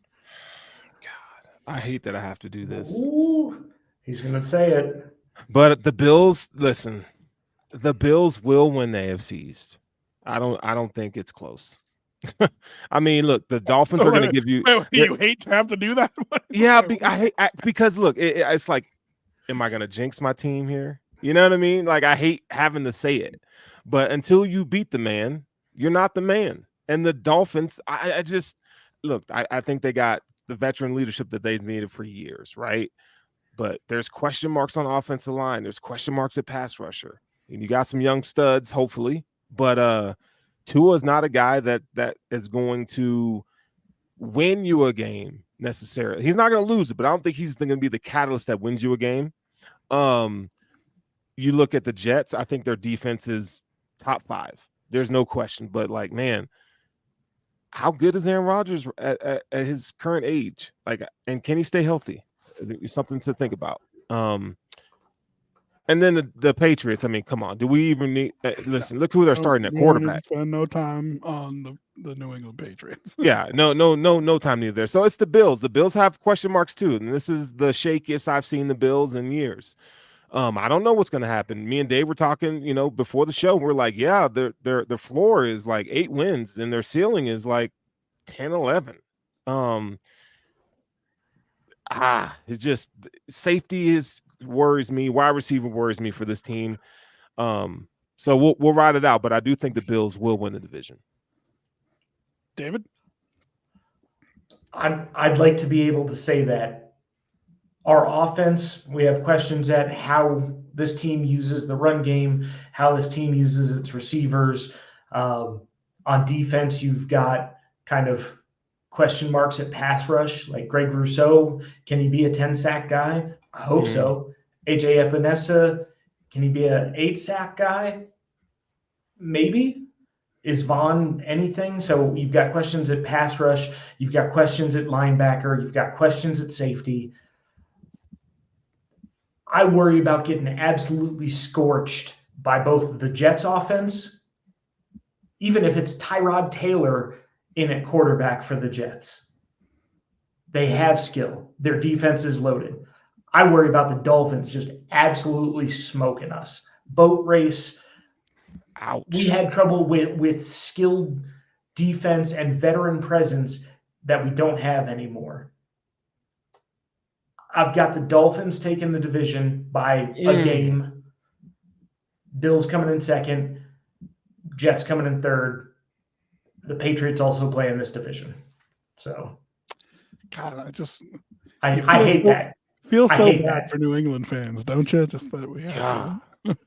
God, I hate that I have to do this. Ooh, he's going to say it. But the Bills, listen, the Bills will win the AFC East. I don't think it's close. I mean, look, the Dolphins are going to give you. You hate to have to do that? Yeah, because look, it's like, am I going to jinx my team here? You know what I mean? Like, I hate having to say it, but until you beat the man, you're not the man. And the Dolphins, I just look. I think they got the veteran leadership that they've needed for years, right? But there's question marks on offensive line. There's question marks at pass rusher, and you got some young studs, hopefully. But Tua is not a guy that is going to win you a game necessarily. He's not going to lose it, but I don't think he's going to be the catalyst that wins you a game. You look at the Jets, I think their defense is top 5. There's no question. But, like, man, how good is Aaron Rodgers at his current age? Like, and can he stay healthy? It's something to think about. And then the Patriots. I mean, come on. Do we even need? Listen, look who they're starting at We don't need to quarterback. spend no time on the New England Patriots. Yeah, no time neither there. So it's the Bills. The Bills have question marks too, and this is the shakiest I've seen the Bills in years. I don't know what's going to happen. Me and Dave were talking, before the show. We're like, yeah, their floor is like 8 wins, and their ceiling is like 10, 11. It's just safety worries me. Wide receiver worries me for this team. So we'll ride it out, but I do think the Bills will win the division. David? I'd like to be able to say that our offense, we have questions at how this team uses the run game, how this team uses its receivers. On defense, you've got kind of question marks at pass rush, like Greg Rousseau. Can he be a 10-sack guy? I hope so. AJ Epinesa, can he be an 8-sack guy? Maybe. Is Vaughn anything? So you've got questions at pass rush. You've got questions at linebacker. You've got questions at safety. I worry about getting absolutely scorched by both the Jets offense, even if it's Tyrod Taylor in at quarterback for the Jets. They have skill. Their defense is loaded. I worry about the Dolphins just absolutely smoking us. Boat race. Ouch. We had trouble with skilled defense and veteran presence that we don't have anymore. I've got the Dolphins taking the division by a game. Bills coming in second. Jets coming in third. The Patriots also play in this division. So, God, I hate that. Feels so hate bad that. for New England fans, don't you? Just that we have to.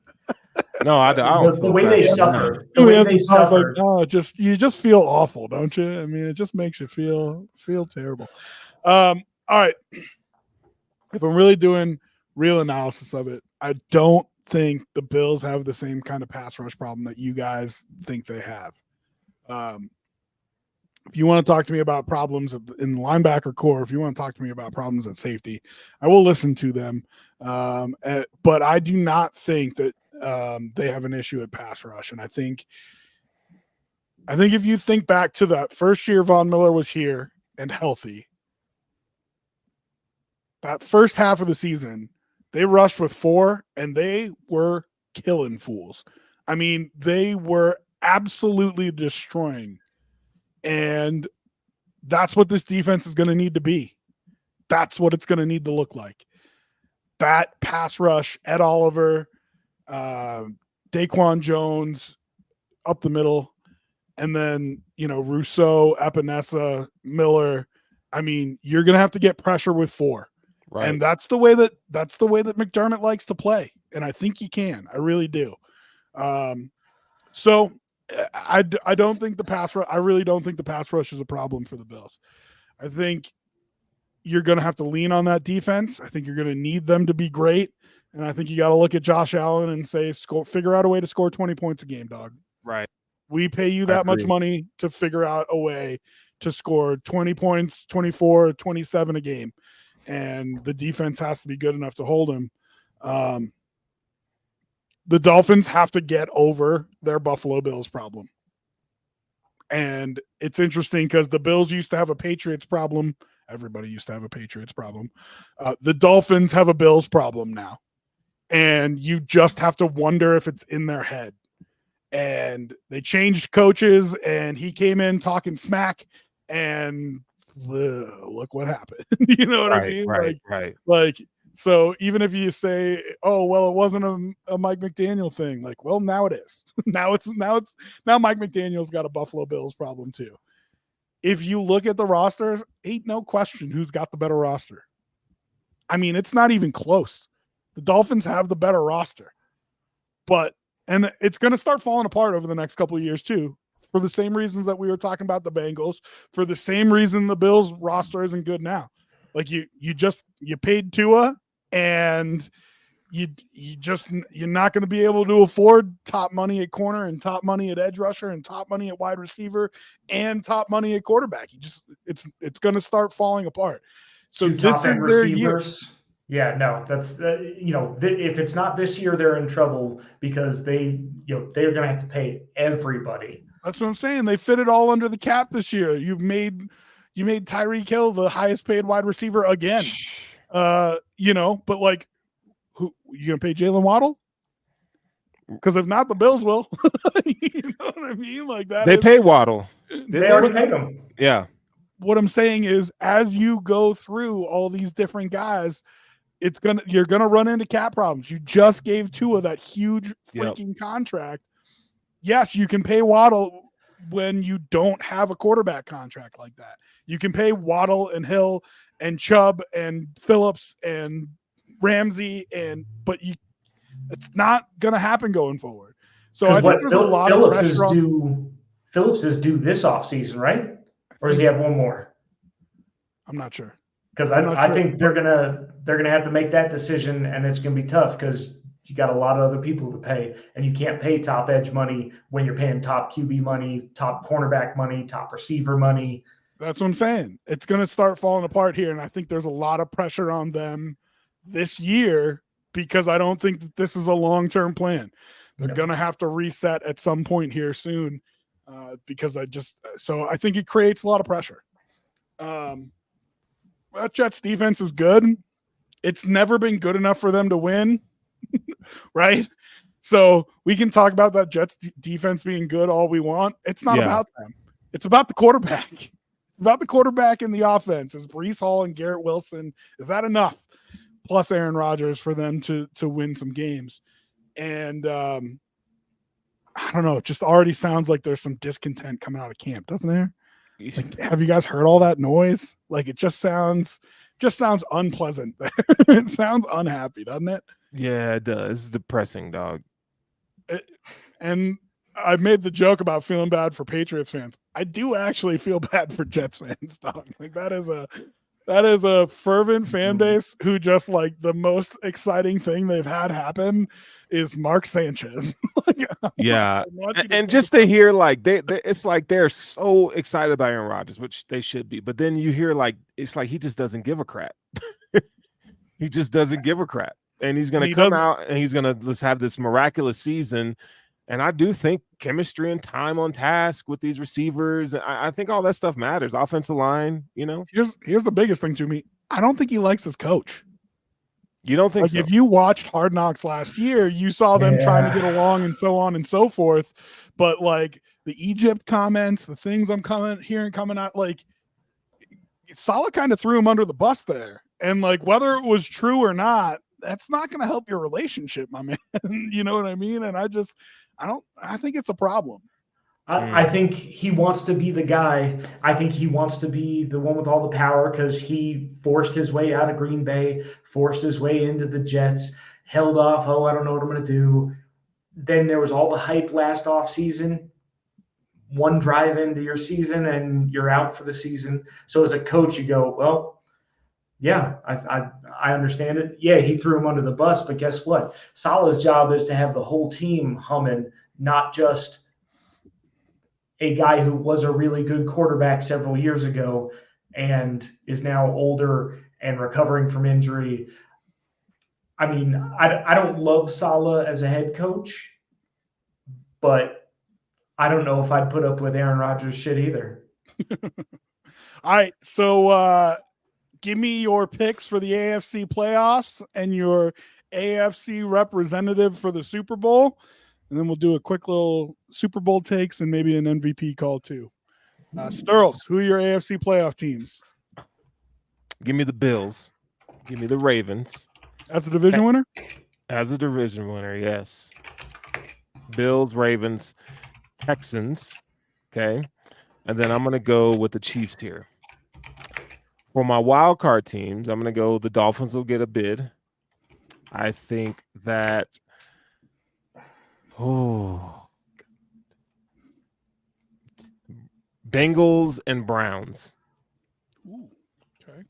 No, I don't. The way they suffered. The We way have they to talk like, suffered. you just feel awful, don't you? I mean, it just makes you feel terrible. All right. If I'm really doing real analysis of it, I don't think the Bills have the same kind of pass rush problem that you guys think they have. If you want to talk to me about problems in the linebacker core, if you want to talk to me about problems at safety, I will listen to them. But I do not think that they have an issue at pass rush. And I think if you think back to that first year Von Miller was here and healthy, that first half of the season, they rushed with 4 and they were killing fools. I mean, they were absolutely destroying. And that's what this defense is going to need to be. That's what it's going to need to look like. That pass rush, Ed Oliver, Daquan Jones up the middle, and then, Rousseau, Epinesa, Miller. I mean, you're going to have to get pressure with 4. Right. And that's the way that McDermott likes to play. And I think he can. I really do. So I don't think the pass rush, I really don't think the pass rush is a problem for the Bills. I think you're going to have to lean on that defense. I think you're going to need them to be great. And I think you got to look at Josh Allen and say, figure out a way to score 20 points a game, dog. Right. We pay you that much money to figure out a way to score 20 points, 24, 27 a game. And the defense has to be good enough to hold him. The Dolphins have to get over their Buffalo Bills problem. And it's interesting because the Bills used to have a Patriots problem. Everybody used to have a Patriots problem. The Dolphins have a Bills problem now. And you just have to wonder if it's in their head. And they changed coaches, and he came in talking smack, and look what happened. You know what I mean? Right. Like, so even if you say, oh, well, it wasn't a Mike McDaniel thing, like, well, now it is. now Mike McDaniel's got a Buffalo Bills problem too. If you look at the rosters, ain't no question who's got the better roster. I mean, it's not even close. The Dolphins have the better roster, and it's going to start falling apart over the next couple of years too, for the same reasons that we were talking about the Bengals, for the same reason the Bills roster isn't good now. Like you paid Tua, and you're not going to be able to afford top money at corner and top money at edge rusher and top money at wide receiver and top money at quarterback. It's going to start falling apart. So this is their year. Yeah, no, that's if it's not this year, they're in trouble because they're going to have to pay everybody. That's what I'm saying. They fit it all under the cap this year. You made Tyreek Hill the highest paid wide receiver again. But like, who you gonna pay Jalen Waddle? Because if not, the Bills will. You know what I mean? Like that. They pay Waddle. They already paid him. Yeah. What I'm saying is, as you go through all these different guys, you're gonna run into cap problems. You just gave Tua that huge freaking contract. Yes, you can pay Waddle when you don't have a quarterback contract like that. You can pay Waddle and Hill and Chubb and Phillips and Ramsey but it's not going to happen going forward. So I think there's a lot of pressure on Phillips is due this offseason, right? Or does he have one more? I'm not sure. Because I think they're gonna have to make that decision, and it's gonna be tough because you got a lot of other people to pay, and you can't pay top edge money when you're paying top QB money, top cornerback money, top receiver money. That's what I'm saying. It's going to start falling apart here, and I think there's a lot of pressure on them this year because I don't think that this is a long-term plan. They're going to have to reset at some point here soon because I think it creates a lot of pressure. That Jets defense is good. It's never been good enough for them to win, right? So we can talk about that Jets defense being good all we want. It's not about them. It's about the quarterback. About the quarterback in the offense. Is Breece Hall and Garrett Wilson, is that enough? Plus Aaron Rodgers for them to win some games. And I don't know. It just already sounds like there's some discontent coming out of camp, doesn't there? Like, have you guys heard all that noise? Like it just sounds unpleasant. It sounds unhappy, doesn't it? Yeah, it does. It's depressing, dog. And I made the joke about feeling bad for Patriots fans. I do actually feel bad for Jets fans, dog. Like that is a fervent fan base who just like the most exciting thing they've had happen is Mark Sanchez. Yeah. And just to hear like it's like they're so excited about Aaron Rodgers, which they should be. But then you hear like it's like he just doesn't give a crap. He just doesn't give a crap. And he's gonna come out and he's gonna just have this miraculous season. And I do think chemistry and time on task with these receivers, I think all that stuff matters. Offensive line, Here's the biggest thing to me. I don't think he likes his coach. You don't think so? If you watched Hard Knocks last year, you saw them trying to get along and so on and so forth. But like the Egypt comments, the things I'm hearing coming out, like Saleh kind of threw him under the bus there. And like whether it was true or not, that's not going to help your relationship, my man. You know what I mean? And I think it's a problem. I think he wants to be the guy. I think he wants to be the one with all the power because he forced his way out of Green Bay, forced his way into the Jets, held off. Oh, I don't know what I'm going to do. Then there was all the hype last off season. One drive into your season and you're out for the season. So as a coach, you go, well, yeah, I understand it. Yeah, he threw him under the bus, but guess what? Saleh's job is to have the whole team humming, not just a guy who was a really good quarterback several years ago and is now older and recovering from injury. I mean, I don't love Saleh as a head coach, but I don't know if I'd put up with Aaron Rodgers shit either. All right, so give me your picks for the AFC playoffs and your AFC representative for the Super Bowl. And then we'll do a quick little Super Bowl takes and maybe an MVP call too. Sturls, who are your AFC playoff teams? Give me the Bills. Give me the Ravens. As a division winner? As a division winner, yes. Bills, Ravens, Texans. Okay. And then I'm going to go with the Chiefs here. For my wild card teams, I'm going to go the Dolphins will get a bid. I think that Bengals and Browns. Ooh, okay.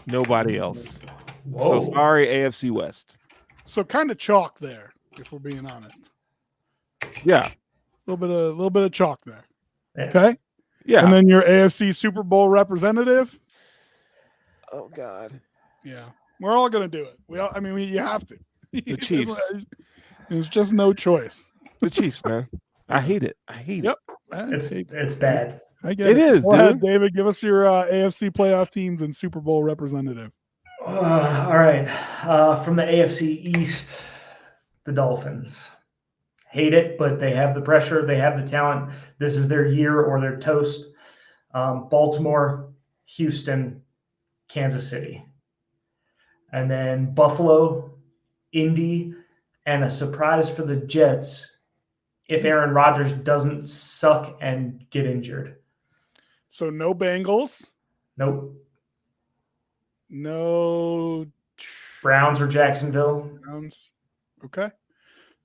Nobody else. Whoa. So sorry, AFC West. So kind of chalk there, if we're being honest. Yeah. A little bit of chalk there. Yeah. Okay. Yeah. And then your AFC Super Bowl representative. Oh God. Yeah, we're all gonna do it. You have to. The Chiefs. There's just no choice. The Chiefs, man. I hate it. I hate Yep. It's bad. I get it. It is, Go dude. ahead, David. Give us your AFC playoff teams and Super Bowl representative. All right. From the AFC East, the Dolphins. Hate it, but they have the pressure. They have the talent. This is their year or their toast. Baltimore, Houston, Kansas City. And then Buffalo, Indy, and a surprise for the Jets if Aaron Rodgers doesn't suck and get injured. So no Bengals. Nope. No Browns or Jacksonville. Browns. Okay.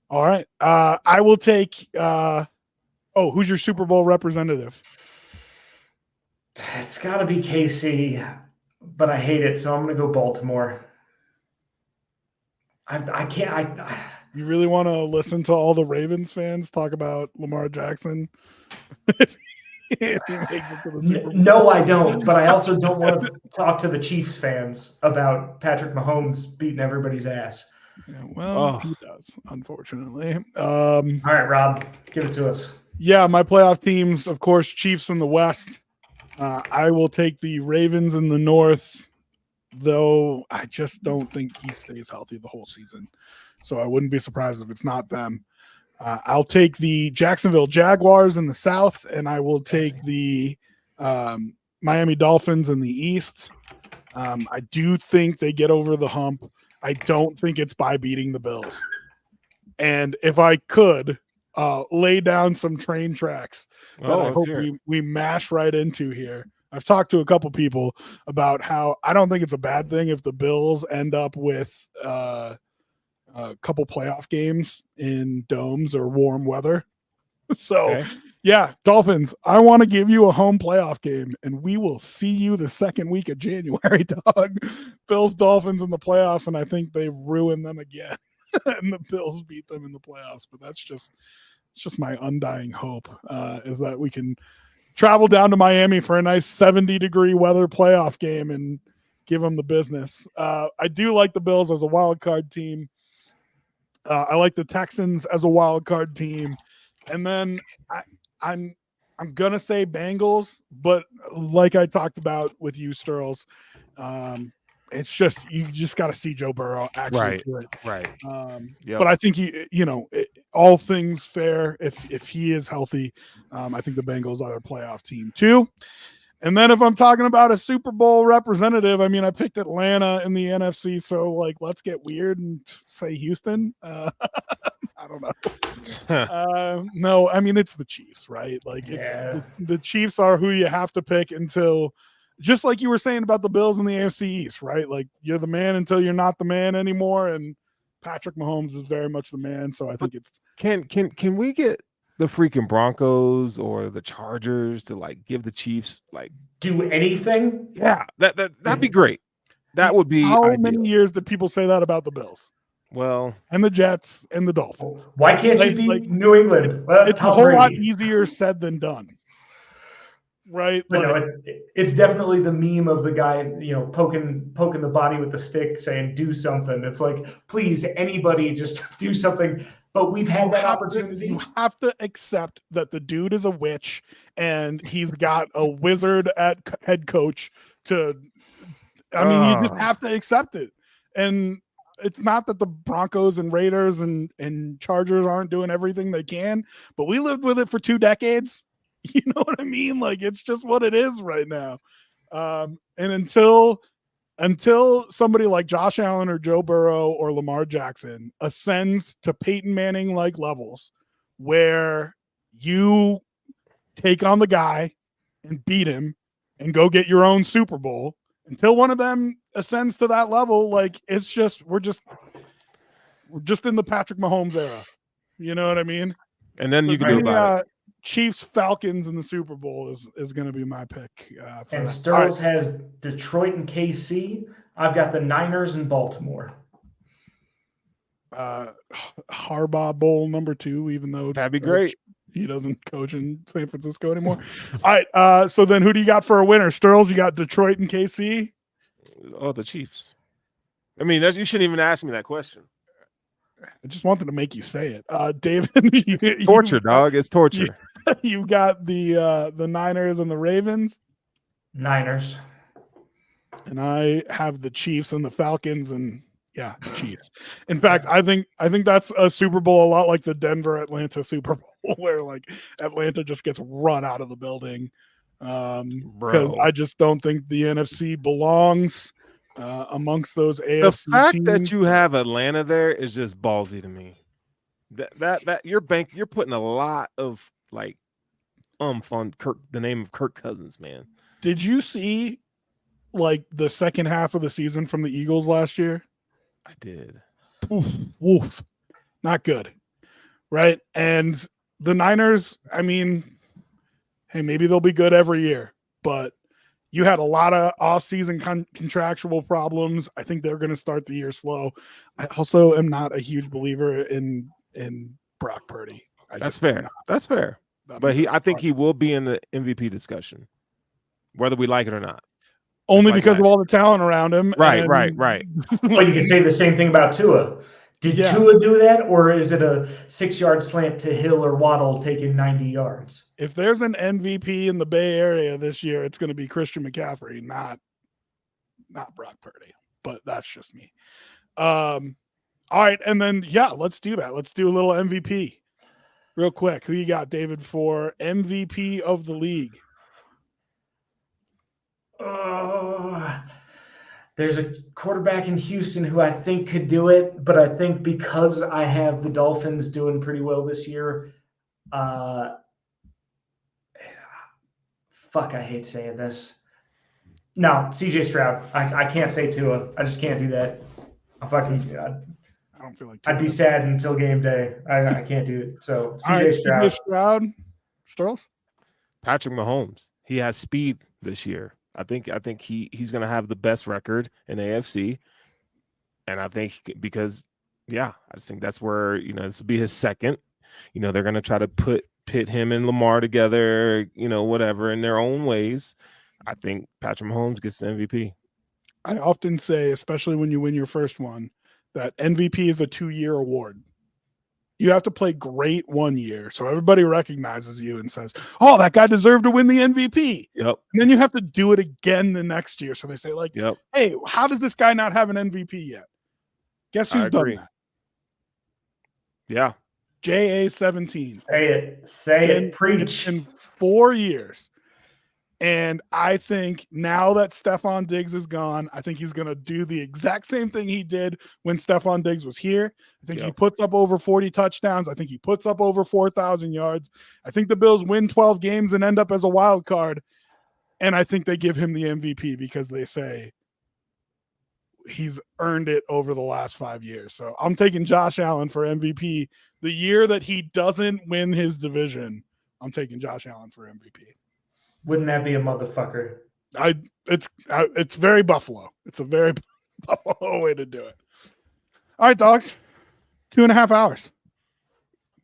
All right. I will take who's your Super Bowl representative? It's got to be KC, but I hate it, so I'm going to go Baltimore. I can't. You really want to listen to all the Ravens fans talk about Lamar Jackson? If he makes it to the Super Bowl? No, I don't. But I also don't want to talk to the Chiefs fans about Patrick Mahomes beating everybody's ass. Yeah, well, he does, unfortunately. All right, Rob, give it to us. Yeah, my playoff teams, of course, Chiefs in the West. I will take the Ravens in the North, though I just don't think he stays healthy the whole season. So I wouldn't be surprised if it's not them. I'll take the Jacksonville Jaguars in the South, and I will take the Miami Dolphins in the East. I do think they get over the hump. I don't think it's by beating the Bills. And if I could lay down some train tracks that I hope we mash right into here. I've talked to a couple people about how I don't think it's a bad thing if the Bills end up with a couple playoff games in domes or warm weather. So, yeah, Dolphins, I want to give you a home playoff game, and we will see you the second week of January, dog. Bills, Dolphins in the playoffs, and I think they ruin them again. And the Bills beat them in the playoffs, but it's just my undying hope is that we can travel down to Miami for a nice 70-degree weather playoff game and give them the business. I do like the Bills as a wild card team. I like the Texans as a wild card team, and then I'm gonna say Bengals, but like I talked about with you, Sterls, it's just you just got to see Joe Burrow actually do it. Right. But I think all things fair, if he is healthy, I think the Bengals are a playoff team too. And then if I'm talking about a Super Bowl representative, I mean, I picked Atlanta in the NFC, so like let's get weird and say Houston. I don't know. No, I mean it's the Chiefs, right? Like the Chiefs are who you have to pick until. Just like you were saying about the Bills in the AFC East, right? Like you're the man until you're not the man anymore, and Patrick Mahomes is very much the man. So I think it's can we get the freaking Broncos or the Chargers to like give the Chiefs like do anything? Yeah, that'd be great. That would be how ideal. many years did people say that about the Bills? Well, and the Jets and the Dolphins. Why can't you beat New England? It's a whole lot easier said than done. Right, but no, it's definitely the meme of the guy, poking the body with the stick, saying "do something." It's like, please, anybody, just do something. But we've had that opportunity. You have to accept that the dude is a witch, and he's got a wizard at head coach. You just have to accept it. And it's not that the Broncos and Raiders and Chargers aren't doing everything they can, but we lived with it for 2 decades. You know what I mean? Like it's just what it is right now. And until somebody like Josh Allen or Joe Burrow or Lamar Jackson ascends to Peyton Manning like levels where you take on the guy and beat him and go get your own Super Bowl, until one of them ascends to that level, like it's just we're just in the Patrick Mahomes era. You know what I mean? And then you can do about it. Chiefs Falcons in the Super Bowl is going to be my pick. And Sterls has Detroit and KC. I've got the Niners and Baltimore. Harbaugh Bowl #2, even though That'd be great. He doesn't coach in San Francisco anymore. All right. So then who do you got for a winner? Sturls, you got Detroit and KC? Oh, the Chiefs. I mean, you shouldn't even ask me that question. I just wanted to make you say it. David, Torture, dog. It's torture. You've got the Niners and the Ravens. Niners. And I have the Chiefs and the Falcons, and yeah, Chiefs. In fact, I think that's a Super Bowl a lot like the Denver Atlanta Super Bowl, where like Atlanta just gets run out of the building. Because I just don't think the NFC belongs amongst those AFC The fact teams. that you have Atlanta there is just ballsy to me. That you're putting a lot of like on the name of Kirk Cousins, man. Did you see like the second half of the season from the Eagles last year? I did. Woof. Not good. Right? And the Niners, I mean, hey, maybe they'll be good every year, but you had a lot of off-season contractual problems. I think they're going to start the year slow. I also am not a huge believer in Brock Purdy. That's fair. That's fair. But I think he will be in the MVP discussion, whether we like it or not. Only because of all the talent around him. Right. But you can say the same thing about Tua. Did Tua do that, or is it a 6-yard slant to Hill or Waddle taking 90 yards? If there's an MVP in the Bay Area this year, it's going to be Christian McCaffrey, not Brock Purdy. But that's just me. All right, and then let's do that. Let's do a little MVP real quick. Who you got, David, for MVP of the league? There's a quarterback in Houston who I think could do it, but I think because I have the Dolphins doing pretty well this year, I hate saying this. No, CJ Stroud. I can't say Tua. I just can't do that. I don't feel like I'd be sad until game day. I can't do it. So CJ Stroud. Sturls? Patrick Mahomes. He has speed this year. I think he's going to have the best record in AFC, and I think because I just think that's where this will be his second. They're going to try to pit him and Lamar together, whatever in their own ways. I think Patrick Mahomes gets the MVP. I often say, especially when you win your first one, that MVP is a 2-year award. You have to play great 1 year, so everybody recognizes you and says, "Oh, that guy deserved to win the MVP." Yep. And then you have to do it again the next year. So they say, like, yep. "Hey, how does this guy not have an MVP yet?" Guess who's done that? Yeah. Say JA17. it. Preach. It's been 4 years. And I think now that Stephon Diggs is gone, I think he's going to do the exact same thing he did when Stephon Diggs was here. I think he puts up over 40 touchdowns. I think he puts up over 4,000 yards. I think the Bills win 12 games and end up as a wild card. And I think they give him the MVP because they say he's earned it over the last 5 years. So I'm taking Josh Allen for MVP. The year that he doesn't win his division, I'm taking Josh Allen for MVP. Wouldn't that be a motherfucker? It's very Buffalo. It's a very Buffalo way to do it. All right, dogs. 2.5 hours.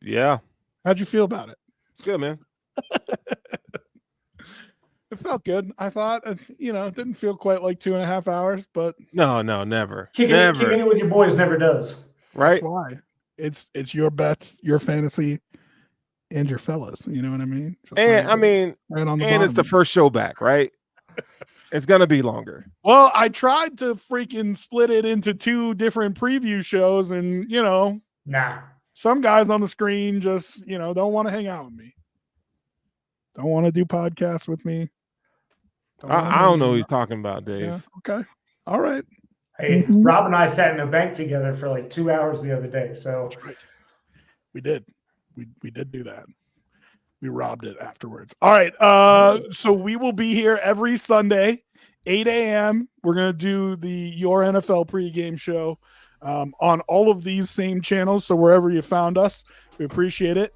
Yeah. How'd you feel about it? It's good, man. It felt good. I thought, it didn't feel quite like 2.5 hours, but no, never. Kicking it with your boys never does. Right? That's why. It's your bets, your fantasy, and your fellas. You know what I mean? And it's the first show back, right? It's gonna be longer. Well, I tried to freaking split it into 2 different preview shows, and some guys on the screen just don't want to hang out with me. Don't want to do podcasts with me. I don't know what he's talking about, Dave. Yeah, okay. All right. Hey, Rob and I sat in a bank together for like 2 hours the other day. So that's right. We did. We did do that. We robbed it afterwards. All right. So we will be here every Sunday, 8 a.m. We're going to do the Your NFL pregame show on all of these same channels. So wherever you found us, we appreciate it.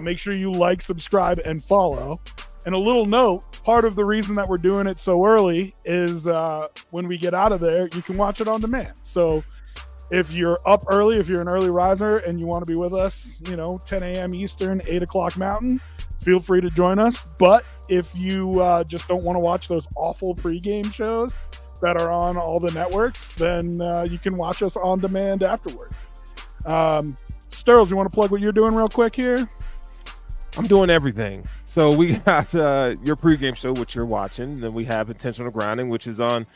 Make sure you like, subscribe, and follow. And a little note, part of the reason that we're doing it so early is when we get out of there, you can watch it on demand. So if you're up early, if you're an early riser and you want to be with us, 10 a.m. Eastern, 8 o'clock Mountain, feel free to join us. But if you just don't want to watch those awful pregame shows that are on all the networks, then you can watch us on demand afterwards. Sterls, you want to plug what you're doing real quick here? I'm doing everything. So we got your pregame show, which you're watching. Then we have Intentional Grounding, which is on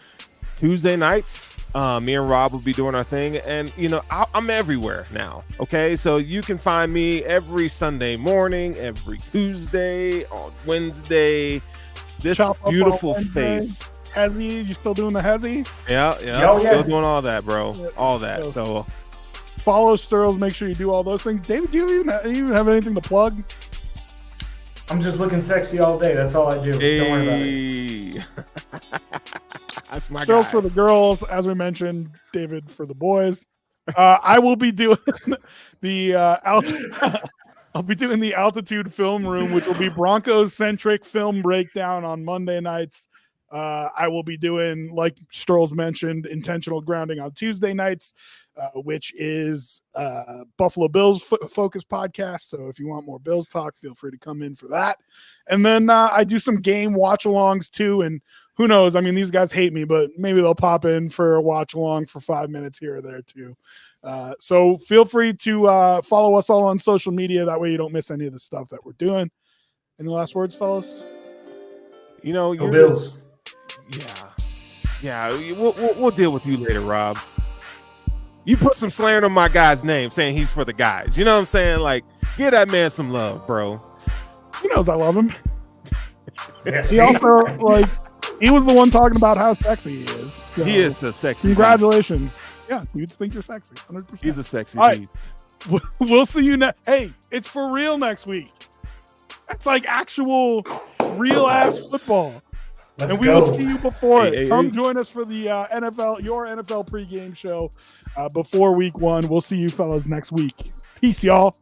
Tuesday nights. Me and Rob will be doing our thing. And, I'm everywhere now. Okay. So you can find me every Sunday morning, every Tuesday, on Wednesday. This beautiful face. Hezzy, you still doing the Hezzy? Yeah. Still doing all that, bro. All that. So follow Sterls. Make sure you do all those things. David, do you even have anything to plug? I'm just looking sexy all day. That's all I do. Hey. Don't worry about it. That's my Sterls guy. for the girls, as we mentioned. David for the boys. I will be doing the I'll be doing the Altitude Film Room, which will be Broncos-centric film breakdown on Monday nights. I will be doing, like Sterls mentioned, Intentional Grounding on Tuesday nights, which is Buffalo Bills focused podcast. So if you want more Bills talk, feel free to come in for that. And then I do some game watch alongs too. And who knows? I mean, these guys hate me, but maybe they'll pop in for a watch along for 5 minutes here or there too. So feel free to follow us all on social media. That way you don't miss any of the stuff that we're doing. Any last words, fellas? Go you're Bills. Yeah. We'll deal with you later, Rob. You put some slandering on my guy's name, saying he's for the guys. You know what I'm saying? Like, give that man some love, bro. He knows I love him. Yes, He also he was the one talking about how sexy he is. So He is a sexy. congratulations. Yeah, you just think you're sexy. 100%. He's a sexy All right. beast. We'll see you next. Hey, it's for real next week. That's like actual real ass football. Let's And we go. will see you before it. Hey, Come hey. join us for the your NFL pregame show before week 1. We'll see you fellas next week. Peace, y'all.